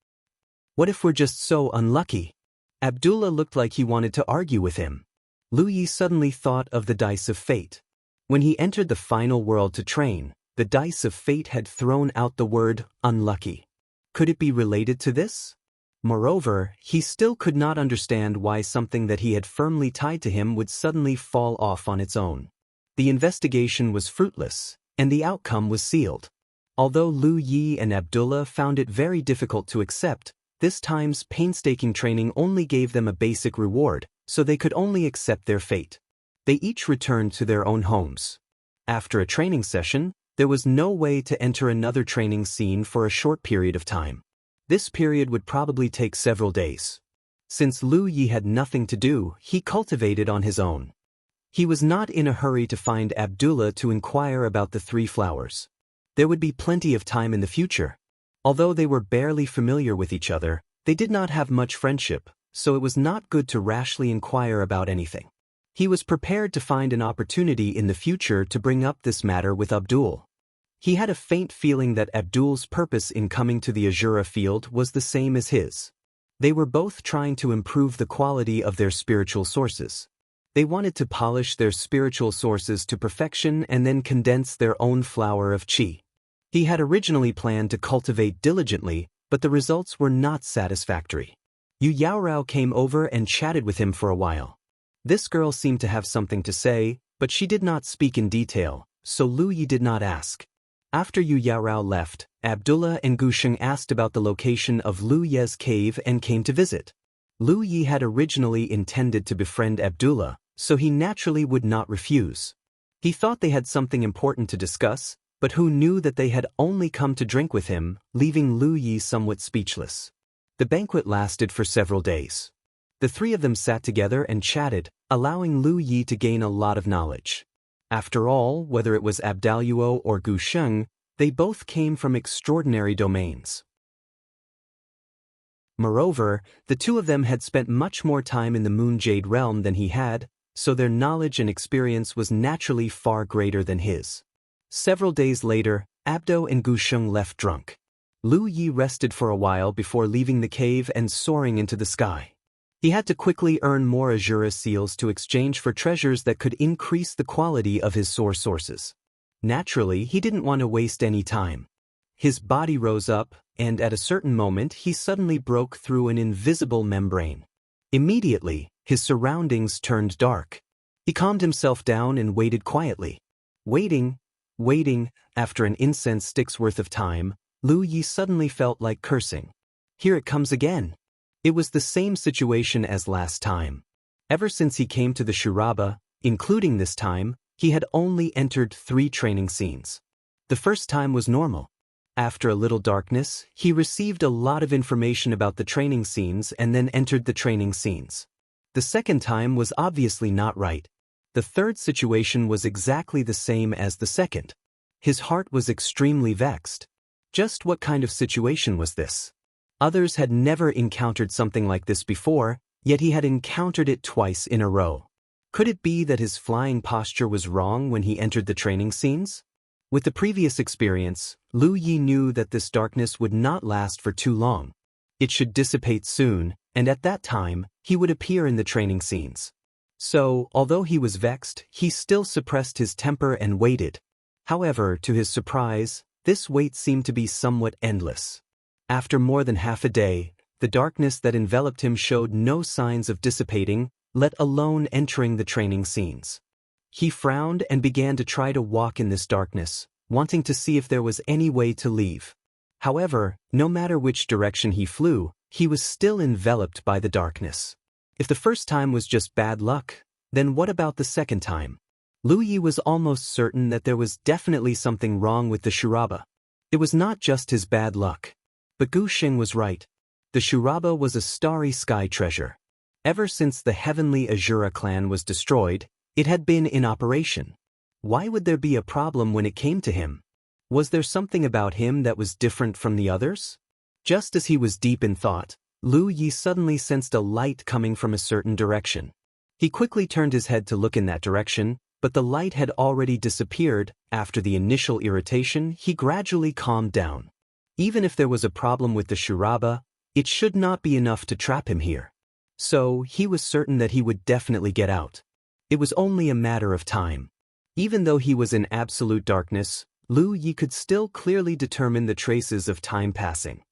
"What if we're just so unlucky?" Abdullah looked like he wanted to argue with him. Lu Yi suddenly thought of the dice of fate. When he entered the final world to train, the dice of fate had thrown out the word unlucky. Could it be related to this? Moreover, he still could not understand why something that he had firmly tied to him would suddenly fall off on its own. The investigation was fruitless, and the outcome was sealed. Although Lu Yi and Abdullah found it very difficult to accept, this time's painstaking training only gave them a basic reward, so they could only accept their fate. They each returned to their own homes. After a training session, there was no way to enter another training scene for a short period of time. This period would probably take several days. Since Lu Yi had nothing to do, he cultivated on his own. He was not in a hurry to find Abdullah to inquire about the 3 flowers. There would be plenty of time in the future. Although they were barely familiar with each other, they did not have much friendship, so it was not good to rashly inquire about anything. He was prepared to find an opportunity in the future to bring up this matter with Abdul. He had a faint feeling that Abdul's purpose in coming to the Azura field was the same as his. They were both trying to improve the quality of their spiritual sources. They wanted to polish their spiritual sources to perfection and then condense their own flower of qi. He had originally planned to cultivate diligently, but the results were not satisfactory. Yu Yaorao came over and chatted with him for a while. This girl seemed to have something to say, but she did not speak in detail, so Lu Yi did not ask. After Yu Yaorao left, Abdullah and Gusheng asked about the location of Lu Ye's cave and came to visit. Lu Yi had originally intended to befriend Abdullah, so he naturally would not refuse. He thought they had something important to discuss, but who knew that they had only come to drink with him, leaving Lu Yi somewhat speechless. The banquet lasted for several days. The 3 of them sat together and chatted, allowing Lu Yi to gain a lot of knowledge. After all, whether it was Abdaluo or Gusheng, they both came from extraordinary domains. Moreover, the 2 of them had spent much more time in the Moon Jade realm than he had, so their knowledge and experience was naturally far greater than his. Several days later, Abdo and Gusheng left drunk. Lu Yi rested for a while before leaving the cave and soaring into the sky. He had to quickly earn more Azura seals to exchange for treasures that could increase the quality of his source sources. Naturally, he didn't want to waste any time. His body rose up, and at a certain moment he suddenly broke through an invisible membrane. Immediately, his surroundings turned dark. He calmed himself down and waited quietly. Waiting, after an incense stick's worth of time, Lu Yi suddenly felt like cursing. Here it comes again. It was the same situation as last time. Ever since he came to the Shuraba, including this time, he had only entered 3 training scenes. The first time was normal. After a little darkness, he received a lot of information about the training scenes and then entered the training scenes. The second time was obviously not right. The third situation was exactly the same as the second. His heart was extremely vexed. Just what kind of situation was this? Others had never encountered something like this before, yet he had encountered it twice in a row. Could it be that his flying posture was wrong when he entered the training scenes? With the previous experience, Lu Yi knew that this darkness would not last for too long. It should dissipate soon, and at that time, he would appear in the training scenes. So, although he was vexed, he still suppressed his temper and waited. However, to his surprise, this wait seemed to be somewhat endless. After more than half a day, the darkness that enveloped him showed no signs of dissipating, let alone entering the training scenes. He frowned and began to try to walk in this darkness, wanting to see if there was any way to leave. However, no matter which direction he flew, he was still enveloped by the darkness. If the first time was just bad luck, then what about the second time? Lu Yi was almost certain that there was definitely something wrong with the Shuraba. It was not just his bad luck. But Gusheng was right. The Shuraba was a starry sky treasure. Ever since the heavenly Azura clan was destroyed, it had been in operation. Why would there be a problem when it came to him? Was there something about him that was different from the others? Just as he was deep in thought, Lu Yi suddenly sensed a light coming from a certain direction. He quickly turned his head to look in that direction, but the light had already disappeared. After the initial irritation, he gradually calmed down. Even if there was a problem with the Shuraba, it should not be enough to trap him here. So, he was certain that he would definitely get out. It was only a matter of time. Even though he was in absolute darkness, Lu Yi could still clearly determine the traces of time passing.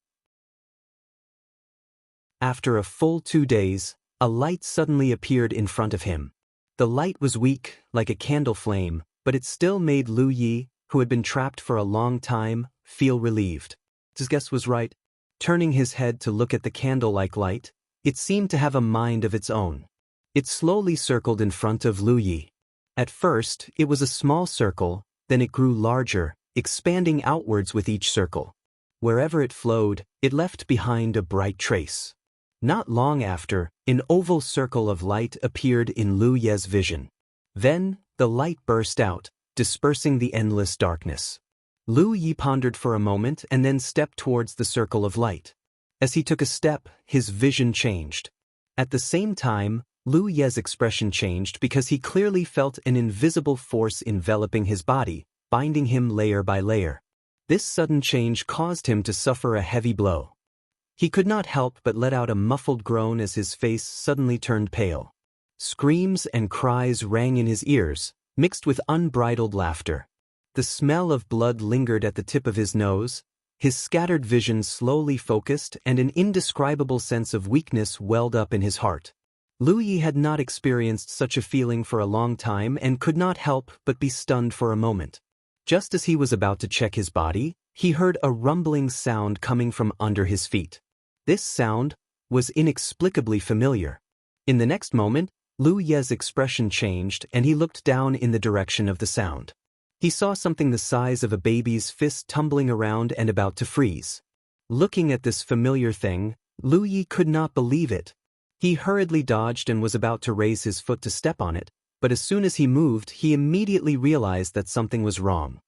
After a full 2 days, a light suddenly appeared in front of him. The light was weak, like a candle flame, but it still made Lu Yi, who had been trapped for a long time, feel relieved. His guess was right. Turning his head to look at the candle-like light, it seemed to have a mind of its own. It slowly circled in front of Lu Yi. At first, it was a small circle, then it grew larger, expanding outwards with each circle. Wherever it flowed, it left behind a bright trace. Not long after, an oval circle of light appeared in Lu Ye's vision. Then, the light burst out, dispersing the endless darkness. Lu Yi pondered for a moment and then stepped towards the circle of light. As he took a step, his vision changed. At the same time, Lu Ye's expression changed because he clearly felt an invisible force enveloping his body, binding him layer by layer. This sudden change caused him to suffer a heavy blow. He could not help but let out a muffled groan as his face suddenly turned pale. Screams and cries rang in his ears, mixed with unbridled laughter. The smell of blood lingered at the tip of his nose, his scattered vision slowly focused, and an indescribable sense of weakness welled up in his heart. Lu Yi had not experienced such a feeling for a long time and could not help but be stunned for a moment. Just as he was about to check his body, he heard a rumbling sound coming from under his feet. This sound was inexplicably familiar. In the next moment, Lu Ye's expression changed and he looked down in the direction of the sound. He saw something the size of a baby's fist tumbling around and about to freeze. Looking at this familiar thing, Lu Yi could not believe it. He hurriedly dodged and was about to raise his foot to step on it, but as soon as he moved, he immediately realized that something was wrong.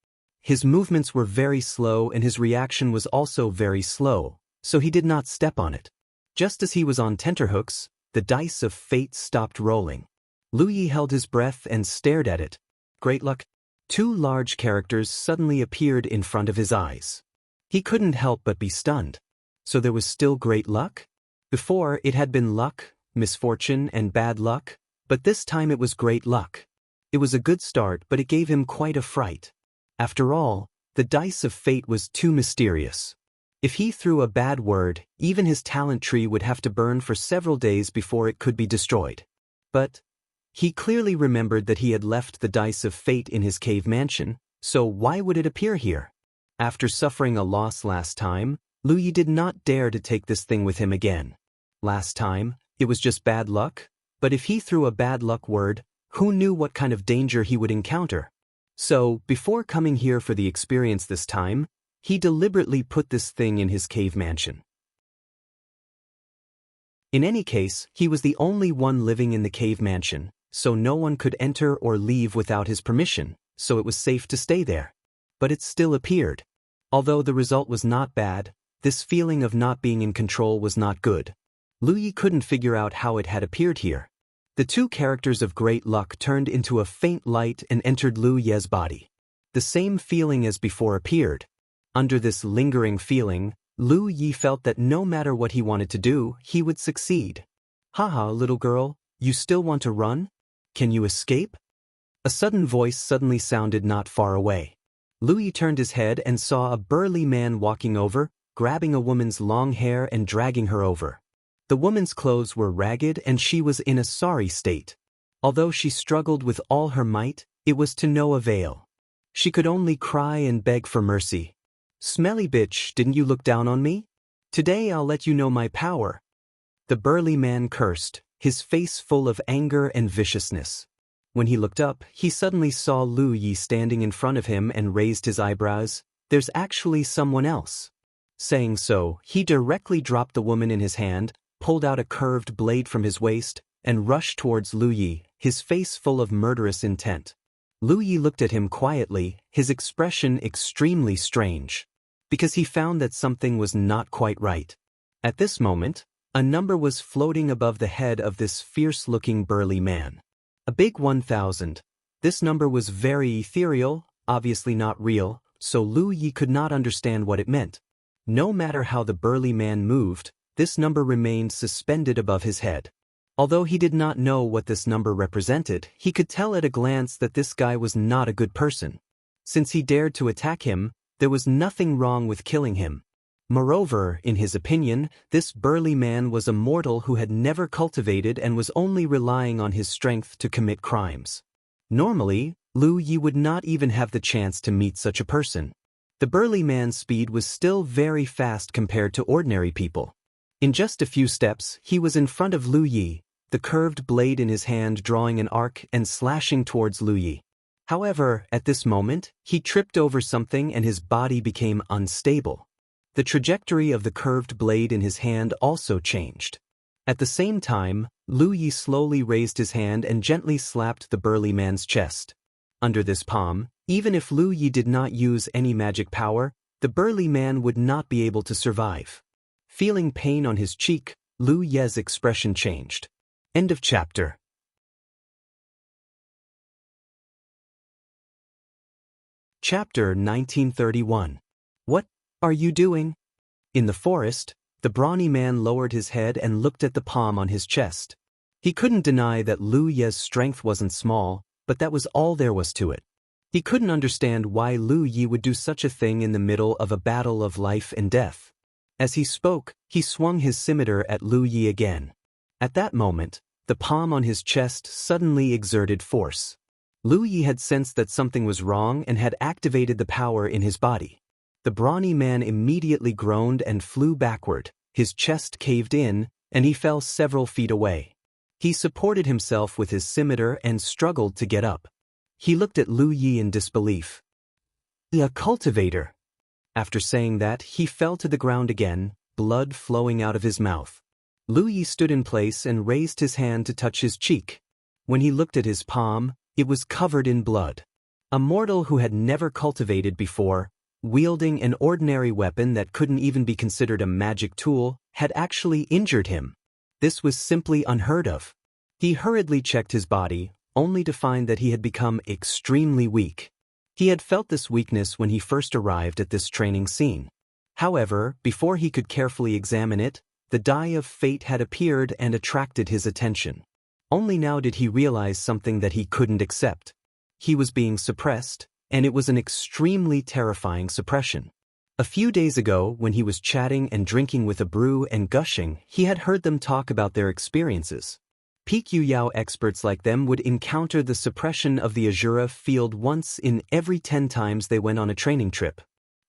His movements were very slow and his reaction was also very slow, so he did not step on it. Just as he was on tenterhooks, the dice of fate stopped rolling. Lu Yi held his breath and stared at it. Great luck. Two large characters suddenly appeared in front of his eyes. He couldn't help but be stunned. So there was still great luck? Before, it had been luck, misfortune, and bad luck, but this time it was great luck. It was a good start, but it gave him quite a fright. After all, the dice of fate was too mysterious. If he threw a bad word, even his talent tree would have to burn for several days before it could be destroyed. But he clearly remembered that he had left the dice of fate in his cave mansion, so why would it appear here? After suffering a loss last time, Lu Yi did not dare to take this thing with him again. Last time, it was just bad luck, but if he threw a bad luck word, who knew what kind of danger he would encounter? So, before coming here for the experience this time, he deliberately put this thing in his cave mansion. In any case, he was the only one living in the cave mansion, so no one could enter or leave without his permission, so it was safe to stay there. But it still appeared. Although the result was not bad, this feeling of not being in control was not good. Lu Yi couldn't figure out how it had appeared here. The two characters of great luck turned into a faint light and entered Lu Ye's body. The same feeling as before appeared. Under this lingering feeling, Lu Yi felt that no matter what he wanted to do, he would succeed. Haha, little girl, you still want to run? Can you escape? A sudden voice suddenly sounded not far away. Lu Yi turned his head and saw a burly man walking over, grabbing a woman's long hair and dragging her over. The woman's clothes were ragged and she was in a sorry state. Although she struggled with all her might, it was to no avail. She could only cry and beg for mercy. Smelly bitch, didn't you look down on me? Today I'll let you know my power. The burly man cursed, his face full of anger and viciousness. When he looked up, he suddenly saw Lu Yi standing in front of him and raised his eyebrows. There's actually someone else. Saying so, he directly dropped the woman in his hand, pulled out a curved blade from his waist, and rushed towards Lu Yi, his face full of murderous intent. Lu Yi looked at him quietly, his expression extremely strange, because he found that something was not quite right. At this moment, a number was floating above the head of this fierce-looking burly man. A big 1000. This number was very ethereal, obviously not real, so Lu Yi could not understand what it meant. No matter how the burly man moved, this number remained suspended above his head. Although he did not know what this number represented, he could tell at a glance that this guy was not a good person. Since he dared to attack him, there was nothing wrong with killing him. Moreover, in his opinion, this burly man was a mortal who had never cultivated and was only relying on his strength to commit crimes. Normally, Lu Yi would not even have the chance to meet such a person. The burly man's speed was still very fast compared to ordinary people. In just a few steps, he was in front of Lu Yi, the curved blade in his hand drawing an arc and slashing towards Lu Yi. However, at this moment, he tripped over something and his body became unstable. The trajectory of the curved blade in his hand also changed. At the same time, Lu Yi slowly raised his hand and gently slapped the burly man's chest. Under this palm, even if Lu Yi did not use any magic power, the burly man would not be able to survive. Feeling pain on his cheek, Lu Yi's expression changed. End of chapter. Chapter 1931. What are you doing? In the forest, the brawny man lowered his head and looked at the palm on his chest. He couldn't deny that Lu Yi's strength wasn't small, but that was all there was to it. He couldn't understand why Lu Yi would do such a thing in the middle of a battle of life and death. As he spoke, he swung his scimitar at Lu Yi again. At that moment, the palm on his chest suddenly exerted force. Lu Yi had sensed that something was wrong and had activated the power in his body. The brawny man immediately groaned and flew backward, his chest caved in, and he fell several feet away. He supported himself with his scimitar and struggled to get up. He looked at Lu Yi in disbelief. "A cultivator." After saying that, he fell to the ground again, blood flowing out of his mouth. Lu Yi stood in place and raised his hand to touch his cheek. When he looked at his palm, it was covered in blood. A mortal who had never cultivated before, wielding an ordinary weapon that couldn't even be considered a magic tool, had actually injured him. This was simply unheard of. He hurriedly checked his body, only to find that he had become extremely weak. He had felt this weakness when he first arrived at this training scene. However, before he could carefully examine it, the die of fate had appeared and attracted his attention. Only now did he realize something that he couldn't accept. He was being suppressed, and it was an extremely terrifying suppression. A few days ago, when he was chatting and drinking with a brew and gushing, he had heard them talk about their experiences. PQ Yao experts like them would encounter the suppression of the Azura field once in every 10 times they went on a training trip.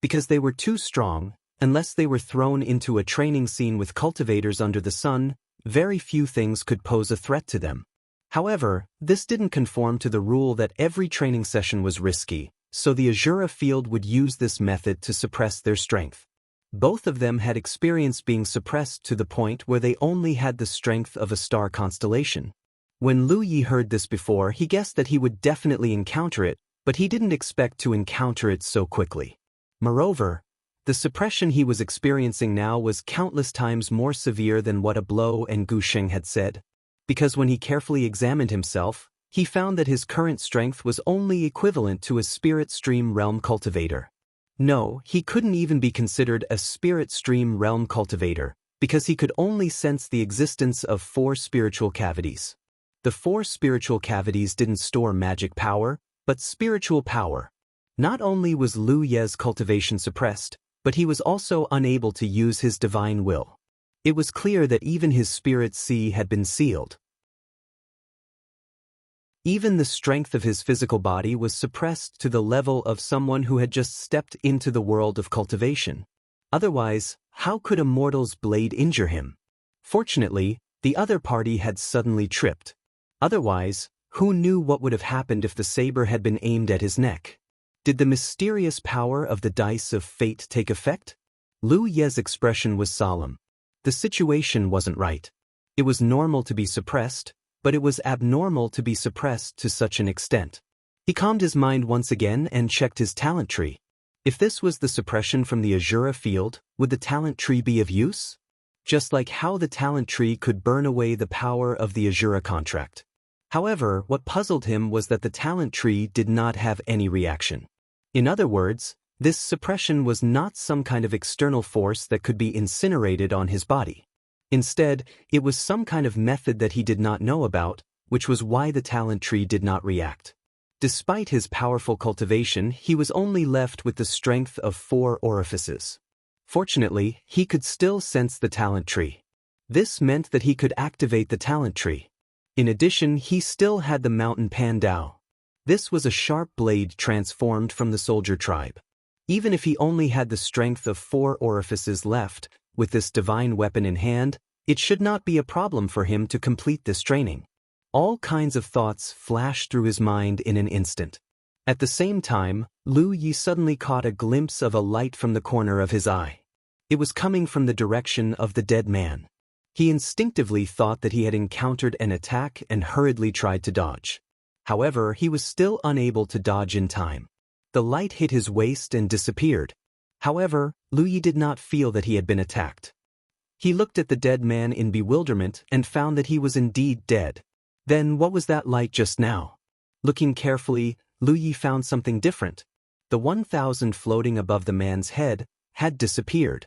Because they were too strong, unless they were thrown into a training scene with cultivators under the sun, very few things could pose a threat to them. However, this didn't conform to the rule that every training session was risky, so the Azura field would use this method to suppress their strength. Both of them had experienced being suppressed to the point where they only had the strength of a star constellation. When Lu Yi heard this before, he guessed that he would definitely encounter it, but he didn't expect to encounter it so quickly. Moreover, the suppression he was experiencing now was countless times more severe than what a blow and Gusheng had said, because when he carefully examined himself, he found that his current strength was only equivalent to a spirit stream realm cultivator. No, he couldn't even be considered a spirit stream realm cultivator, because he could only sense the existence of 4 spiritual cavities. The 4 spiritual cavities didn't store magic power, but spiritual power. Not only was Lu Yi's cultivation suppressed, but he was also unable to use his divine will. It was clear that even his spirit sea had been sealed. Even the strength of his physical body was suppressed to the level of someone who had just stepped into the world of cultivation. Otherwise, how could a mortal's blade injure him? Fortunately, the other party had suddenly tripped. Otherwise, who knew what would have happened if the saber had been aimed at his neck? Did the mysterious power of the dice of fate take effect? Lu Yi's expression was solemn. The situation wasn't right. It was normal to be suppressed, but it was abnormal to be suppressed to such an extent. He calmed his mind once again and checked his talent tree. If this was the suppression from the Azura field, would the talent tree be of use? Just like how the talent tree could burn away the power of the Azura contract. However, what puzzled him was that the talent tree did not have any reaction. In other words, this suppression was not some kind of external force that could be incinerated on his body. Instead, it was some kind of method that he did not know about, which was why the talent tree did not react. Despite his powerful cultivation, he was only left with the strength of 4 orifices. Fortunately, he could still sense the talent tree. This meant that he could activate the talent tree. In addition, he still had the mountain Pandao. This was a sharp blade transformed from the soldier tribe. Even if he only had the strength of 4 orifices left, with this divine weapon in hand, it should not be a problem for him to complete this training. All kinds of thoughts flashed through his mind in an instant. At the same time, Lu Yi suddenly caught a glimpse of a light from the corner of his eye. It was coming from the direction of the dead man. He instinctively thought that he had encountered an attack and hurriedly tried to dodge. However, he was still unable to dodge in time. The light hit his waist and disappeared. However, Lu Yi did not feel that he had been attacked. He looked at the dead man in bewilderment and found that he was indeed dead. Then what was that light just now? Looking carefully, Lu Yi found something different. The 1,000 floating above the man's head had disappeared.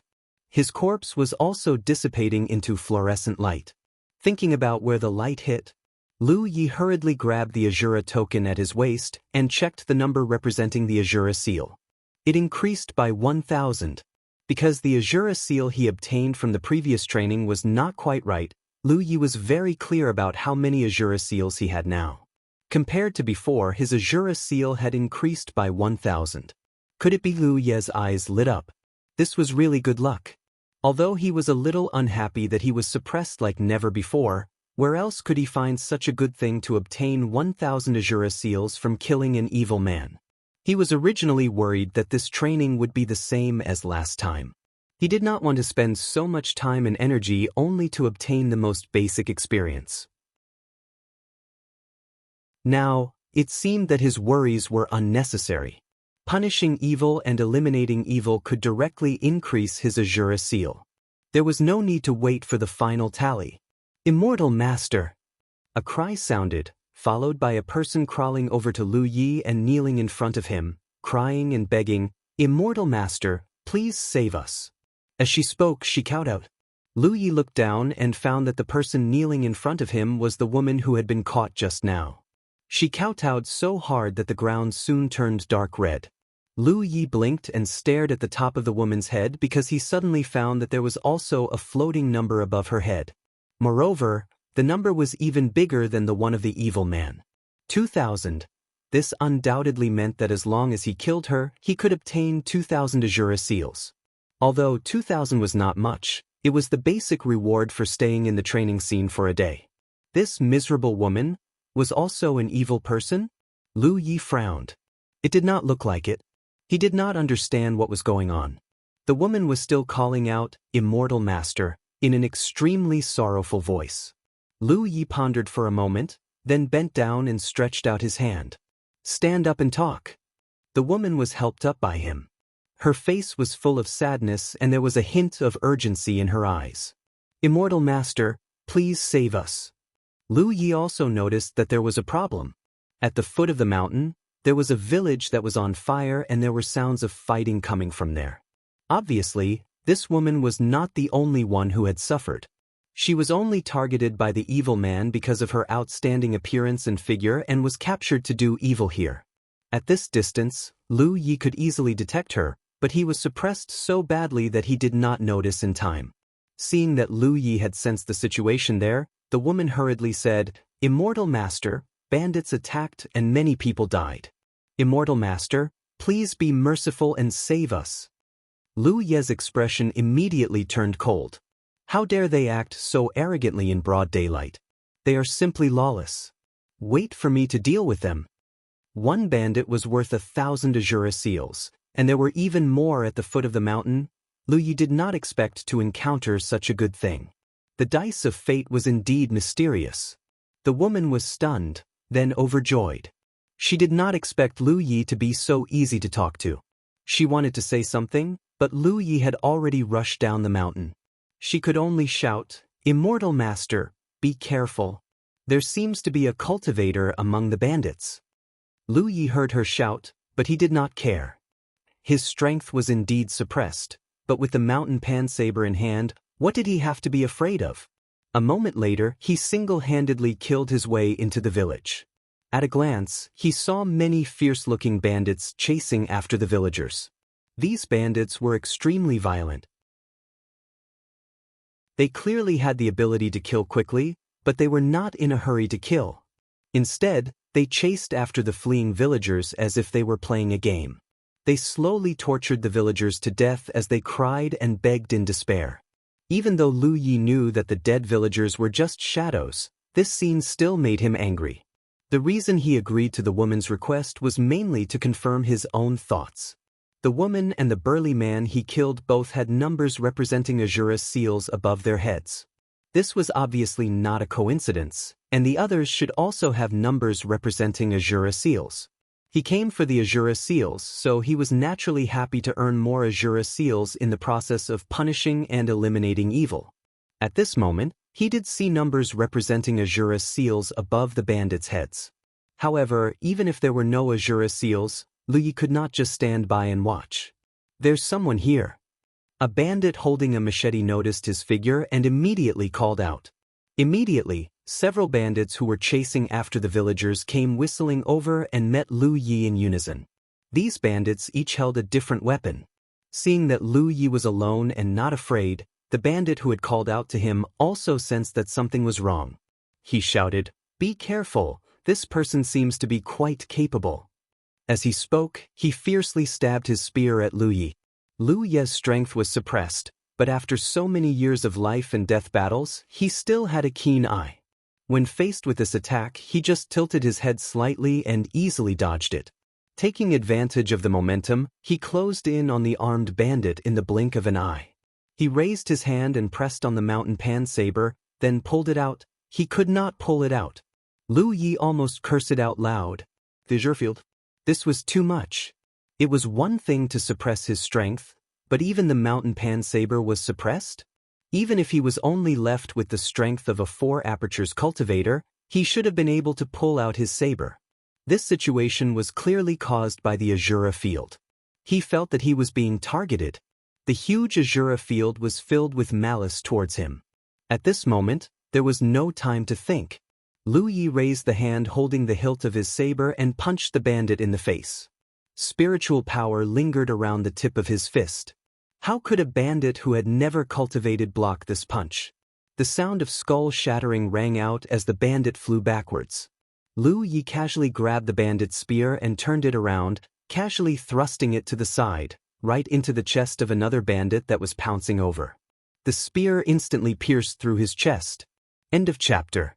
His corpse was also dissipating into fluorescent light. Thinking about where the light hit, Lu Yi hurriedly grabbed the Azura token at his waist and checked the number representing the Azura seal. It increased by 1,000. Because the Azura seal he obtained from the previous training was not quite right, Lu Yi was very clear about how many Azura seals he had now. Compared to before, his Azura seal had increased by 1,000. Could it be? Lu Yi's eyes lit up. This was really good luck. Although he was a little unhappy that he was suppressed like never before, where else could he find such a good thing to obtain 1,000 Azura seals from killing an evil man? He was originally worried that this training would be the same as last time. He did not want to spend so much time and energy only to obtain the most basic experience. Now, it seemed that his worries were unnecessary. Punishing evil and eliminating evil could directly increase his Azura seal. There was no need to wait for the final tally. Immortal Master! A cry sounded, followed by a person crawling over to Lu Yi and kneeling in front of him, crying and begging, "Immortal Master, please save us." As she spoke, she called out. Lu Yi looked down and found that the person kneeling in front of him was the woman who had been caught just now. She kowtowed so hard that the ground soon turned dark red. Lu Yi blinked and stared at the top of the woman's head because he suddenly found that there was also a floating number above her head. Moreover, the number was even bigger than the one of the evil man. 2,000. This undoubtedly meant that as long as he killed her, he could obtain 2,000 Azura seals. Although 2,000 was not much, it was the basic reward for staying in the training scene for a day. This miserable woman was also an evil person? Lu Yi frowned. It did not look like it. He did not understand what was going on. The woman was still calling out, "Immortal Master," in an extremely sorrowful voice. Lu Yi pondered for a moment, then bent down and stretched out his hand. "Stand up and talk." The woman was helped up by him. Her face was full of sadness and there was a hint of urgency in her eyes. "Immortal Master, please save us." Lu Yi also noticed that there was a problem. At the foot of the mountain, there was a village that was on fire and there were sounds of fighting coming from there. Obviously, this woman was not the only one who had suffered. She was only targeted by the evil man because of her outstanding appearance and figure and was captured to do evil here. At this distance, Lu Yi could easily detect her, but he was suppressed so badly that he did not notice in time. Seeing that Lu Yi had sensed the situation there, the woman hurriedly said, "Immortal Master, bandits attacked and many people died. Immortal Master, please be merciful and save us." Lu Yi's expression immediately turned cold. How dare they act so arrogantly in broad daylight? They are simply lawless. Wait for me to deal with them. One bandit was worth 1,000 Azura seals, and there were even more at the foot of the mountain. Lu Yi did not expect to encounter such a good thing. The dice of fate was indeed mysterious. The woman was stunned, then overjoyed. She did not expect Lu Yi to be so easy to talk to. She wanted to say something, but Lu Yi had already rushed down the mountain. She could only shout, "Immortal Master, be careful. There seems to be a cultivator among the bandits." Lu Yi heard her shout, but he did not care. His strength was indeed suppressed, but with the mountain pan saber in hand, what did he have to be afraid of? A moment later, he single-handedly killed his way into the village. At a glance, he saw many fierce-looking bandits chasing after the villagers. These bandits were extremely violent. They clearly had the ability to kill quickly, but they were not in a hurry to kill. Instead, They chased after the fleeing villagers as if they were playing a game. They slowly tortured the villagers to death as they cried and begged in despair. Even though Lu Yi knew that the dead villagers were just shadows, this scene still made him angry. The reason he agreed to the woman's request was mainly to confirm his own thoughts. The woman and the burly man he killed both had numbers representing Azura seals above their heads. This was obviously not a coincidence, and the others should also have numbers representing Azura seals. He came for the Azura seals, so he was naturally happy to earn more Azura seals in the process of punishing and eliminating evil. At this moment, he did see numbers representing Azura seals above the bandits' heads. However, even if there were no Azura seals, Lu Yi could not just stand by and watch. "There's someone here." A bandit holding a machete noticed his figure and immediately called out. Immediately, several bandits who were chasing after the villagers came whistling over and met Lu Yi in unison. These bandits each held a different weapon. Seeing that Lu Yi was alone and not afraid, the bandit who had called out to him also sensed that something was wrong. He shouted, "Be careful, this person seems to be quite capable." As he spoke, he fiercely stabbed his spear at Lu Yi. Lu Yi's strength was suppressed, but after so many years of life and death battles, he still had a keen eye. When faced with this attack, he just tilted his head slightly and easily dodged it. Taking advantage of the momentum, he closed in on the armed bandit in the blink of an eye. He raised his hand and pressed on the mountain pan saber, then pulled it out. He could not pull it out. Lu Yi almost cursed it out loud. "Field. This was too much." It was one thing to suppress his strength, but even the mountain pan saber was suppressed? Even if he was only left with the strength of a 4 apertures cultivator, he should have been able to pull out his saber. This situation was clearly caused by the Azura field. He felt that he was being targeted. The huge Azura field was filled with malice towards him. At this moment, there was no time to think. Lu Yi raised the hand holding the hilt of his saber and punched the bandit in the face. Spiritual power lingered around the tip of his fist. How could a bandit who had never cultivated block this punch? The sound of skull shattering rang out as the bandit flew backwards. Lu Yi casually grabbed the bandit's spear and turned it around, casually thrusting it to the side, right into the chest of another bandit that was pouncing over. The spear instantly pierced through his chest. End of chapter.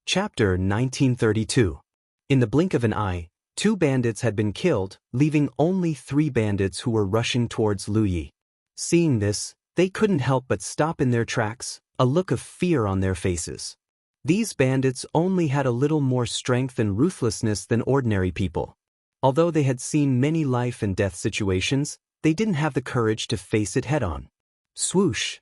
Chapter 1932. In the blink of an eye, 2 bandits had been killed, leaving only 3 bandits who were rushing towards Lu Yi. Seeing this, they couldn't help but stop in their tracks, a look of fear on their faces. These bandits only had a little more strength and ruthlessness than ordinary people. Although they had seen many life and death situations, they didn't have the courage to face it head-on. Swoosh!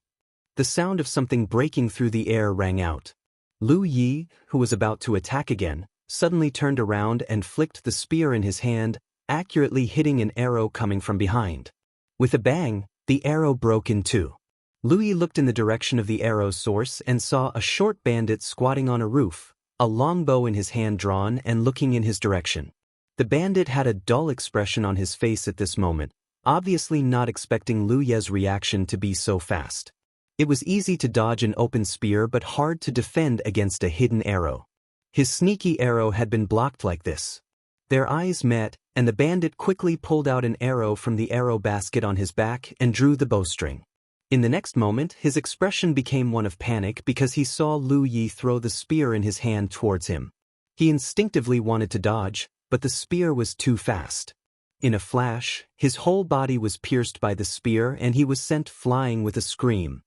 The sound of something breaking through the air rang out. Lu Yi, who was about to attack again, suddenly turned around and flicked the spear in his hand, accurately hitting an arrow coming from behind. With a bang, the arrow broke in two. Lu Yi looked in the direction of the arrow's source and saw a short bandit squatting on a roof, a longbow in his hand drawn and looking in his direction. The bandit had a dull expression on his face at this moment, obviously not expecting Lu Yi's reaction to be so fast. It was easy to dodge an open spear but hard to defend against a hidden arrow. His sneaky arrow had been blocked like this. Their eyes met, and the bandit quickly pulled out an arrow from the arrow basket on his back and drew the bowstring. In the next moment, his expression became one of panic because he saw Lu Yi throw the spear in his hand towards him. He instinctively wanted to dodge, but the spear was too fast. In a flash, his whole body was pierced by the spear and he was sent flying with a scream.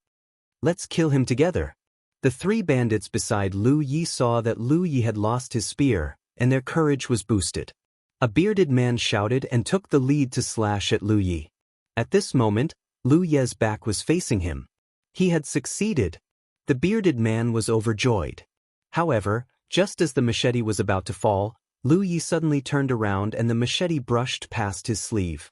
"Let's kill him together." The three bandits beside Lu Yi saw that Lu Yi had lost his spear, and their courage was boosted. A bearded man shouted and took the lead to slash at Lu Yi. At this moment, Lu Yi's back was facing him. He had succeeded. The bearded man was overjoyed. However, just as the machete was about to fall, Lu Yi suddenly turned around and the machete brushed past his sleeve.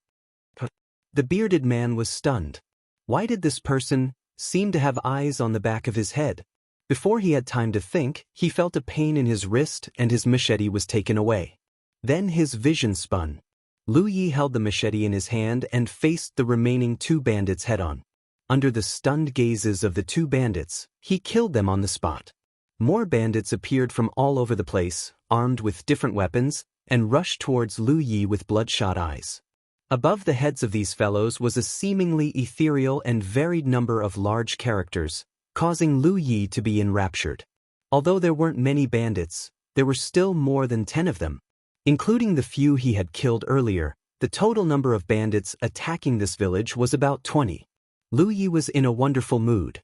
The bearded man was stunned. Why did this person seem to have eyes on the back of his head? Before he had time to think, he felt a pain in his wrist and his machete was taken away. Then his vision spun. Lu Yi held the machete in his hand and faced the remaining two bandits head-on. Under the stunned gazes of the two bandits, he killed them on the spot. More bandits appeared from all over the place, armed with different weapons, and rushed towards Lu Yi with bloodshot eyes. Above the heads of these fellows was a seemingly ethereal and varied number of large characters, causing Lu Yi to be enraptured. Although there weren't many bandits, there were still more than 10 of them. Including the few he had killed earlier, the total number of bandits attacking this village was about 20. Lu Yi was in a wonderful mood.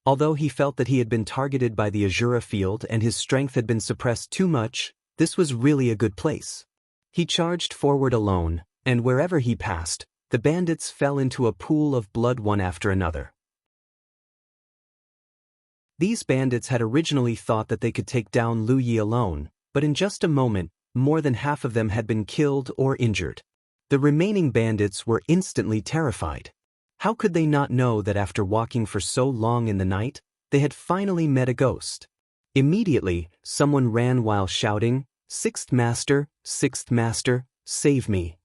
Although he felt that he had been targeted by the Azura field and his strength had been suppressed too much, this was really a good place. He charged forward alone, and wherever he passed, the bandits fell into a pool of blood one after another. These bandits had originally thought that they could take down Lu Yi alone, but in just a moment, more than half of them had been killed or injured. The remaining bandits were instantly terrified. How could they not know that after walking for so long in the night, they had finally met a ghost? Immediately, someone ran while shouting, "Sixth Master, save me."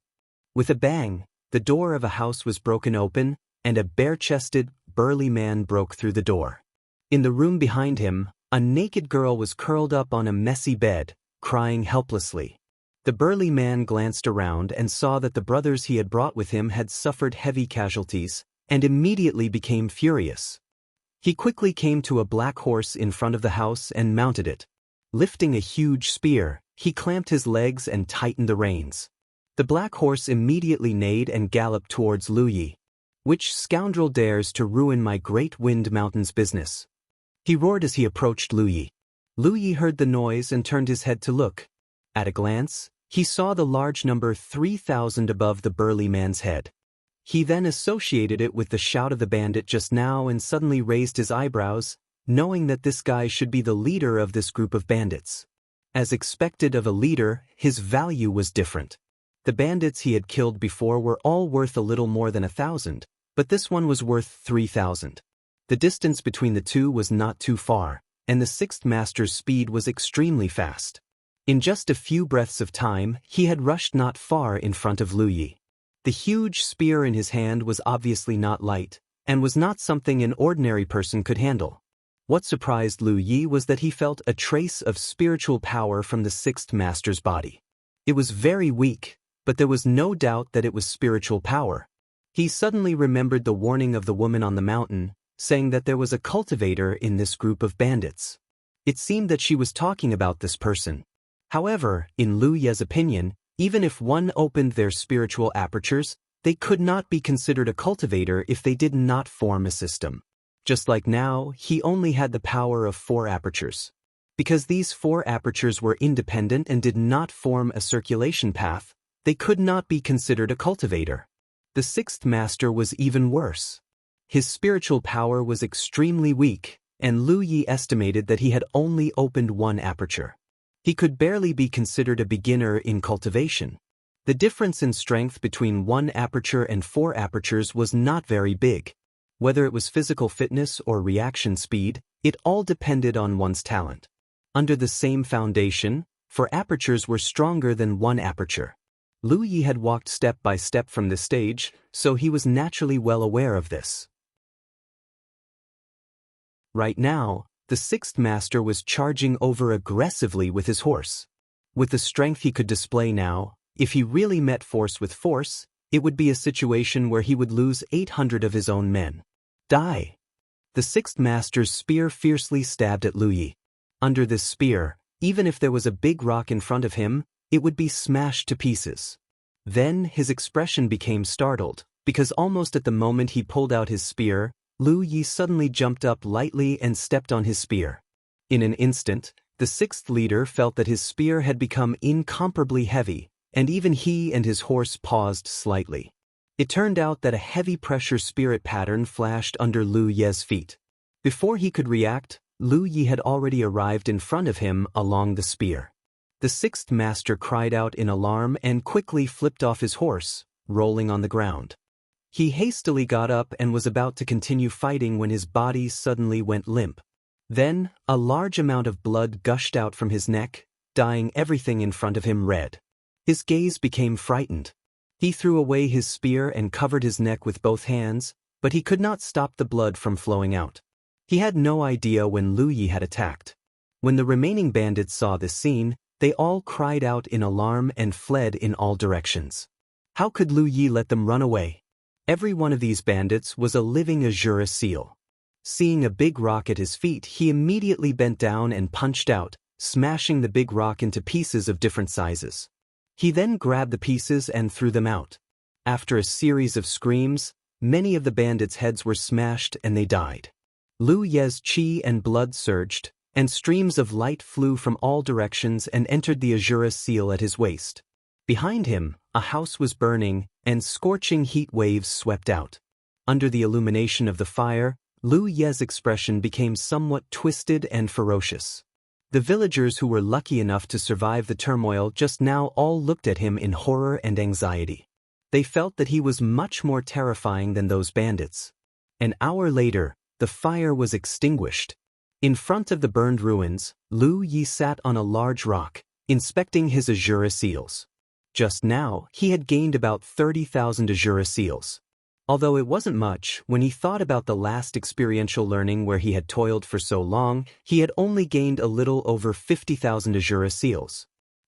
With a bang, the door of a house was broken open, and a bare-chested, burly man broke through the door. In the room behind him, a naked girl was curled up on a messy bed, crying helplessly. The burly man glanced around and saw that the brothers he had brought with him had suffered heavy casualties, and immediately became furious. He quickly came to a black horse in front of the house and mounted it. Lifting a huge spear, he clamped his legs and tightened the reins. The black horse immediately neighed and galloped towards Lu Yi. "Which scoundrel dares to ruin my great Wind Mountain's business?" he roared as he approached Lu Yi. Lu Yi heard the noise and turned his head to look. At a glance, he saw the large number 3,000 above the burly man's head. He then associated it with the shout of the bandit just now and suddenly raised his eyebrows, knowing that this guy should be the leader of this group of bandits. As expected of a leader, his value was different. The bandits he had killed before were all worth a little more than 1,000, but this one was worth 3,000. The distance between the two was not too far, and the Sixth Master's speed was extremely fast. In just a few breaths of time, he had rushed not far in front of Lu Yi. The huge spear in his hand was obviously not light, and was not something an ordinary person could handle. What surprised Lu Yi was that he felt a trace of spiritual power from the Sixth Master's body. It was very weak, but there was no doubt that it was spiritual power. He suddenly remembered the warning of the woman on the mountain, saying that there was a cultivator in this group of bandits. It seemed that she was talking about this person. However, in Lu Yi's opinion, even if one opened their spiritual apertures, they could not be considered a cultivator if they did not form a system. Just like now, he only had the power of 4 apertures. Because these 4 apertures were independent and did not form a circulation path, they could not be considered a cultivator. The Sixth Master was even worse. His spiritual power was extremely weak, and Lu Yi estimated that he had only opened 1 aperture. He could barely be considered a beginner in cultivation. The difference in strength between 1 aperture and 4 apertures was not very big. Whether it was physical fitness or reaction speed, it all depended on one's talent. Under the same foundation, 4 apertures were stronger than 1 aperture. Lu Yi had walked step by step from this stage, so he was naturally well aware of this. Right now, the Sixth Master was charging over aggressively with his horse. With the strength he could display now, if he really met force with force, it would be a situation where he would lose 800 of his own men. Die! The Sixth Master's spear fiercely stabbed at Lu Yi. Under this spear, even if there was a big rock in front of him, it would be smashed to pieces. Then his expression became startled, because almost at the moment he pulled out his spear, Lu Yi suddenly jumped up lightly and stepped on his spear. In an instant, the 6th leader felt that his spear had become incomparably heavy, and even he and his horse paused slightly. It turned out that a heavy pressure spirit pattern flashed under Lu Yi's feet. Before he could react, Lu Yi had already arrived in front of him along the spear. The 6th master cried out in alarm and quickly flipped off his horse, rolling on the ground. He hastily got up and was about to continue fighting when his body suddenly went limp. Then, a large amount of blood gushed out from his neck, dyeing everything in front of him red. His gaze became frightened. He threw away his spear and covered his neck with both hands, but he could not stop the blood from flowing out. He had no idea when Lu Yi had attacked. When the remaining bandits saw this scene, they all cried out in alarm and fled in all directions. How could Lu Yi let them run away? Every one of these bandits was a living Azura seal. Seeing a big rock at his feet, he immediately bent down and punched out, smashing the big rock into pieces of different sizes. He then grabbed the pieces and threw them out. After a series of screams, many of the bandits' heads were smashed and they died. Lu Ye's chi and blood surged, and streams of light flew from all directions and entered the Azura seal at his waist. Behind him, a house was burning, and scorching heat waves swept out. Under the illumination of the fire, Lu Ye's expression became somewhat twisted and ferocious. The villagers who were lucky enough to survive the turmoil just now all looked at him in horror and anxiety. They felt that he was much more terrifying than those bandits. An hour later, the fire was extinguished. In front of the burned ruins, Lu Yi sat on a large rock, inspecting his Azura seals. Just now, he had gained about 30,000 Azura seals. Although it wasn't much, when he thought about the last experiential learning where he had toiled for so long, he had only gained a little over 50,000 Azura seals.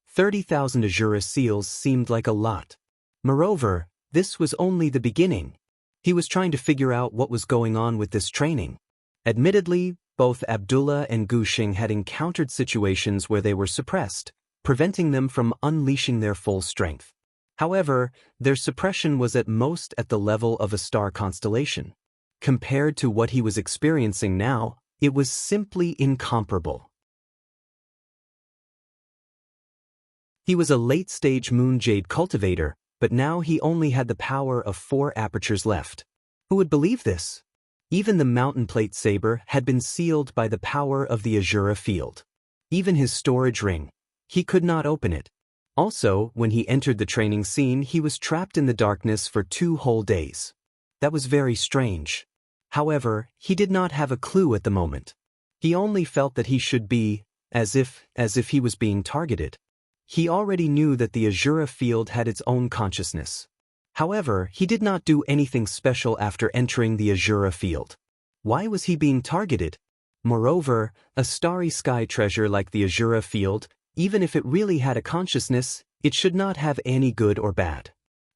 30,000 Azura seals seemed like a lot. Moreover, this was only the beginning. He was trying to figure out what was going on with this training. Admittedly, both Abdullah and Gushing had encountered situations where they were suppressed, preventing them from unleashing their full strength. However, their suppression was at most at the level of a star constellation. Compared to what he was experiencing now, it was simply incomparable. He was a late-stage moon jade cultivator, but now he only had the power of 4 apertures left. Who would believe this? Even the mountain plate saber had been sealed by the power of the Azura field. Even his storage ring, he could not open it. Also, when he entered the training scene, he was trapped in the darkness for 2 whole days. That was very strange. However, he did not have a clue at the moment. He only felt that he should be, as if he was being targeted. He already knew that the Azura field had its own consciousness. However, he did not do anything special after entering the Azura field. Why was he being targeted? Moreover, a starry sky treasure like the Azura field, even if it really had a consciousness, it should not have any good or bad.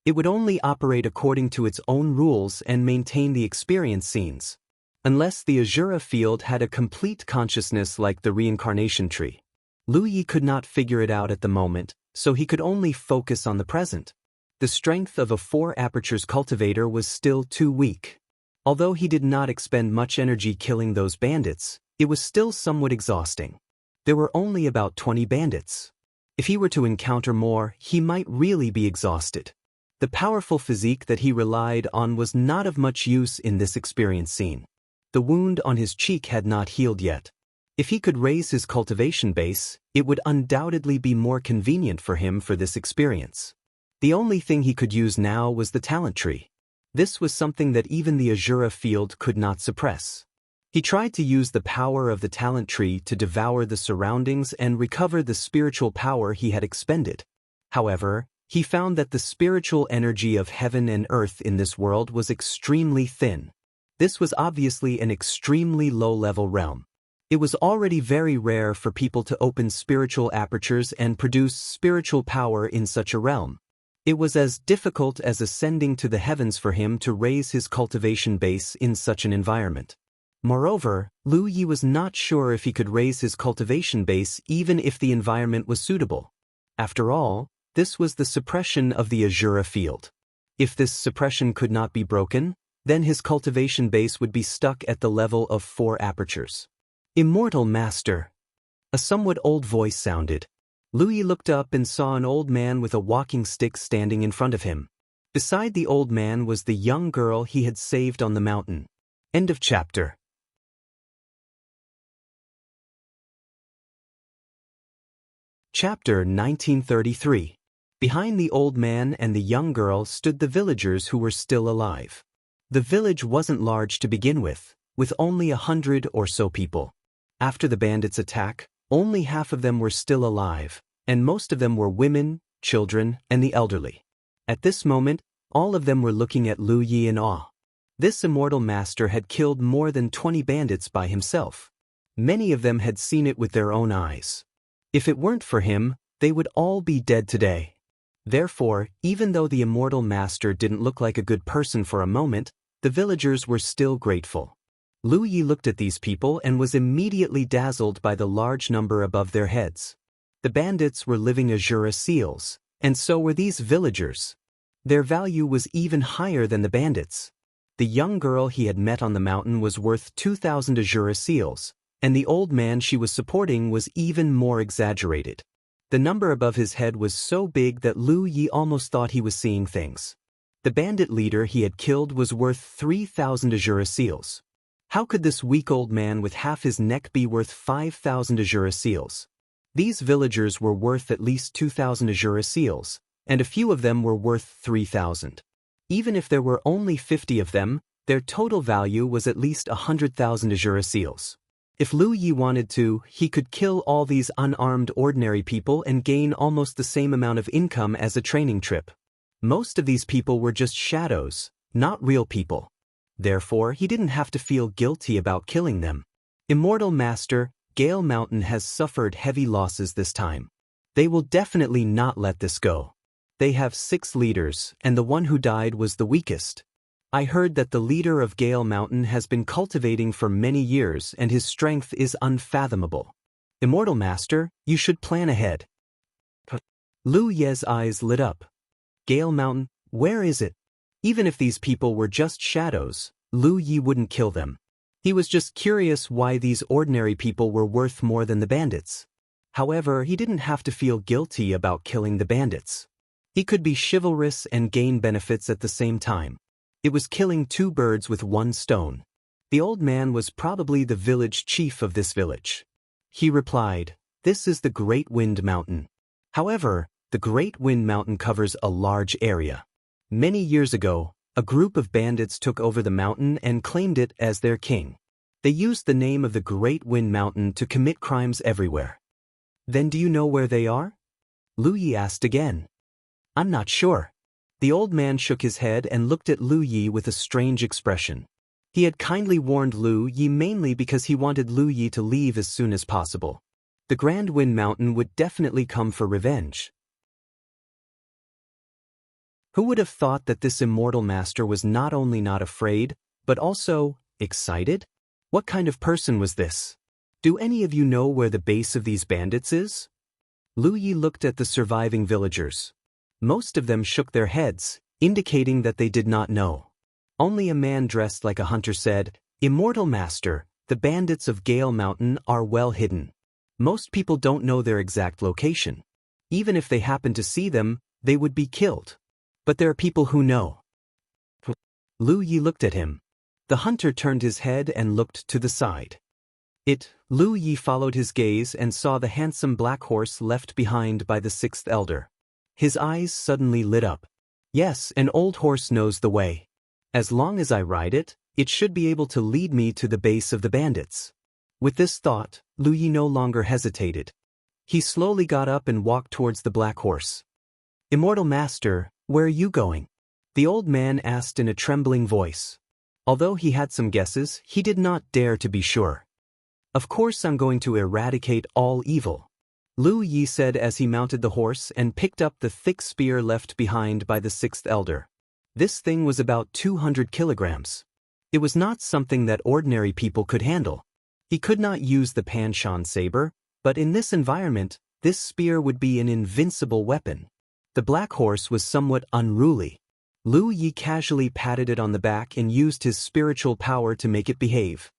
It would only operate according to its own rules and maintain the experience scenes. Unless the Azura field had a complete consciousness like the reincarnation tree. Lu Yi could not figure it out at the moment, so he could only focus on the present. The strength of a 4 apertures cultivator was still too weak. Although he did not expend much energy killing those bandits, it was still somewhat exhausting. There were only about 20 bandits. If he were to encounter more, he might really be exhausted. The powerful physique that he relied on was not of much use in this experience scene. The wound on his cheek had not healed yet. If he could raise his cultivation base, it would undoubtedly be more convenient for him for this experience. The only thing he could use now was the talent tree. This was something that even the Azura field could not suppress. He tried to use the power of the talent tree to devour the surroundings and recover the spiritual power he had expended. However, he found that the spiritual energy of heaven and earth in this world was extremely thin. This was obviously an extremely low-level realm. It was already very rare for people to open spiritual apertures and produce spiritual power in such a realm. It was as difficult as ascending to the heavens for him to raise his cultivation base in such an environment. Moreover, Lu Yi was not sure if he could raise his cultivation base even if the environment was suitable. After all, this was the suppression of the Azura field. If this suppression could not be broken, then his cultivation base would be stuck at the level of 4 apertures. Immortal Master. A somewhat old voice sounded. Lu Yi looked up and saw an old man with a walking stick standing in front of him. Beside the old man was the young girl he had saved on the mountain. End of chapter. Chapter 1933. Behind the old man and the young girl stood the villagers who were still alive. The village wasn't large to begin with only 100 or so people. After the bandits' attack, only half of them were still alive, and most of them were women, children, and the elderly. At this moment, all of them were looking at Lu Yi in awe. This immortal master had killed more than 20 bandits by himself. Many of them had seen it with their own eyes. If it weren't for him, they would all be dead today. Therefore, even though the immortal master didn't look like a good person for a moment, the villagers were still grateful. Lu Yi looked at these people and was immediately dazzled by the large number above their heads. The bandits were living azure seals, and so were these villagers. Their value was even higher than the bandits. The young girl he had met on the mountain was worth 2,000 azure seals, and the old man she was supporting was even more exaggerated. The number above his head was so big that Lu Yi almost thought he was seeing things. The bandit leader he had killed was worth 3,000 azure seals. How could this weak old man with half his neck be worth 5,000 azure seals? These villagers were worth at least 2,000 azure seals, and a few of them were worth 3,000. Even if there were only 50 of them, their total value was at least 100,000 azure seals. If Lu Yi wanted to, he could kill all these unarmed ordinary people and gain almost the same amount of income as a training trip. Most of these people were just shadows, not real people. Therefore, he didn't have to feel guilty about killing them. Immortal Master, Gale Mountain has suffered heavy losses this time. They will definitely not let this go. They have 6 leaders, and the one who died was the weakest. I heard that the leader of Gale Mountain has been cultivating for many years and his strength is unfathomable. Immortal Master, you should plan ahead. Lu Ye's eyes lit up. Gale Mountain, where is it? Even if these people were just shadows, Lu Yi wouldn't kill them. He was just curious why these ordinary people were worth more than the bandits. However, he didn't have to feel guilty about killing the bandits. He could be chivalrous and gain benefits at the same time. It was killing 2 birds with 1 stone. The old man was probably the village chief of this village. He replied, "This is the Great Wind Mountain." However, the Great Wind Mountain covers a large area. Many years ago, a group of bandits took over the mountain and claimed it as their king. They used the name of the Great Wind Mountain to commit crimes everywhere. Then do you know where they are? Lu Yi asked again. I'm not sure. The old man shook his head and looked at Lu Yi with a strange expression. He had kindly warned Lu Yi mainly because he wanted Lu Yi to leave as soon as possible. The Grand Wind Mountain would definitely come for revenge. Who would have thought that this immortal master was not only not afraid, but also excited? What kind of person was this? Do any of you know where the base of these bandits is? Lu Yi looked at the surviving villagers. Most of them shook their heads, indicating that they did not know. Only a man dressed like a hunter said, "Immortal Master, the bandits of Gale Mountain are well hidden. Most people don't know their exact location. Even if they happen to see them, they would be killed. But there are people who know." Lu Yi looked at him. The hunter turned his head and looked to the side. Lu Yi followed his gaze and saw the handsome black horse left behind by the 6th elder. His eyes suddenly lit up. Yes, an old horse knows the way. As long as I ride it, it should be able to lead me to the base of the bandits. With this thought, Lu Yi no longer hesitated. He slowly got up and walked towards the black horse. "Immortal Master, where are you going?" the old man asked in a trembling voice. Although he had some guesses, he did not dare to be sure. "Of course I'm going to eradicate all evil," Lu Yi said as he mounted the horse and picked up the thick spear left behind by the 6th elder. This thing was about 200 kilograms. It was not something that ordinary people could handle. He could not use the Panshan saber, but in this environment, this spear would be an invincible weapon. The black horse was somewhat unruly. Lu Yi casually patted it on the back and used his spiritual power to make it behave.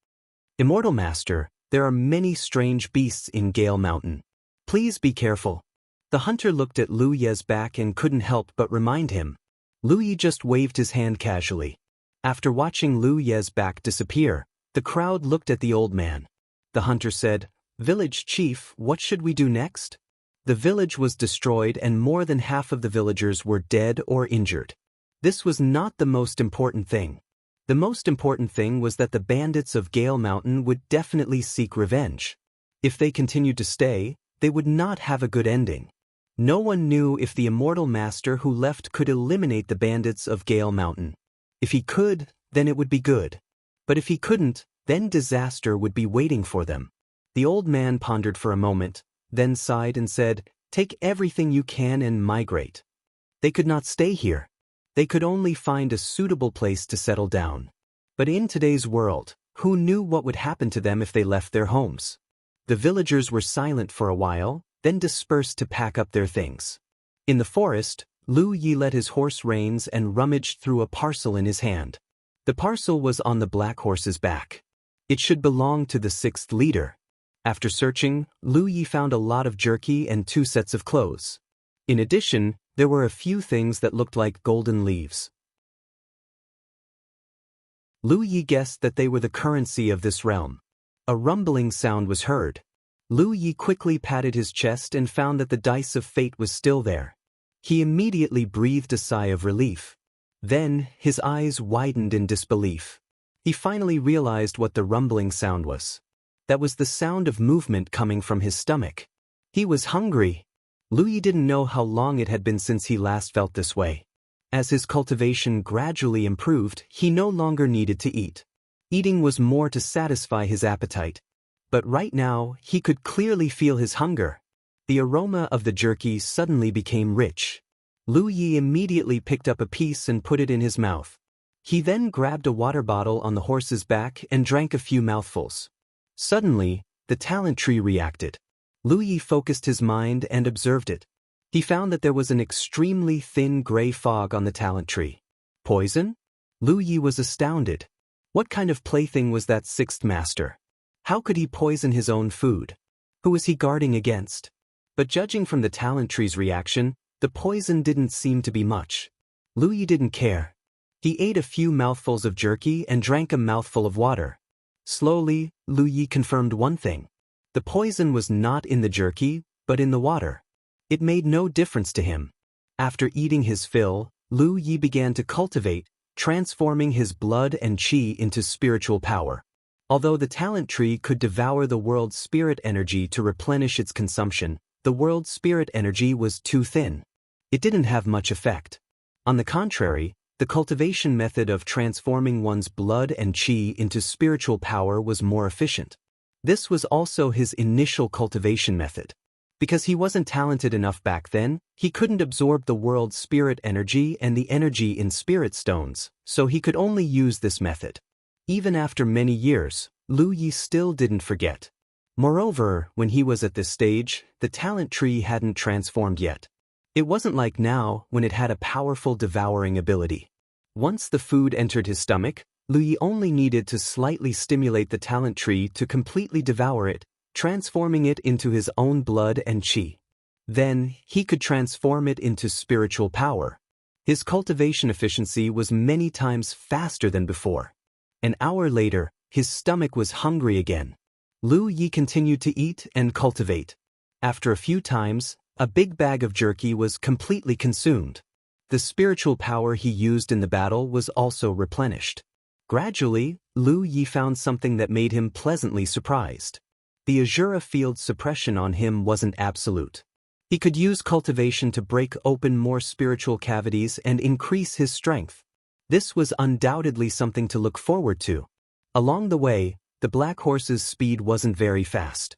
"Immortal Master, there are many strange beasts in Gale Mountain. Please be careful." The hunter looked at Lu Ye's back and couldn't help but remind him. Lu Yi just waved his hand casually. After watching Lu Ye's back disappear, the crowd looked at the old man. The hunter said, "Village chief, what should we do next?" The village was destroyed and more than half of the villagers were dead or injured. This was not the most important thing. The most important thing was that the bandits of Gale Mountain would definitely seek revenge. If they continued to stay, they would not have a good ending. No one knew if the immortal master who left could eliminate the bandits of Gale Mountain. If he could, then it would be good. But if he couldn't, then disaster would be waiting for them. The old man pondered for a moment, then sighed and said, "Take everything you can and migrate." They could not stay here. They could only find a suitable place to settle down. But in today's world, who knew what would happen to them if they left their homes? The villagers were silent for a while, then dispersed to pack up their things. In the forest, Lu Yi let his horse reins and rummaged through a parcel in his hand. The parcel was on the black horse's back. It should belong to the sixth leader. After searching, Lu Yi found a lot of jerky and 2 sets of clothes. In addition, there were a few things that looked like golden leaves. Lu Yi guessed that they were the currency of this realm. A rumbling sound was heard. Lu Yi quickly patted his chest and found that the dice of fate was still there. He immediately breathed a sigh of relief. Then, his eyes widened in disbelief. He finally realized what the rumbling sound was. That was the sound of movement coming from his stomach. He was hungry. Lu Yi didn't know how long it had been since he last felt this way. As his cultivation gradually improved, he no longer needed to eat. Eating was more to satisfy his appetite. But right now, he could clearly feel his hunger. The aroma of the jerky suddenly became rich. Lu Yi immediately picked up a piece and put it in his mouth. He then grabbed a water bottle on the horse's back and drank a few mouthfuls. Suddenly, the talent tree reacted. Lu Yi focused his mind and observed it. He found that there was an extremely thin gray fog on the talent tree. Poison? Lu Yi was astounded. What kind of plaything was that sixth master? How could he poison his own food? Who was he guarding against? But judging from the talent tree's reaction, the poison didn't seem to be much. Lu Yi didn't care. He ate a few mouthfuls of jerky and drank a mouthful of water. Slowly, Lu Yi confirmed one thing. The poison was not in the jerky, but in the water. It made no difference to him. After eating his fill, Lu Yi began to cultivate, transforming his blood and qi into spiritual power. Although the talent tree could devour the world's spirit energy to replenish its consumption, the world's spirit energy was too thin. It didn't have much effect. On the contrary, the cultivation method of transforming one's blood and qi into spiritual power was more efficient. This was also his initial cultivation method. Because he wasn't talented enough back then, he couldn't absorb the world's spirit energy and the energy in spirit stones, so he could only use this method. Even after many years, Lu Yi still didn't forget. Moreover, when he was at this stage, the talent tree hadn't transformed yet. It wasn't like now, when it had a powerful devouring ability. Once the food entered his stomach, Lu Yi only needed to slightly stimulate the talent tree to completely devour it, transforming it into his own blood and qi. Then, he could transform it into spiritual power. His cultivation efficiency was many times faster than before. An hour later, his stomach was hungry again. Lu Yi continued to eat and cultivate. After a few times, a big bag of jerky was completely consumed. The spiritual power he used in the battle was also replenished. Gradually, Lu Yi found something that made him pleasantly surprised. The Azura field suppression on him wasn't absolute. He could use cultivation to break open more spiritual cavities and increase his strength. This was undoubtedly something to look forward to. Along the way, the black horse's speed wasn't very fast.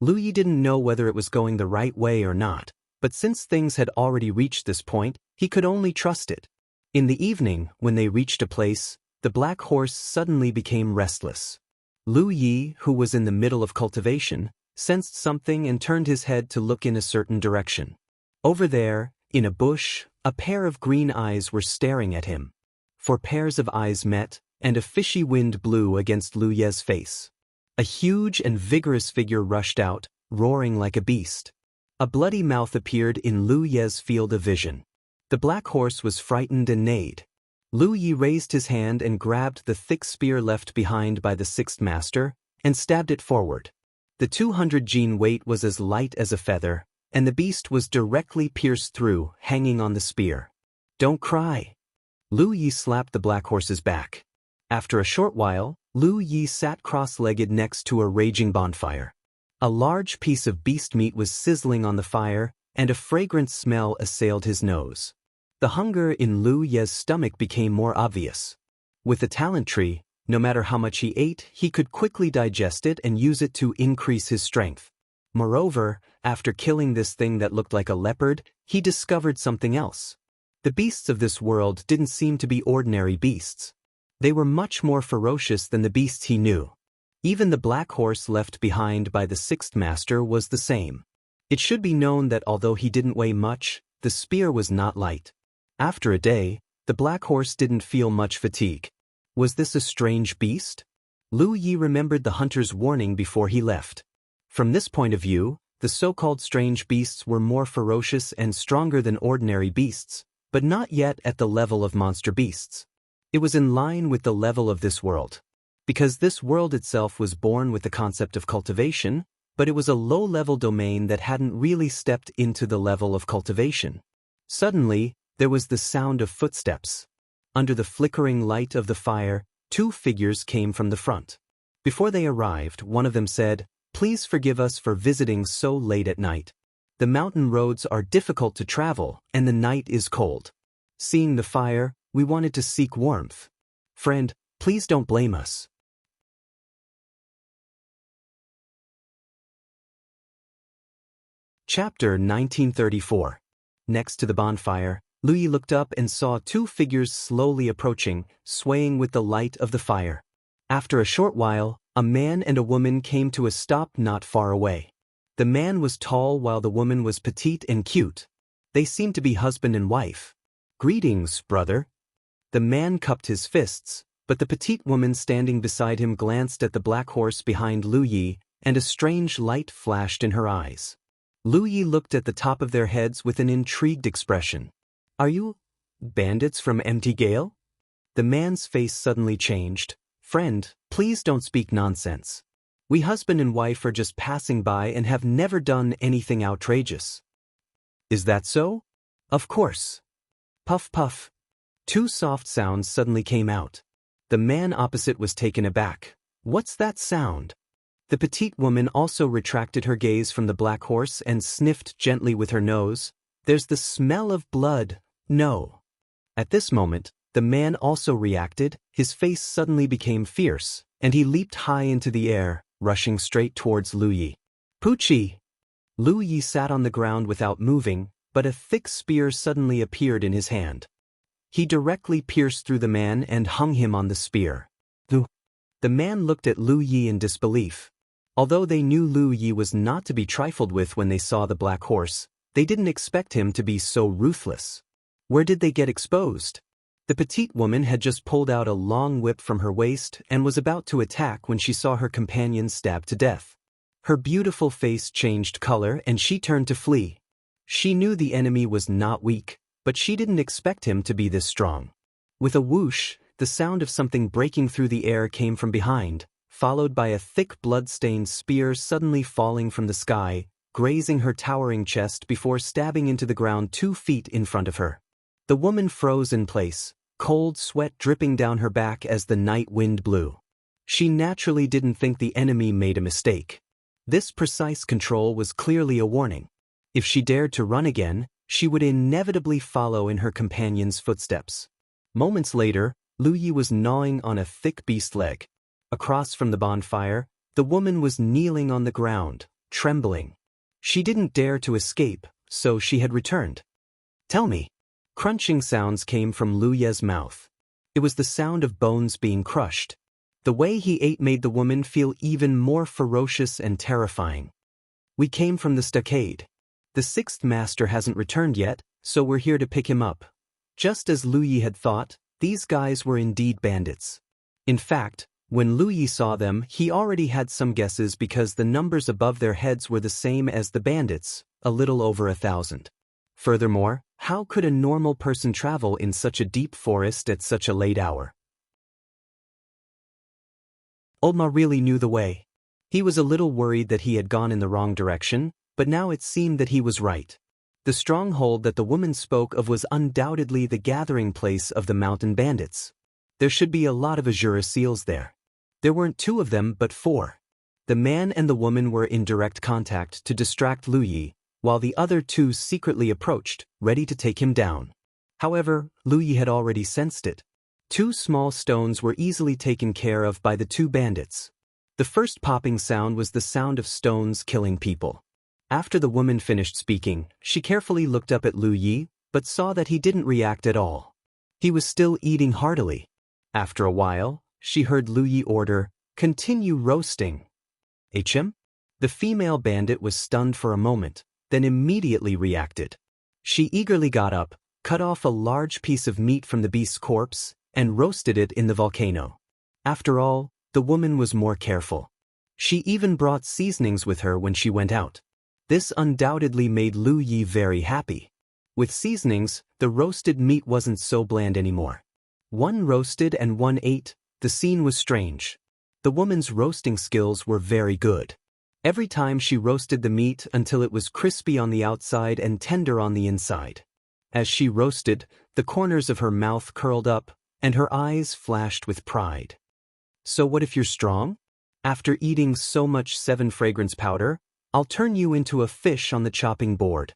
Lu Yi didn't know whether it was going the right way or not, but since things had already reached this point, he could only trust it. In the evening, when they reached a place, the black horse suddenly became restless. Lu Yi, who was in the middle of cultivation, sensed something and turned his head to look in a certain direction. Over there, in a bush, a pair of green eyes were staring at him. For pairs of eyes met, and a fishy wind blew against Lu Ye's face. A huge and vigorous figure rushed out, roaring like a beast. A bloody mouth appeared in Lu Ye's field of vision. The black horse was frightened and neighed. Lu Yi raised his hand and grabbed the thick spear left behind by the sixth master, and stabbed it forward. The 200 gene weight was as light as a feather, and the beast was directly pierced through, hanging on the spear. "Don't cry." Lu Yi slapped the black horse's back. After a short while, Lu Yi sat cross-legged next to a raging bonfire. A large piece of beast meat was sizzling on the fire, and a fragrant smell assailed his nose. The hunger in Lu Ye's stomach became more obvious. With the talent tree, no matter how much he ate, he could quickly digest it and use it to increase his strength. Moreover, after killing this thing that looked like a leopard, he discovered something else. The beasts of this world didn't seem to be ordinary beasts. They were much more ferocious than the beasts he knew. Even the black horse left behind by the sixth master was the same. It should be known that although he didn't weigh much, the spear was not light. After a day, the black horse didn't feel much fatigue. Was this a strange beast? Lu Yi remembered the hunter's warning before he left. From this point of view, the so-called strange beasts were more ferocious and stronger than ordinary beasts, but not yet at the level of monster beasts. It was in line with the level of this world. Because this world itself was born with the concept of cultivation, but it was a low-level domain that hadn't really stepped into the level of cultivation. Suddenly, there was the sound of footsteps. Under the flickering light of the fire, two figures came from the front. Before they arrived, one of them said, "Please forgive us for visiting so late at night. The mountain roads are difficult to travel, and the night is cold. Seeing the fire, we wanted to seek warmth. Friend, please don't blame us." Chapter 1934. Next to the bonfire, Lu Yi looked up and saw two figures slowly approaching, swaying with the light of the fire. After a short while, a man and a woman came to a stop not far away. The man was tall while the woman was petite and cute. They seemed to be husband and wife. "Greetings, brother." The man cupped his fists, but the petite woman standing beside him glanced at the black horse behind Lu Yi, and a strange light flashed in her eyes. Lu Yi looked at the top of their heads with an intrigued expression. "Are you bandits from Empty Gale?" The man's face suddenly changed. "Friend, please don't speak nonsense. We husband and wife are just passing by and have never done anything outrageous." "Is that so?" "Of course." Puff puff. Two soft sounds suddenly came out. The man opposite was taken aback. "What's that sound?" The petite woman also retracted her gaze from the black horse and sniffed gently with her nose. "There's the smell of blood. No." At this moment, the man also reacted. His face suddenly became fierce, and he leaped high into the air, rushing straight towards Lu Yi. "Poochie!" Lu Yi sat on the ground without moving, but a thick spear suddenly appeared in his hand. He directly pierced through the man and hung him on the spear. The man looked at Lu Yi in disbelief. Although they knew Lu Yi was not to be trifled with when they saw the black horse, they didn't expect him to be so ruthless. Where did they get exposed? The petite woman had just pulled out a long whip from her waist and was about to attack when she saw her companion stabbed to death. Her beautiful face changed color and she turned to flee. She knew the enemy was not weak, but she didn't expect him to be this strong. With a whoosh, the sound of something breaking through the air came from behind, followed by a thick blood-stained spear suddenly falling from the sky, grazing her towering chest before stabbing into the ground 2 feet in front of her. The woman froze in place, cold sweat dripping down her back as the night wind blew. She naturally didn't think the enemy made a mistake. This precise control was clearly a warning. If she dared to run again, she would inevitably follow in her companion's footsteps. Moments later, Lu Yi was gnawing on a thick beast leg. Across from the bonfire, the woman was kneeling on the ground, trembling. She didn't dare to escape, so she had returned. "Tell me." Crunching sounds came from Lu Ye's mouth. It was the sound of bones being crushed. The way he ate made the woman feel even more ferocious and terrifying. "We came from the stockade. The sixth master hasn't returned yet, so we're here to pick him up." Just as Lu Yi had thought, these guys were indeed bandits. In fact, when Lu Yi saw them, he already had some guesses because the numbers above their heads were the same as the bandits, a little over 1,000. Furthermore, how could a normal person travel in such a deep forest at such a late hour? Oldma really knew the way. He was a little worried that he had gone in the wrong direction, but now it seemed that he was right. The stronghold that the woman spoke of was undoubtedly the gathering place of the mountain bandits. There should be a lot of azure seals there. There weren't 2 of them but 4. The man and the woman were in direct contact to distract Lu Yi, while the other 2 secretly approached, ready to take him down. However, Lu Yi had already sensed it. 2 small stones were easily taken care of by the 2 bandits. The first popping sound was the sound of stones killing people. After the woman finished speaking, she carefully looked up at Lu Yi, but saw that he didn't react at all. He was still eating heartily. After a while, she heard Lu Yi order, "Continue roasting." "HM?" The female bandit was stunned for a moment, then immediately reacted. She eagerly got up, cut off a large piece of meat from the beast's corpse, and roasted it in the volcano. After all, the woman was more careful. She even brought seasonings with her when she went out. This undoubtedly made Lu Yi very happy. With seasonings, the roasted meat wasn't so bland anymore. One roasted and one ate. The scene was strange. The woman's roasting skills were very good. Every time she roasted the meat until it was crispy on the outside and tender on the inside. As she roasted, the corners of her mouth curled up, and her eyes flashed with pride. "So what if you're strong? After eating so much 7 fragrance powder, I'll turn you into a fish on the chopping board."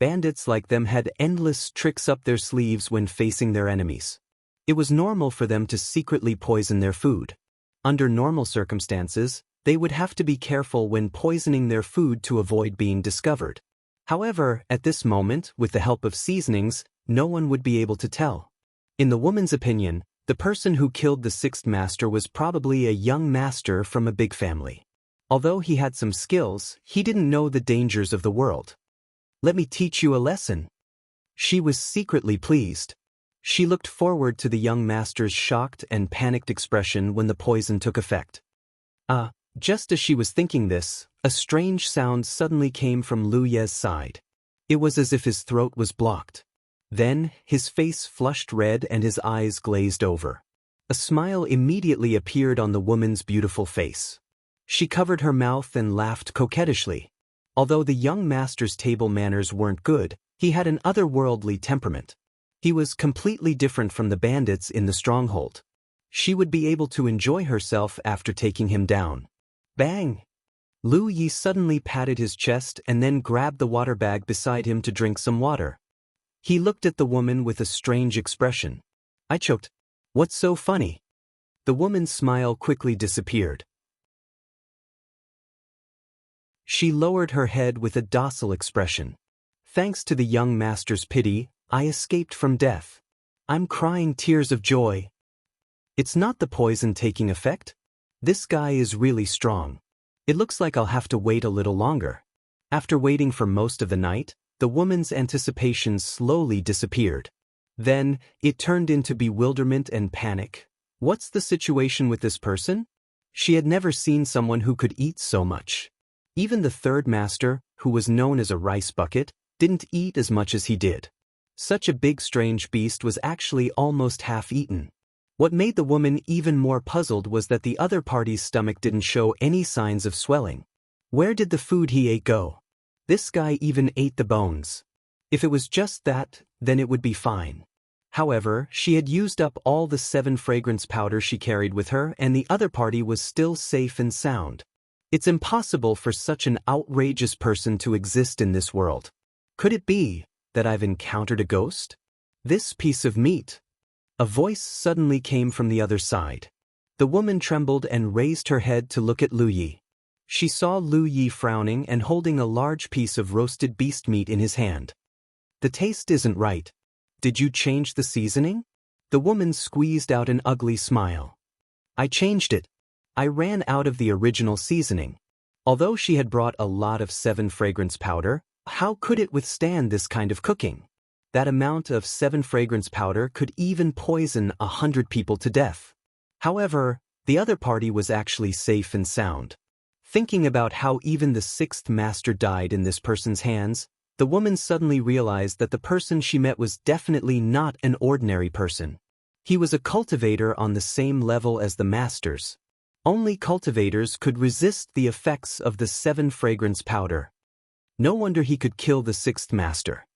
Bandits like them had endless tricks up their sleeves when facing their enemies. It was normal for them to secretly poison their food. Under normal circumstances, they would have to be careful when poisoning their food to avoid being discovered. However, at this moment, with the help of seasonings, no one would be able to tell. In the woman's opinion, the person who killed the 6th master was probably a young master from a big family. Although he had some skills, he didn't know the dangers of the world. "Let me teach you a lesson." She was secretly pleased. She looked forward to the young master's shocked and panicked expression when the poison took effect. Just as she was thinking this, a strange sound suddenly came from Lu Ye's side. It was as if his throat was blocked. Then, his face flushed red and his eyes glazed over. A smile immediately appeared on the woman's beautiful face. She covered her mouth and laughed coquettishly. Although the young master's table manners weren't good, he had an otherworldly temperament. He was completely different from the bandits in the stronghold. She would be able to enjoy herself after taking him down. Bang! Lu Yi suddenly patted his chest and then grabbed the water bag beside him to drink some water. He looked at the woman with a strange expression. "I choked. What's so funny?" The woman's smile quickly disappeared. She lowered her head with a docile expression. "Thanks to the young master's pity, I escaped from death. I'm crying tears of joy. It's not the poison taking effect. This guy is really strong. It looks like I'll have to wait a little longer." After waiting for most of the night, the woman's anticipation slowly disappeared. Then, it turned into bewilderment and panic. What's the situation with this person? She had never seen someone who could eat so much. Even the 3rd master, who was known as a rice bucket, didn't eat as much as he did. Such a big strange beast was actually almost half-eaten. What made the woman even more puzzled was that the other party's stomach didn't show any signs of swelling. Where did the food he ate go? This guy even ate the bones. If it was just that, then it would be fine. However, she had used up all the 7 fragrance powder she carried with her, and the other party was still safe and sound. It's impossible for such an outrageous person to exist in this world. Could it be that I've encountered a ghost? This piece of meat. A voice suddenly came from the other side. The woman trembled and raised her head to look at Lu Yi. She saw Lu Yi frowning and holding a large piece of roasted beast meat in his hand. "The taste isn't right. Did you change the seasoning?" The woman squeezed out an ugly smile. "I changed it. I ran out of the original seasoning." Although she had brought a lot of 7 fragrance powder, how could it withstand this kind of cooking? That amount of 7 fragrance powder could even poison 100 people to death. However, the other party was actually safe and sound. Thinking about how even the 6th master died in this person's hands, the woman suddenly realized that the person she met was definitely not an ordinary person. He was a cultivator on the same level as the masters. Only cultivators could resist the effects of the 7 fragrance powder. No wonder he could kill the 6th master.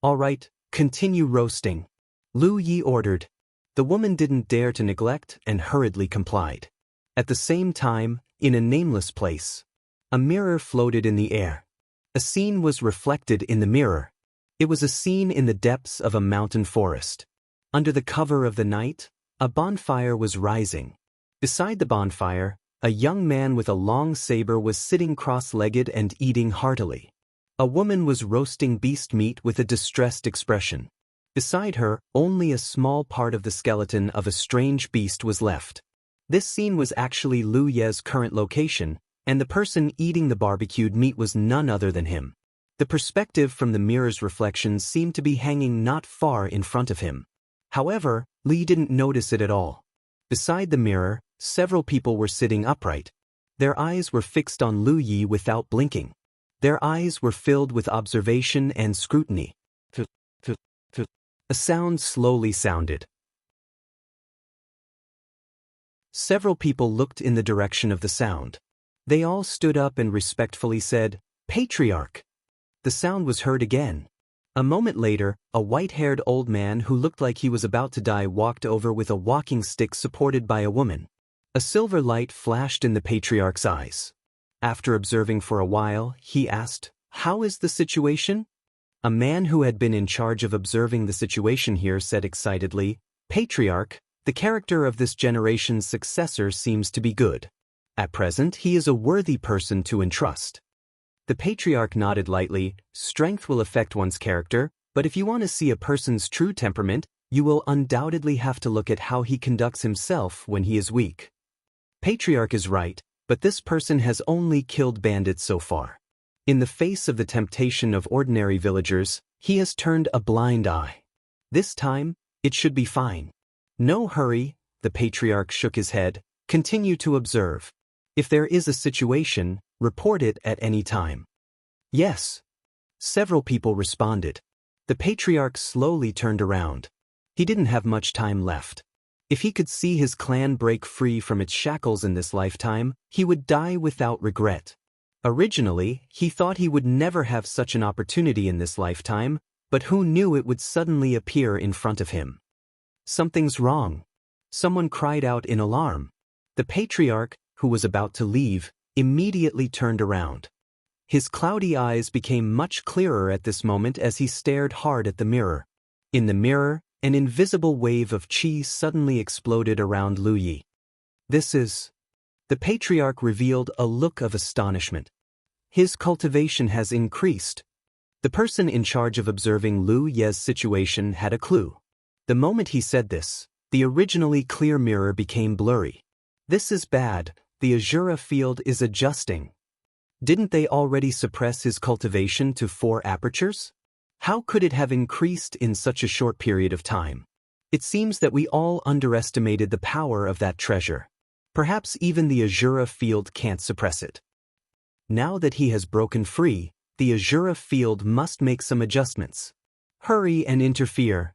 "All right, continue roasting," Lu Yi ordered. The woman didn't dare to neglect and hurriedly complied. At the same time, in a nameless place, a mirror floated in the air. A scene was reflected in the mirror. It was a scene in the depths of a mountain forest. Under the cover of the night, a bonfire was rising. Beside the bonfire, a young man with a long saber was sitting cross-legged and eating heartily. A woman was roasting beast meat with a distressed expression. Beside her, only a small part of the skeleton of a strange beast was left. This scene was actually Lu Ye's current location, and the person eating the barbecued meat was none other than him. The perspective from the mirror's reflection seemed to be hanging not far in front of him. However, Li didn't notice it at all. Beside the mirror, several people were sitting upright. Their eyes were fixed on Lu Yi without blinking. Their eyes were filled with observation and scrutiny. A sound slowly sounded. Several people looked in the direction of the sound. They all stood up and respectfully said, "Patriarch." The sound was heard again. A moment later, a white-haired old man who looked like he was about to die walked over with a walking stick supported by a woman. A silver light flashed in the patriarch's eyes. After observing for a while, he asked, "How is the situation?" A man who had been in charge of observing the situation here said excitedly, "Patriarch, the character of this generation's successor seems to be good. At present, he is a worthy person to entrust." The patriarch nodded lightly. "Strength will affect one's character, but if you want to see a person's true temperament, you will undoubtedly have to look at how he conducts himself when he is weak. Patriarch is right, but this person has only killed bandits so far. In the face of the temptation of ordinary villagers, he has turned a blind eye. This time, it should be fine. No hurry," the patriarch shook his head. "Continue to observe. If there is a situation, report it at any time." "Yes." Several people responded. The patriarch slowly turned around. He didn't have much time left. If he could see his clan break free from its shackles in this lifetime, he would die without regret. Originally, he thought he would never have such an opportunity in this lifetime, but who knew it would suddenly appear in front of him? "Something's wrong." Someone cried out in alarm. The patriarch, who was about to leave, immediately turned around. His cloudy eyes became much clearer at this moment as he stared hard at the mirror. In the mirror, an invisible wave of chi suddenly exploded around Lu Yi. "This is..." The patriarch revealed a look of astonishment. "His cultivation has increased." The person in charge of observing Lu Ye's situation had a clue. The moment he said this, the originally clear mirror became blurry. "This is bad, the Azura field is adjusting." Didn't they already suppress his cultivation to 4 apertures? How could it have increased in such a short period of time? It seems that we all underestimated the power of that treasure. Perhaps even the Azura field can't suppress it. Now that he has broken free, the Azura field must make some adjustments. Hurry and interfere.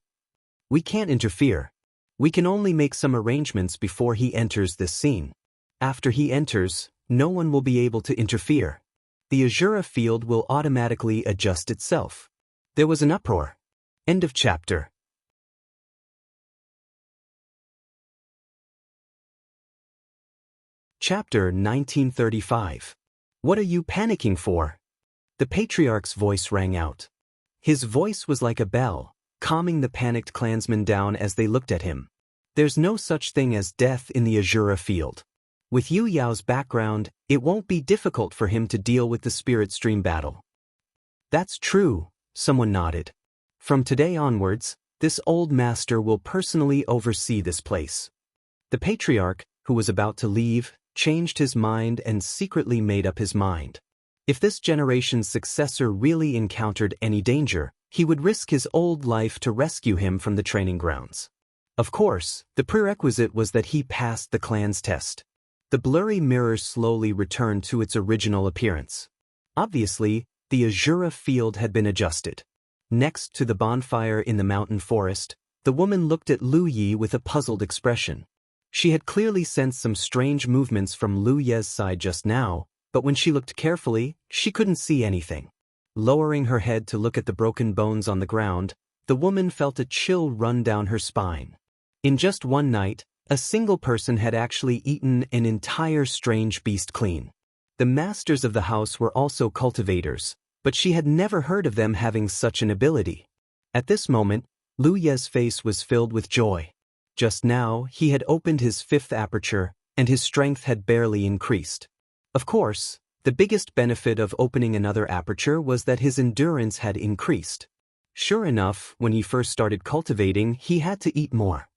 We can't interfere. We can only make some arrangements before he enters this scene. After he enters, no one will be able to interfere. The Azura field will automatically adjust itself. There was an uproar. End of chapter. Chapter 1935. What are you panicking for? The patriarch's voice rang out. His voice was like a bell, calming the panicked clansmen down as they looked at him. There's no such thing as death in the Azura field. With Yu Yao's background, it won't be difficult for him to deal with the spirit stream battle. That's true, someone nodded. From today onwards, this old master will personally oversee this place. The patriarch, who was about to leave, changed his mind and secretly made up his mind. If this generation's successor really encountered any danger, he would risk his old life to rescue him from the training grounds. Of course, the prerequisite was that he passed the clan's test. The blurry mirror slowly returned to its original appearance. Obviously, the Azura field had been adjusted. Next to the bonfire in the mountain forest, the woman looked at Lu Yi with a puzzled expression. She had clearly sensed some strange movements from Lu Ye's side just now, but when she looked carefully, she couldn't see anything. Lowering her head to look at the broken bones on the ground, the woman felt a chill run down her spine. In just one night, a single person had actually eaten an entire strange beast clean. The masters of the house were also cultivators, but she had never heard of them having such an ability. At this moment, Lu Ye's face was filled with joy. Just now, he had opened his fifth aperture, and his strength had barely increased. Of course, the biggest benefit of opening another aperture was that his endurance had increased. Sure enough, when he first started cultivating, he had to eat more.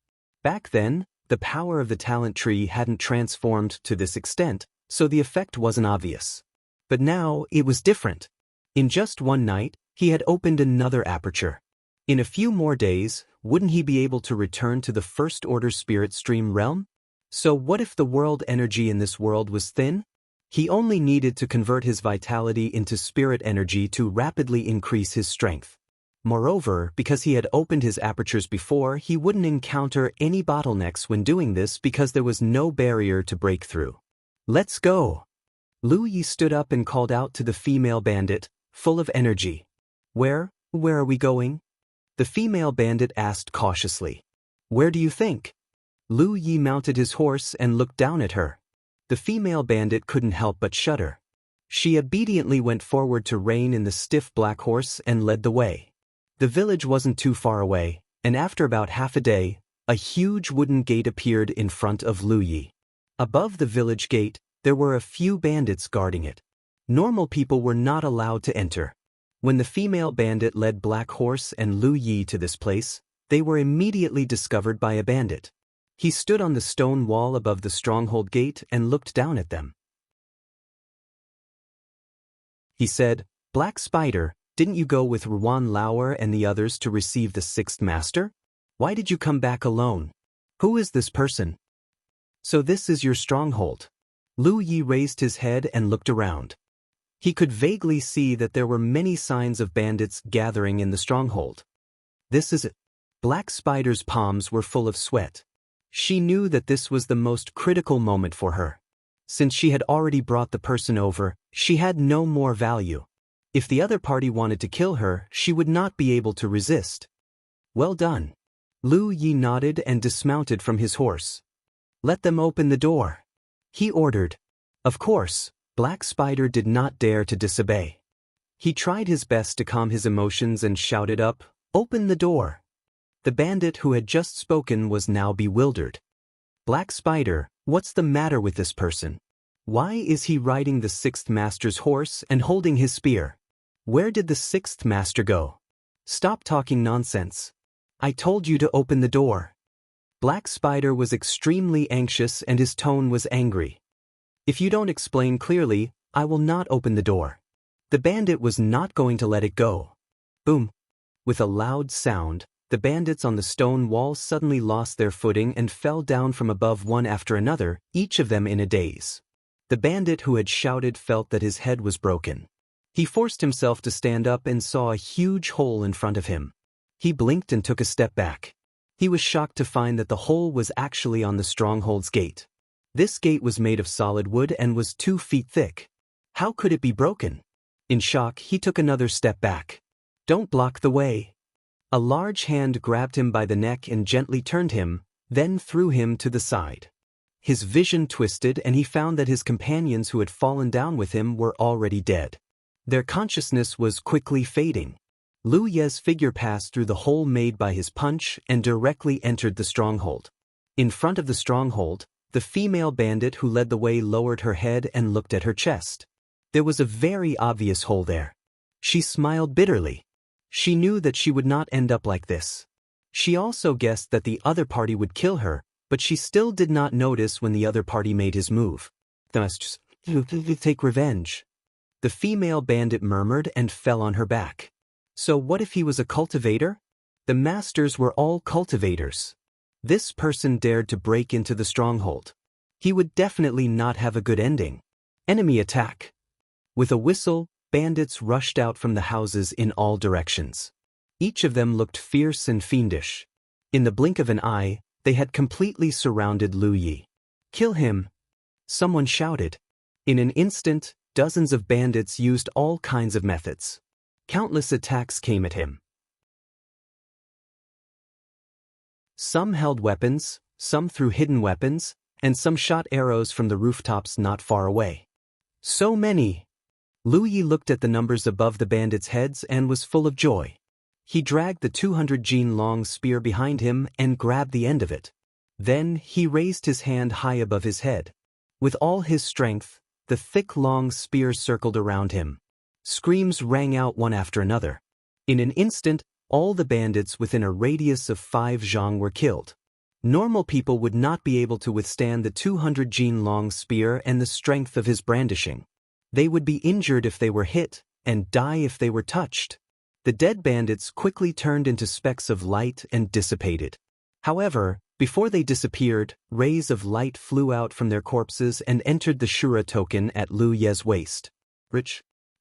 Back then, the power of the talent tree hadn't transformed to this extent, so the effect wasn't obvious. But now, it was different. In just one night, he had opened another aperture. In a few more days, wouldn't he be able to return to the first-order spirit stream realm? So what if the world energy in this world was thin? He only needed to convert his vitality into spirit energy to rapidly increase his strength. Moreover, because he had opened his apertures before, he wouldn't encounter any bottlenecks when doing this because there was no barrier to break through. Let's go! Lu Yi stood up and called out to the female bandit, full of energy. Where are we going? The female bandit asked cautiously. Where do you think? Lu Yi mounted his horse and looked down at her. The female bandit couldn't help but shudder. She obediently went forward to rein in the stiff black horse and led the way. The village wasn't too far away, and after about half a day, a huge wooden gate appeared in front of Lu Yi. Above the village gate, there were a few bandits guarding it. Normal people were not allowed to enter. When the female bandit led Black Horse and Lu Yi to this place, they were immediately discovered by a bandit. He stood on the stone wall above the stronghold gate and looked down at them. He said, Black Spider, didn't you go with Ruan Lauer and the others to receive the sixth master? Why did you come back alone? Who is this person? So this is your stronghold. Lu Yi raised his head and looked around. He could vaguely see that there were many signs of bandits gathering in the stronghold. This is it. Black Spider's palms were full of sweat. She knew that this was the most critical moment for her. Since she had already brought the person over, she had no more value. If the other party wanted to kill her, she would not be able to resist. Well done. Lu Yi nodded and dismounted from his horse. Let them open the door, he ordered. Of course, Black Spider did not dare to disobey. He tried his best to calm his emotions and shouted up, Open the door. The bandit who had just spoken was now bewildered. Black Spider, what's the matter with this person? Why is he riding the sixth master's horse and holding his spear? Where did the sixth master go? Stop talking nonsense. I told you to open the door. Black Spider was extremely anxious and his tone was angry. If you don't explain clearly, I will not open the door. The bandit was not going to let it go. Boom! With a loud sound, the bandits on the stone wall suddenly lost their footing and fell down from above one after another, each of them in a daze. The bandit who had shouted felt that his head was broken. He forced himself to stand up and saw a huge hole in front of him. He blinked and took a step back. He was shocked to find that the hole was actually on the stronghold's gate. This gate was made of solid wood and was 2 feet thick. How could it be broken? In shock, he took another step back. Don't block the way. A large hand grabbed him by the neck and gently turned him, then threw him to the side. His vision twisted and he found that his companions who had fallen down with him were already dead. Their consciousness was quickly fading. Lu Ye's figure passed through the hole made by his punch and directly entered the stronghold. In front of the stronghold, the female bandit who led the way lowered her head and looked at her chest. There was a very obvious hole there. She smiled bitterly. She knew that she would not end up like this. She also guessed that the other party would kill her, but she still did not notice when the other party made his move. Thus, take revenge. The female bandit murmured and fell on her back. So what if he was a cultivator? The masters were all cultivators. This person dared to break into the stronghold. He would definitely not have a good ending. Enemy attack. With a whistle, bandits rushed out from the houses in all directions. Each of them looked fierce and fiendish. In the blink of an eye, they had completely surrounded Lu Yi. Kill him! Someone shouted. In an instant, dozens of bandits used all kinds of methods. Countless attacks came at him. Some held weapons, some threw hidden weapons, and some shot arrows from the rooftops not far away. So many! Lu Yi looked at the numbers above the bandits' heads and was full of joy. He dragged the 200-jin-long spear behind him and grabbed the end of it. Then he raised his hand high above his head. With all his strength, the thick long spear circled around him. Screams rang out one after another. In an instant, all the bandits within a radius of 5 zhang were killed. Normal people would not be able to withstand the 200-jin-long spear and the strength of his brandishing. They would be injured if they were hit, and die if they were touched. The dead bandits quickly turned into specks of light and dissipated. However, before they disappeared, rays of light flew out from their corpses and entered the Shura token at Lu Ye's waist.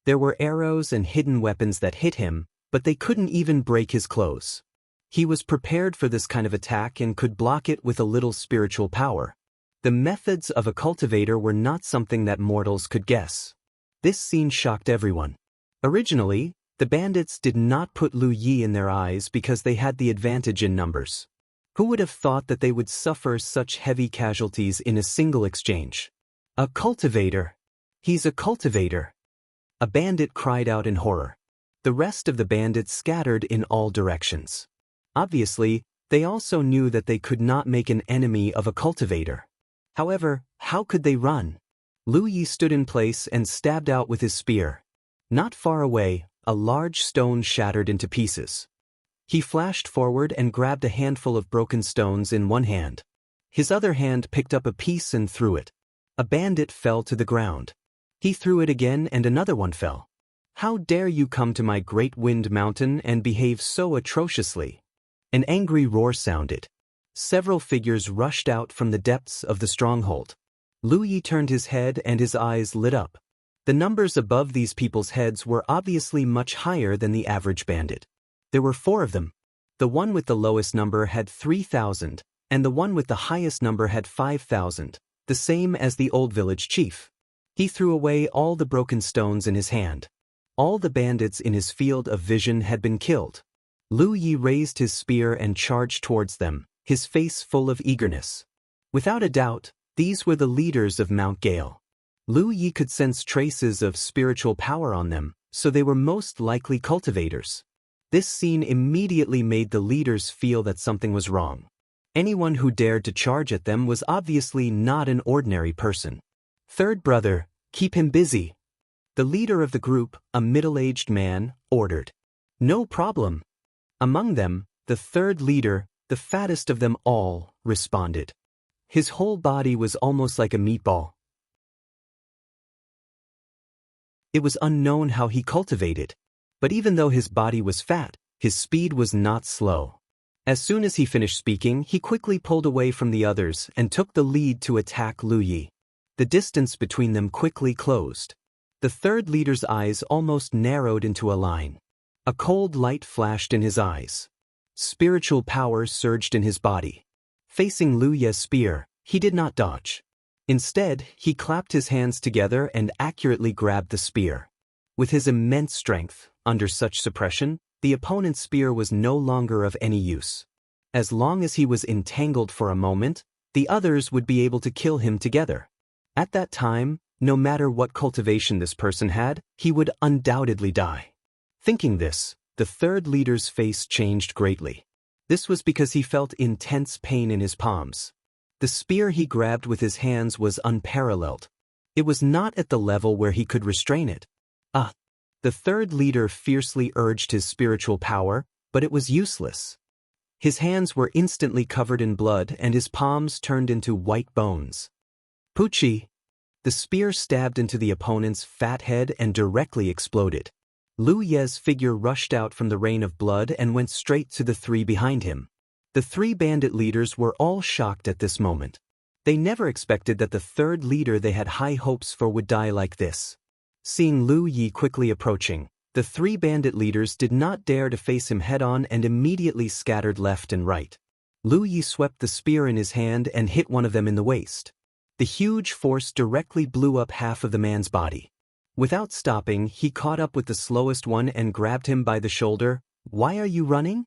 There were arrows and hidden weapons that hit him, but they couldn't even break his clothes. He was prepared for this kind of attack and could block it with a little spiritual power. The methods of a cultivator were not something that mortals could guess. This scene shocked everyone. Originally, the bandits did not put Lu Yi in their eyes because they had the advantage in numbers. Who would have thought that they would suffer such heavy casualties in a single exchange? A cultivator! He's a cultivator! A bandit cried out in horror. The rest of the bandits scattered in all directions. Obviously, they also knew that they could not make an enemy of a cultivator. However, how could they run? Lu Yi stood in place and stabbed out with his spear. Not far away, a large stone shattered into pieces. He flashed forward and grabbed a handful of broken stones in one hand. His other hand picked up a piece and threw it. A bandit fell to the ground. He threw it again and another one fell. How dare you come to my great wind mountain and behave so atrociously? An angry roar sounded. Several figures rushed out from the depths of the stronghold. Lu Yi turned his head and his eyes lit up. The numbers above these people's heads were obviously much higher than the average bandit. There were 4 of them. The one with the lowest number had 3,000, and the one with the highest number had 5,000, the same as the old village chief. He threw away all the broken stones in his hand. All the bandits in his field of vision had been killed. Lu Yi raised his spear and charged towards them, his face full of eagerness. Without a doubt, these were the leaders of Mount Gale. Lu Yi could sense traces of spiritual power on them, so they were most likely cultivators. This scene immediately made the leaders feel that something was wrong. Anyone who dared to charge at them was obviously not an ordinary person. Third brother, keep him busy. The leader of the group, a middle-aged man, ordered. No problem. Among them, the third leader, the fattest of them all, responded. His whole body was almost like a meatball. It was unknown how he cultivated. But even though his body was fat, his speed was not slow. As soon as he finished speaking, he quickly pulled away from the others and took the lead to attack Lu Yi. The distance between them quickly closed. The third leader's eyes almost narrowed into a line. A cold light flashed in his eyes. Spiritual power surged in his body. Facing Lu Yi's spear, he did not dodge. Instead, he clapped his hands together and accurately grabbed the spear. With his immense strength, under such suppression, the opponent's spear was no longer of any use. As long as he was entangled for a moment, the others would be able to kill him together. At that time, no matter what cultivation this person had, he would undoubtedly die. Thinking this, the third leader's face changed greatly. This was because he felt intense pain in his palms. The spear he grabbed with his hands was unparalleled. It was not at the level where he could restrain it. The third leader fiercely urged his spiritual power, but it was useless. His hands were instantly covered in blood and his palms turned into white bones. Puchi! The spear stabbed into the opponent's fat head and directly exploded. Lu Yi's figure rushed out from the rain of blood and went straight to the 3 behind him. The 3 bandit leaders were all shocked at this moment. They never expected that the third leader they had high hopes for would die like this. Seeing Lu Yi quickly approaching, the 3 bandit leaders did not dare to face him head-on and immediately scattered left and right. Lu Yi swept the spear in his hand and hit one of them in the waist. The huge force directly blew up half of the man's body. Without stopping, he caught up with the slowest one and grabbed him by the shoulder. "Why are you running?"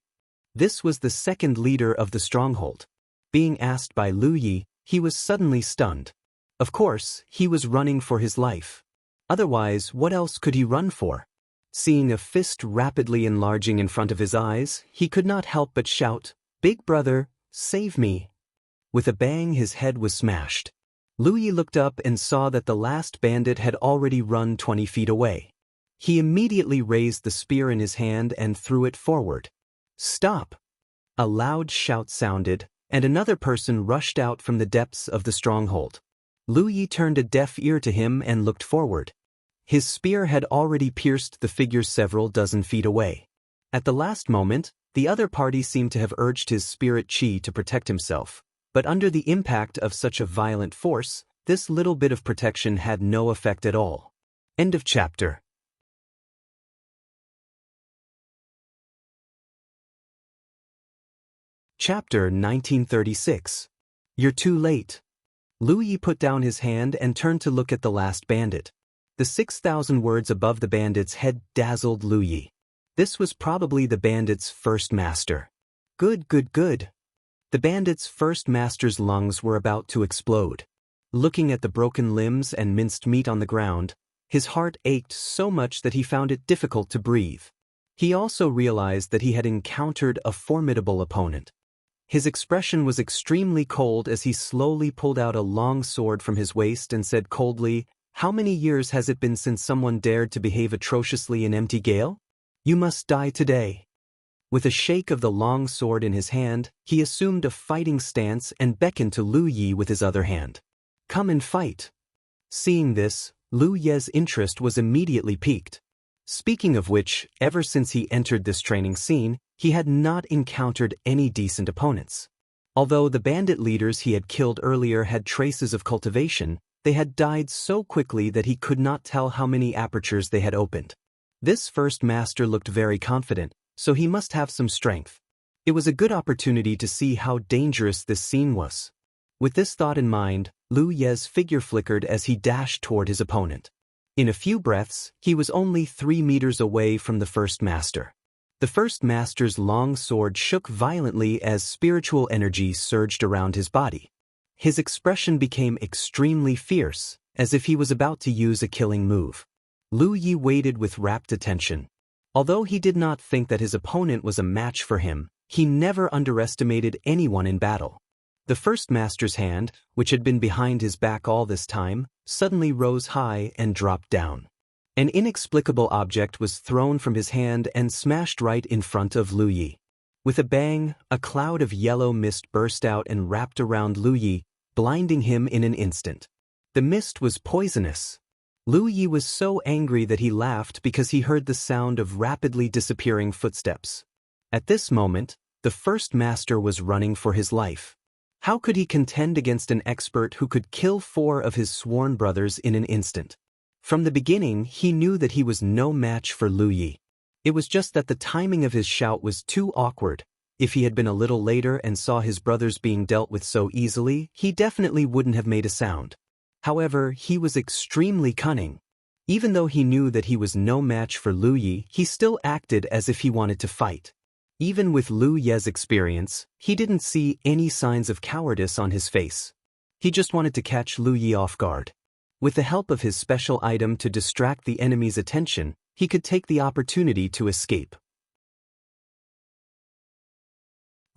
This was the second leader of the stronghold. Being asked by Lu Yi, he was suddenly stunned. Of course, he was running for his life. Otherwise, what else could he run for? Seeing a fist rapidly enlarging in front of his eyes, he could not help but shout, "Big brother, save me!" With a bang, his head was smashed. Lu Yi looked up and saw that the last bandit had already run 20 feet away. He immediately raised the spear in his hand and threw it forward. "Stop!" A loud shout sounded, and another person rushed out from the depths of the stronghold. Lu Yi turned a deaf ear to him and looked forward. His spear had already pierced the figure several dozen feet away. At the last moment, the other party seemed to have urged his spirit chi to protect himself, but under the impact of such a violent force, this little bit of protection had no effect at all. End of chapter. Chapter 1936. You're too late. Lu Yi put down his hand and turned to look at the last bandit. The 6,000 words above the bandit's head dazzled Lu Yi. This was probably the bandit's first master. Good, good, good. The bandit's first master's lungs were about to explode. Looking at the broken limbs and minced meat on the ground, his heart ached so much that he found it difficult to breathe. He also realized that he had encountered a formidable opponent. His expression was extremely cold as he slowly pulled out a long sword from his waist and said coldly, "How many years has it been since someone dared to behave atrociously in empty gale? You must die today." With a shake of the long sword in his hand, he assumed a fighting stance and beckoned to Lu Yi with his other hand. "Come and fight." Seeing this, Lu Ye's interest was immediately piqued. Speaking of which, ever since he entered this training scene, he had not encountered any decent opponents. Although the bandit leaders he had killed earlier had traces of cultivation, they had died so quickly that he could not tell how many apertures they had opened. This first master looked very confident, so he must have some strength. It was a good opportunity to see how dangerous this scene was. With this thought in mind, Lu Ye's figure flickered as he dashed toward his opponent. In a few breaths, he was only 3 meters away from the first master. The first master's long sword shook violently as spiritual energy surged around his body. His expression became extremely fierce, as if he was about to use a killing move. Lu Yi waited with rapt attention. Although he did not think that his opponent was a match for him, he never underestimated anyone in battle. The first master's hand, which had been behind his back all this time, suddenly rose high and dropped down. An inexplicable object was thrown from his hand and smashed right in front of Lu Yi. With a bang, a cloud of yellow mist burst out and wrapped around Lu Yi, blinding him in an instant. The mist was poisonous. Lu Yi was so angry that he laughed because he heard the sound of rapidly disappearing footsteps. At this moment, the first master was running for his life. How could he contend against an expert who could kill 4 of his sworn brothers in an instant? From the beginning, he knew that he was no match for Lu Yi. It was just that the timing of his shout was too awkward. If he had been a little later and saw his brothers being dealt with so easily, he definitely wouldn't have made a sound. However, he was extremely cunning. Even though he knew that he was no match for Lu Yi, he still acted as if he wanted to fight. Even with Lu Ye's experience, he didn't see any signs of cowardice on his face. He just wanted to catch Lu Yi off guard. With the help of his special item to distract the enemy's attention, he could take the opportunity to escape.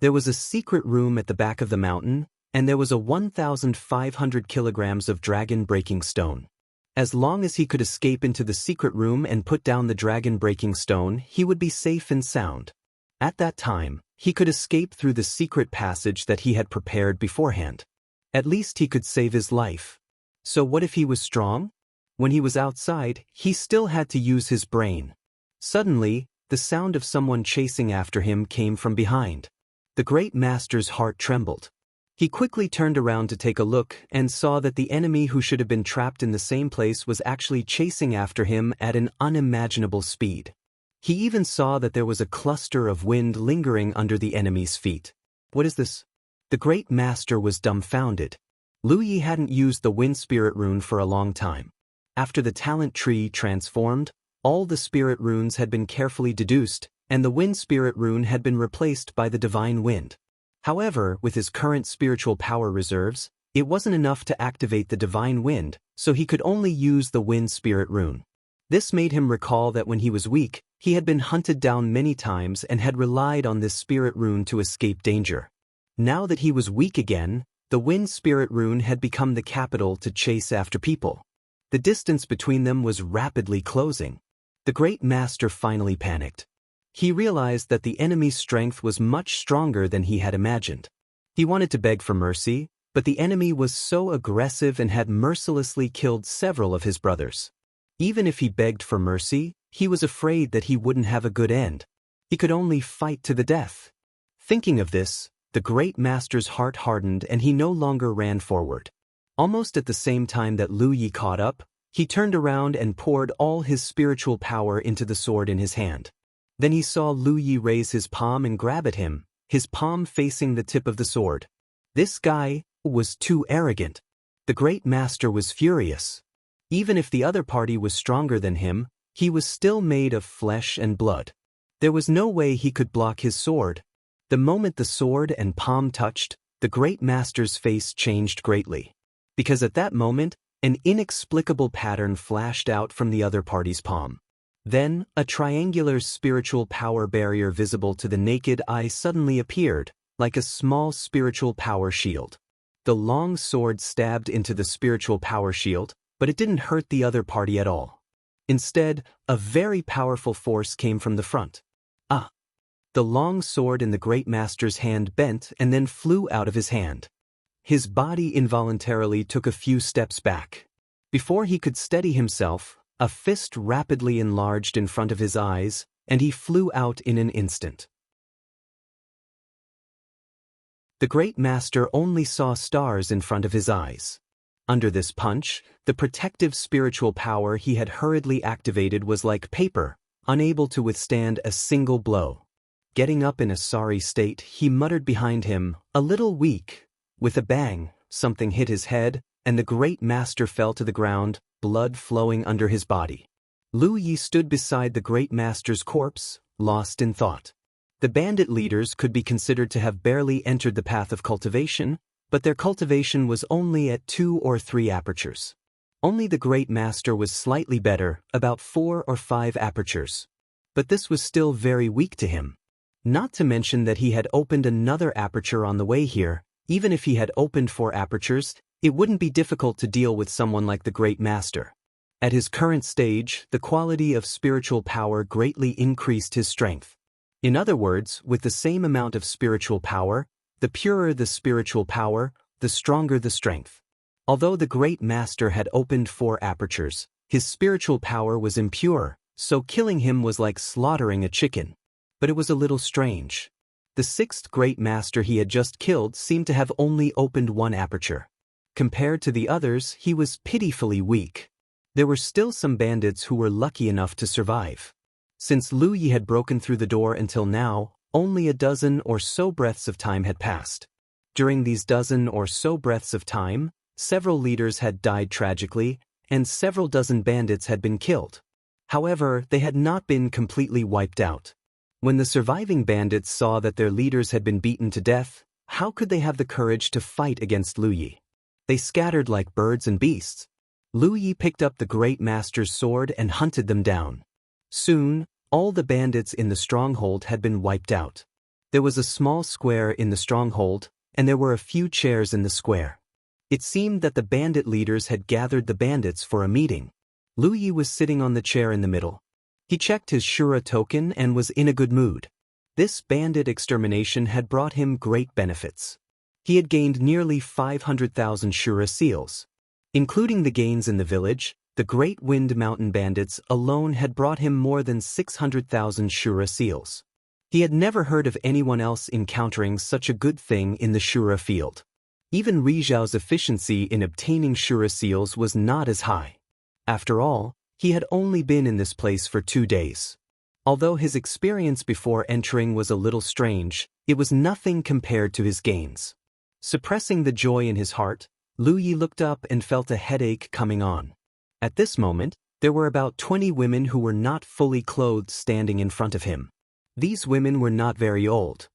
There was a secret room at the back of the mountain, and there was a 1,500 kilograms of dragon-breaking stone. As long as he could escape into the secret room and put down the dragon-breaking stone, he would be safe and sound. At that time, he could escape through the secret passage that he had prepared beforehand. At least he could save his life. So what if he was strong? When he was outside, he still had to use his brain. Suddenly, the sound of someone chasing after him came from behind. The great master's heart trembled. He quickly turned around to take a look and saw that the enemy who should have been trapped in the same place was actually chasing after him at an unimaginable speed. He even saw that there was a cluster of wind lingering under the enemy's feet. What is this? The great master was dumbfounded. Lu Yi hadn't used the wind spirit rune for a long time. After the talent tree transformed, all the spirit runes had been carefully deduced, and the wind spirit rune had been replaced by the divine wind. However, with his current spiritual power reserves, It wasn't enough to activate the divine wind, so he could only use the wind spirit rune. This made him recall that when he was weak, he had been hunted down many times and had relied on this spirit rune to escape danger. Now that he was weak again, the wind spirit rune had become the capital to chase after people. The distance between them was rapidly closing. The great master finally panicked. He realized that the enemy's strength was much stronger than he had imagined. He wanted to beg for mercy, but the enemy was so aggressive and had mercilessly killed several of his brothers. Even if he begged for mercy, he was afraid that he wouldn't have a good end. He could only fight to the death. Thinking of this, the great master's heart hardened and he no longer ran forward. Almost at the same time that Lu Yi caught up, he turned around and poured all his spiritual power into the sword in his hand. Then he saw Lu Yi raise his palm and grab at him, his palm facing the tip of the sword. This guy was too arrogant. The great master was furious. Even if the other party was stronger than him, he was still made of flesh and blood. There was no way he could block his sword. The moment the sword and palm touched, the great master's face changed greatly. Because at that moment, an inexplicable pattern flashed out from the other party's palm. Then, a triangular spiritual power barrier visible to the naked eye suddenly appeared, like a small spiritual power shield. The long sword stabbed into the spiritual power shield, but it didn't hurt the other party at all. Instead, a very powerful force came from the front. The long sword in the great master's hand bent and then flew out of his hand. His body involuntarily took a few steps back. Before he could steady himself, a fist rapidly enlarged in front of his eyes, and he flew out in an instant. The great master only saw stars in front of his eyes. Under this punch, the protective spiritual power he had hurriedly activated was like paper, unable to withstand a single blow. Getting up in a sorry state, he muttered behind him, "A little weak." With a bang, something hit his head, and the great master fell to the ground, blood flowing under his body. Lu Yi stood beside the great master's corpse, lost in thought. The bandit leaders could be considered to have barely entered the path of cultivation, but their cultivation was only at 2 or 3 apertures. Only the great master was slightly better, about 4 or 5 apertures. But this was still very weak to him. Not to mention that he had opened another aperture on the way here. Even if he had opened 4 apertures, it wouldn't be difficult to deal with someone like the great master. At his current stage, the quality of spiritual power greatly increased his strength. In other words, with the same amount of spiritual power, the purer the spiritual power, the stronger the strength. Although the great master had opened 4 apertures, his spiritual power was impure, so killing him was like slaughtering a chicken. But it was a little strange. The 6th great master he had just killed seemed to have only opened 1 aperture. Compared to the others, he was pitifully weak. There were still some bandits who were lucky enough to survive. Since Lu Yi had broken through the door until now, only a dozen or so breaths of time had passed. During these dozen or so breaths of time, several leaders had died tragically, and several dozen bandits had been killed. However, they had not been completely wiped out. When the surviving bandits saw that their leaders had been beaten to death, how could they have the courage to fight against Lu Yi? They scattered like birds and beasts. Lu Yi picked up the great master's sword and hunted them down. Soon, all the bandits in the stronghold had been wiped out. There was a small square in the stronghold, and there were a few chairs in the square. It seemed that the bandit leaders had gathered the bandits for a meeting. Lu Yi was sitting on the chair in the middle. He checked his Shura token and was in a good mood. This bandit extermination had brought him great benefits. He had gained nearly 500,000 Shura seals. Including the gains in the village, the Great Wind Mountain bandits alone had brought him more than 600,000 Shura seals. He had never heard of anyone else encountering such a good thing in the Shura field. Even Rizhao's efficiency in obtaining Shura seals was not as high. After all, he had only been in this place for 2 days. Although his experience before entering was a little strange, it was nothing compared to his gains. Suppressing the joy in his heart, Lu Yi looked up and felt a headache coming on. At this moment, there were about 20 women who were not fully clothed standing in front of him. These women were not very old.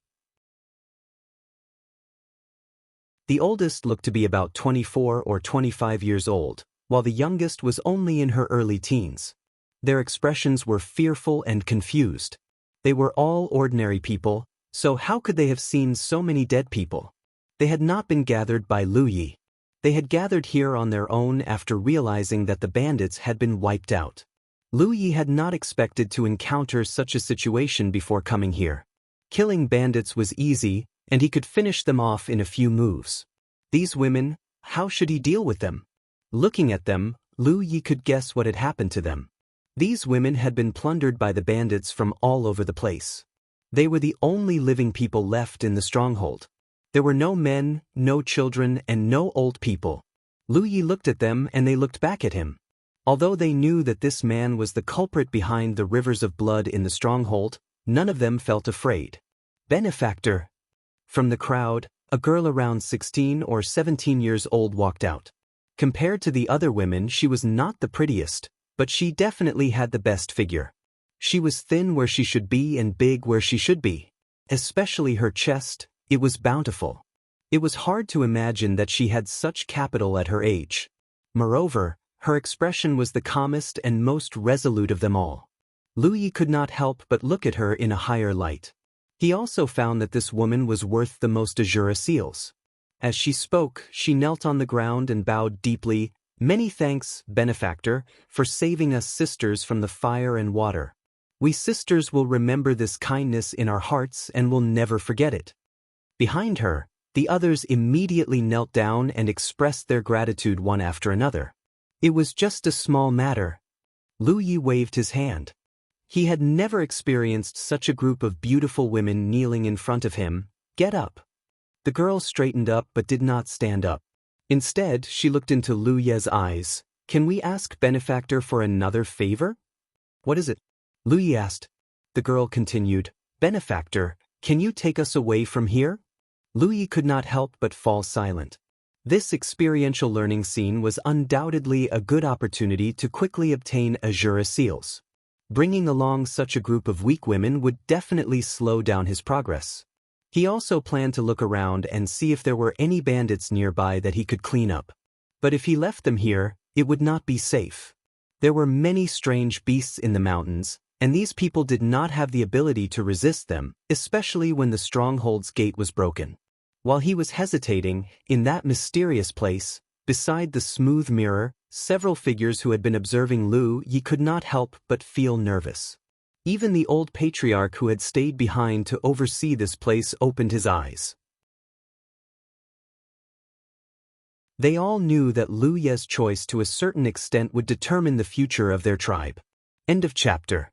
The oldest looked to be about 24 or 25 years old, while the youngest was only in her early teens. Their expressions were fearful and confused. They were all ordinary people, so how could they have seen so many dead people? They had not been gathered by Lu Yi. They had gathered here on their own after realizing that the bandits had been wiped out. Lu Yi had not expected to encounter such a situation before coming here. Killing bandits was easy, and he could finish them off in a few moves. These women, how should he deal with them? Looking at them, Lu Yi could guess what had happened to them. These women had been plundered by the bandits from all over the place. They were the only living people left in the stronghold. There were no men, no children, and no old people. Lu Yi looked at them and they looked back at him. Although they knew that this man was the culprit behind the rivers of blood in the stronghold, none of them felt afraid. Benefactor. From the crowd, a girl around 16 or 17 years old walked out. Compared to the other women, she was not the prettiest, but she definitely had the best figure. She was thin where she should be and big where she should be. Especially her chest, it was bountiful. It was hard to imagine that she had such capital at her age. Moreover, her expression was the calmest and most resolute of them all. Lu Yi could not help but look at her in a higher light. He also found that this woman was worth the most azure seals. As she spoke, she knelt on the ground and bowed deeply. "Many thanks, benefactor, for saving us sisters from the fire and water. We sisters will remember this kindness in our hearts and will never forget it." Behind her, the others immediately knelt down and expressed their gratitude one after another. It was just a small matter. Lu Yi waved his hand. He had never experienced such a group of beautiful women kneeling in front of him. "Get up." The girl straightened up but did not stand up. Instead, she looked into Lu Ye's eyes. "Can we ask benefactor for another favor?" "What is it?" Lu Yi asked. The girl continued, "Benefactor, can you take us away from here?" Lu Yi could not help but fall silent. This experiential learning scene was undoubtedly a good opportunity to quickly obtain azure seals. Bringing along such a group of weak women would definitely slow down his progress. He also planned to look around and see if there were any bandits nearby that he could clean up. But if he left them here, it would not be safe. There were many strange beasts in the mountains, and these people did not have the ability to resist them, especially when the stronghold's gate was broken. While he was hesitating, in that mysterious place, beside the smooth mirror, several figures who had been observing Lu Yi could not help but feel nervous. Even the old patriarch who had stayed behind to oversee this place opened his eyes. They all knew that Lu Ye's choice to a certain extent would determine the future of their tribe. End of chapter.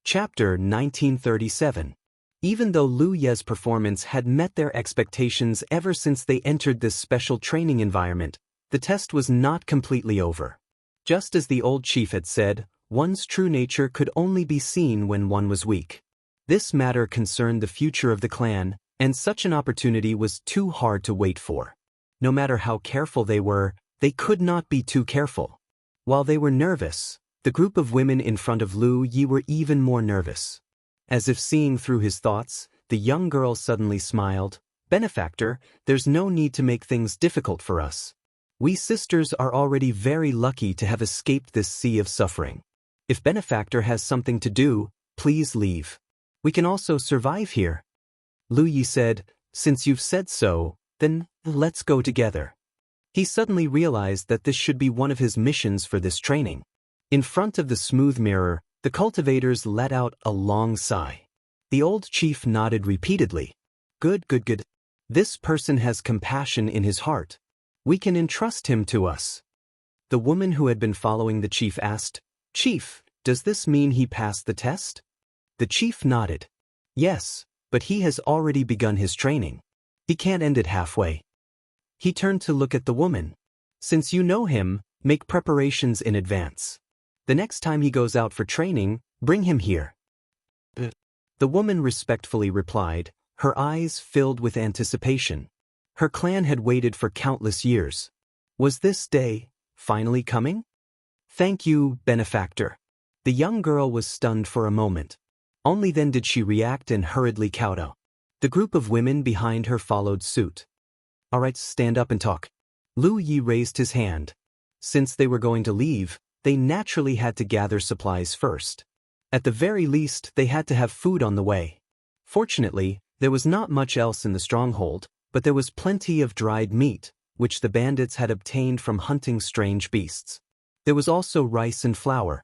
Chapter 1937. Even though Lu Ye's performance had met their expectations ever since they entered this special training environment, the test was not completely over. Just as the old chief had said, one's true nature could only be seen when one was weak. This matter concerned the future of the clan, and such an opportunity was too hard to wait for. No matter how careful they could not be too careful. While they were nervous, the group of women in front of Lu Yi were even more nervous. As if seeing through his thoughts, the young girl suddenly smiled. "Benefactor, there's no need to make things difficult for us. We sisters are already very lucky to have escaped this sea of suffering. If benefactor has something to do, please leave. We can also survive here." Lu Yi said, "Since you've said so, then let's go together." He suddenly realized that this should be one of his missions for this training. In front of the smooth mirror, the cultivators let out a long sigh. The old chief nodded repeatedly. Good. This person has compassion in his heart. We can entrust him to us." The woman who had been following the chief asked, "Chief, does this mean he passed the test?" The chief nodded. "Yes, but he has already begun his training. He can't end it halfway." He turned to look at the woman. "Since you know him, make preparations in advance. The next time he goes out for training, bring him here." The woman respectfully replied, her eyes filled with anticipation. Her clan had waited for countless years. Was this day finally coming? "Thank you, benefactor." The young girl was stunned for a moment. Only then did she react and hurriedly kowtow. The group of women behind her followed suit. "All right, stand up and talk." Lu Yi raised his hand. Since they were going to leave, they naturally had to gather supplies first. At the very least, they had to have food on the way. Fortunately, there was not much else in the stronghold, but there was plenty of dried meat, which the bandits had obtained from hunting strange beasts. There was also rice and flour.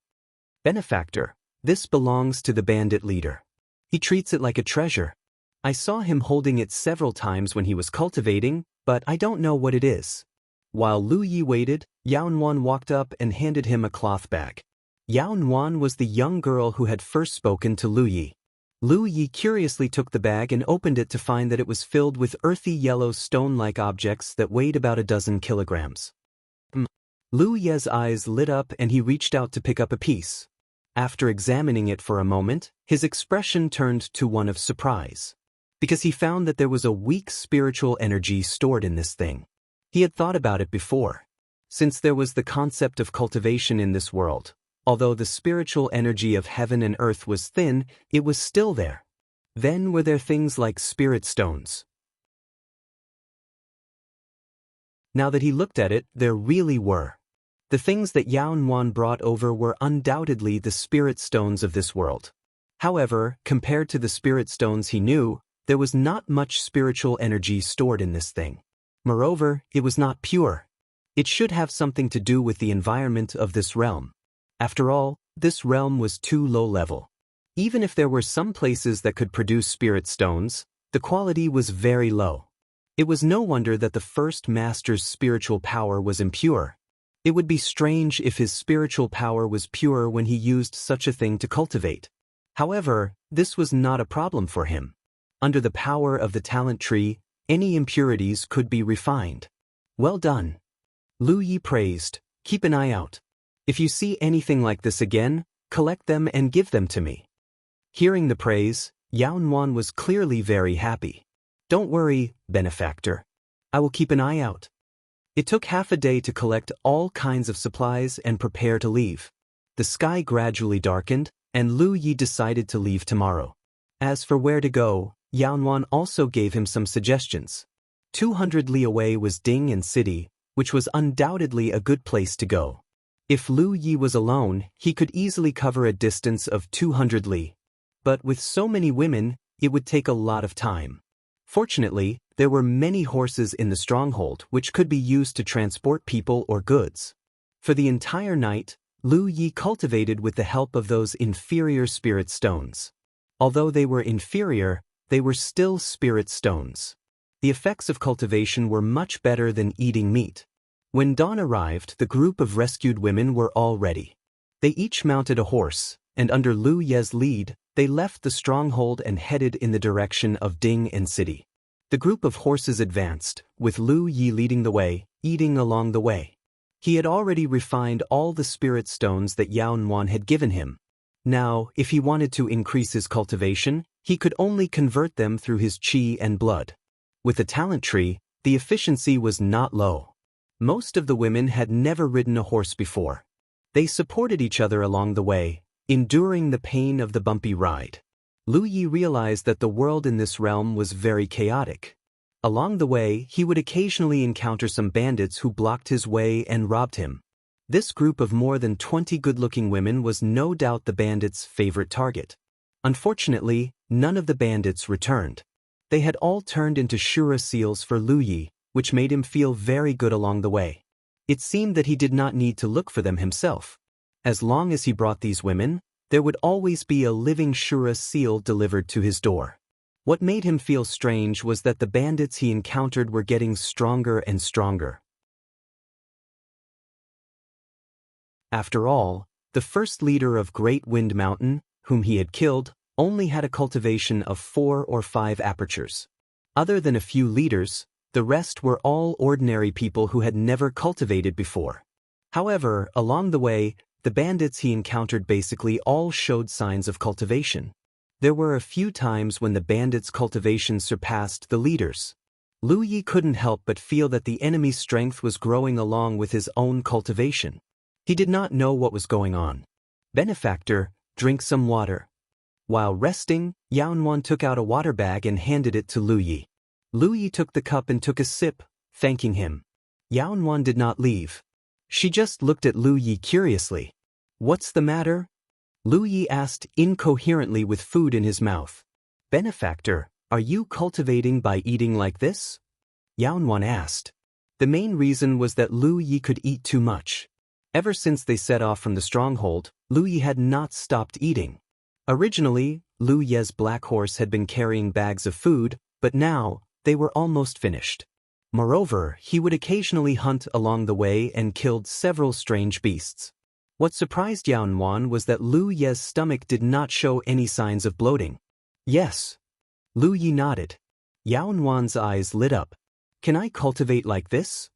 "Benefactor, this belongs to the bandit leader. He treats it like a treasure. I saw him holding it several times when he was cultivating, but I don't know what it is." While Lu Yi waited, Yao Nuan walked up and handed him a cloth bag. Yao Nuan was the young girl who had first spoken to Lu Yi. Lu Yi curiously took the bag and opened it to find that it was filled with earthy yellow stone-like objects that weighed about a dozen kilograms. Lu Yi's eyes lit up and he reached out to pick up a piece. After examining it for a moment, his expression turned to one of surprise. Because he found that there was a weak spiritual energy stored in this thing. He had thought about it before. Since there was the concept of cultivation in this world, although the spiritual energy of heaven and earth was thin, it was still there. Then were there things like spirit stones. Now that he looked at it, there really were. The things that Yao Nuan brought over were undoubtedly the spirit stones of this world. However, compared to the spirit stones he knew, there was not much spiritual energy stored in this thing. Moreover, it was not pure. It should have something to do with the environment of this realm. After all, this realm was too low level. Even if there were some places that could produce spirit stones, the quality was very low. It was no wonder that the first master's spiritual power was impure. It would be strange if his spiritual power was pure when he used such a thing to cultivate. However, this was not a problem for him. Under the power of the talent tree, any impurities could be refined. "Well done." Lu Yi praised. "Keep an eye out. If you see anything like this again, collect them and give them to me." Hearing the praise, Yao Nuan was clearly very happy. "Don't worry, benefactor. I will keep an eye out." It took half a day to collect all kinds of supplies and prepare to leave. The sky gradually darkened, and Lu Yi decided to leave tomorrow. As for where to go, Yao Nuan also gave him some suggestions. 200 li away was Ding City, which was undoubtedly a good place to go. If Lu Yi was alone, he could easily cover a distance of 200 li. But with so many women, it would take a lot of time. Fortunately, there were many horses in the stronghold which could be used to transport people or goods. For the entire night, Lu Yi cultivated with the help of those inferior spirit stones. Although they were inferior, they were still spirit stones. The effects of cultivation were much better than eating meat. When dawn arrived, the group of rescued women were all ready. They each mounted a horse, and under Lu Yi's lead, they left the stronghold and headed in the direction of Ding City. The group of horses advanced, with Lu Yi leading the way, eating along the way. He had already refined all the spirit stones that Yao Nuan had given him. Now, if he wanted to increase his cultivation, he could only convert them through his qi and blood. With the talent tree, the efficiency was not low. Most of the women had never ridden a horse before. They supported each other along the way, enduring the pain of the bumpy ride. Lu Yi realized that the world in this realm was very chaotic. Along the way, he would occasionally encounter some bandits who blocked his way and robbed him. This group of more than 20 good-looking women was no doubt the bandits' favorite target. Unfortunately, none of the bandits returned. They had all turned into Shura seals for Lu Yi, which made him feel very good along the way. It seemed that he did not need to look for them himself. As long as he brought these women, there would always be a living Shura seal delivered to his door. What made him feel strange was that the bandits he encountered were getting stronger and stronger. After all, the first leader of Great Wind Mountain, whom he had killed, only had a cultivation of 4 or 5 apertures. Other than a few leaders, the rest were all ordinary people who had never cultivated before. However, along the way, the bandits he encountered basically all showed signs of cultivation. There were a few times when the bandits' cultivation surpassed the leaders. Lu Yi couldn't help but feel that the enemy's strength was growing along with his own cultivation. He did not know what was going on. "Benefactor, drink some water." While resting, Yaonuan took out a water bag and handed it to Lu Yi. Lu Yi took the cup and took a sip, thanking him. Yaonuan did not leave. She just looked at Lu Yi curiously. "What's the matter?" Lu Yi asked incoherently with food in his mouth. "Benefactor, are you cultivating by eating like this?" Yaonuan asked. The main reason was that Lu Yi could eat too much. Ever since they set off from the stronghold, Lu Yi had not stopped eating. Originally, Lu Ye's black horse had been carrying bags of food, but now, they were almost finished. Moreover, he would occasionally hunt along the way and killed several strange beasts. What surprised Yaonuan was that Lu Ye's stomach did not show any signs of bloating. "Yes." Lu Yi nodded. Yaonuan's eyes lit up. "Can I cultivate like this?"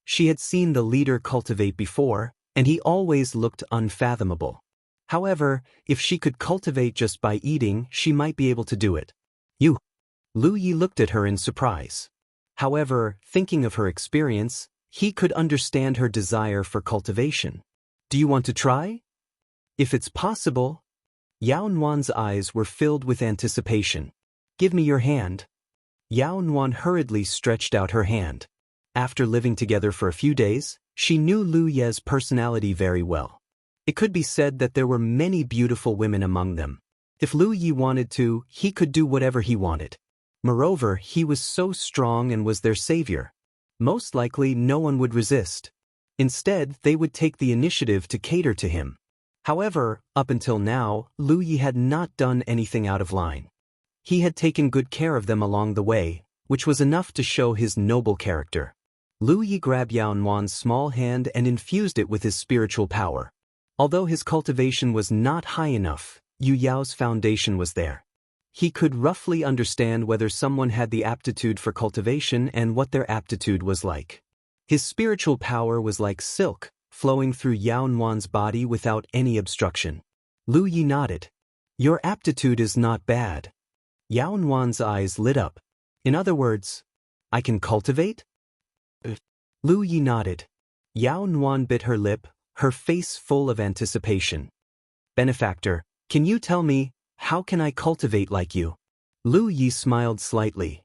She had seen the leader cultivate before, and he always looked unfathomable. However, if she could cultivate just by eating, she might be able to do it. "You." Lu Yi looked at her in surprise. However, thinking of her experience, he could understand her desire for cultivation. "Do you want to try?" "If it's possible." Yaonuan's eyes were filled with anticipation. "Give me your hand." Yaonuan hurriedly stretched out her hand. After living together for a few days, she knew Lu Ye's personality very well. It could be said that there were many beautiful women among them. If Lu Yi wanted to, he could do whatever he wanted. Moreover, he was so strong and was their savior. Most likely no one would resist. Instead, they would take the initiative to cater to him. However, up until now, Lu Yi had not done anything out of line. He had taken good care of them along the way, which was enough to show his noble character. Lu Yi grabbed Yaonuan's small hand and infused it with his spiritual power. Although his cultivation was not high enough, Yu Yao's foundation was there. He could roughly understand whether someone had the aptitude for cultivation and what their aptitude was like. His spiritual power was like silk, flowing through Yaonuan's body without any obstruction. Lu Yi nodded. "Your aptitude is not bad." Yaonuan's eyes lit up. "In other words, I can cultivate?" Lu Yi nodded. Yaonuan bit her lip, her face full of anticipation. "Benefactor, can you tell me, how can I cultivate like you?" Lu Yi smiled slightly.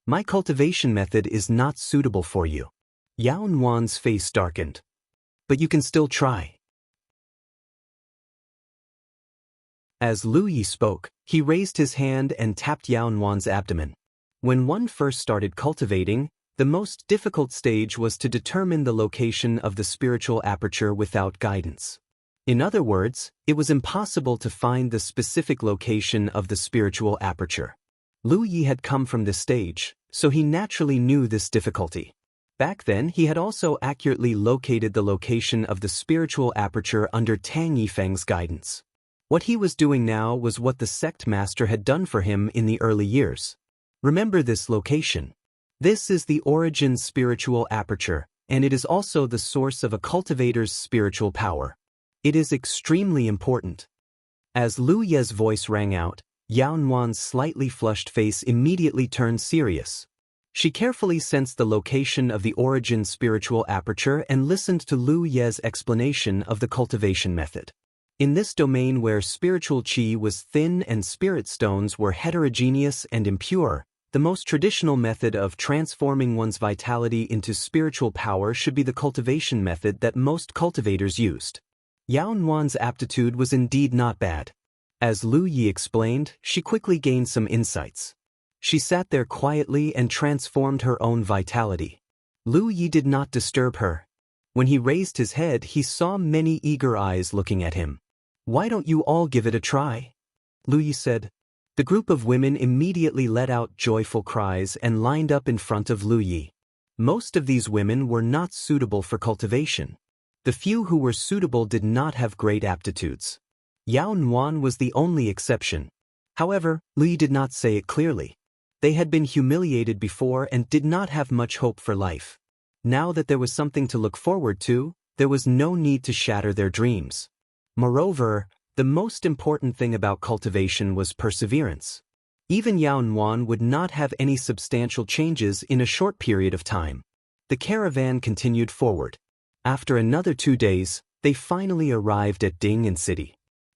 "My cultivation method is not suitable for you." Yaonuan's face darkened. "But you can still try." As Lu Yi spoke, he raised his hand and tapped Yaonuan's abdomen. When one first started cultivating, the most difficult stage was to determine the location of the spiritual aperture without guidance. In other words, it was impossible to find the specific location of the spiritual aperture. Lu Yi had come from this stage, so he naturally knew this difficulty. Back then, he had also accurately located the location of the spiritual aperture under Tang Yifeng's guidance. What he was doing now was what the sect master had done for him in the early years. Remember this location. This is the origin spiritual aperture, and it is also the source of a cultivator's spiritual power. It is extremely important. As Lu Ye's voice rang out, Yaonuan's slightly flushed face immediately turned serious. She carefully sensed the location of the origin spiritual aperture and listened to Lu Ye's explanation of the cultivation method. In this domain where spiritual qi was thin and spirit stones were heterogeneous and impure, the most traditional method of transforming one's vitality into spiritual power should be the cultivation method that most cultivators used. Yaonuan's aptitude was indeed not bad. As Lu Yi explained, she quickly gained some insights. She sat there quietly and transformed her own vitality. Lu Yi did not disturb her. When he raised his head, he saw many eager eyes looking at him. "Why don't you all give it a try?" Lu Yi said. The group of women immediately let out joyful cries and lined up in front of Lu Yi. Most of these women were not suitable for cultivation. The few who were suitable did not have great aptitudes. Yaonuan was the only exception. However, Lu Yi did not say it clearly. They had been humiliated before and did not have much hope for life. Now that there was something to look forward to, there was no need to shatter their dreams. Moreover, the most important thing about cultivation was perseverance. Even Yaonuan would not have any substantial changes in a short period of time. The caravan continued forward. After another 2 days, they finally arrived at Ding'an City.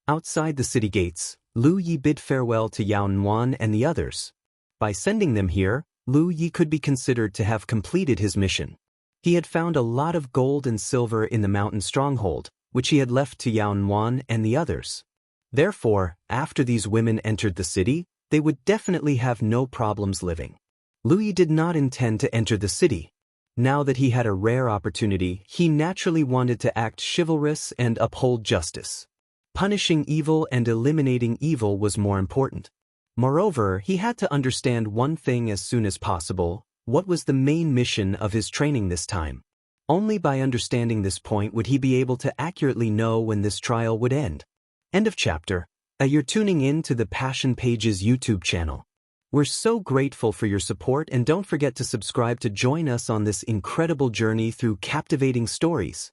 Outside the city gates, Lu Yi bid farewell to Yao Nuan and the others. By sending them here, Lu Yi could be considered to have completed his mission. He had found a lot of gold and silver in the mountain stronghold, which he had left to Yao Nuan and the others. Therefore, after these women entered the city, they would definitely have no problems living. Lu Yi did not intend to enter the city. Now that he had a rare opportunity, he naturally wanted to act chivalrous and uphold justice. Punishing evil and eliminating evil was more important. Moreover, he had to understand one thing as soon as possible: what was the main mission of his training this time? Only by understanding this point would he be able to accurately know when this trial would end. End of chapter. You're tuning in to the Passion Pages YouTube channel. We're so grateful for your support, and don't forget to subscribe to join us on this incredible journey through captivating stories.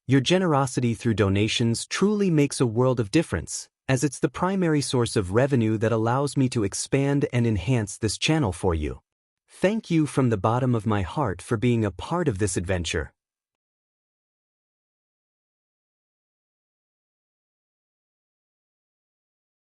Your generosity through donations truly makes a world of difference, as it's the primary source of revenue that allows me to expand and enhance this channel for you. Thank you from the bottom of my heart for being a part of this adventure.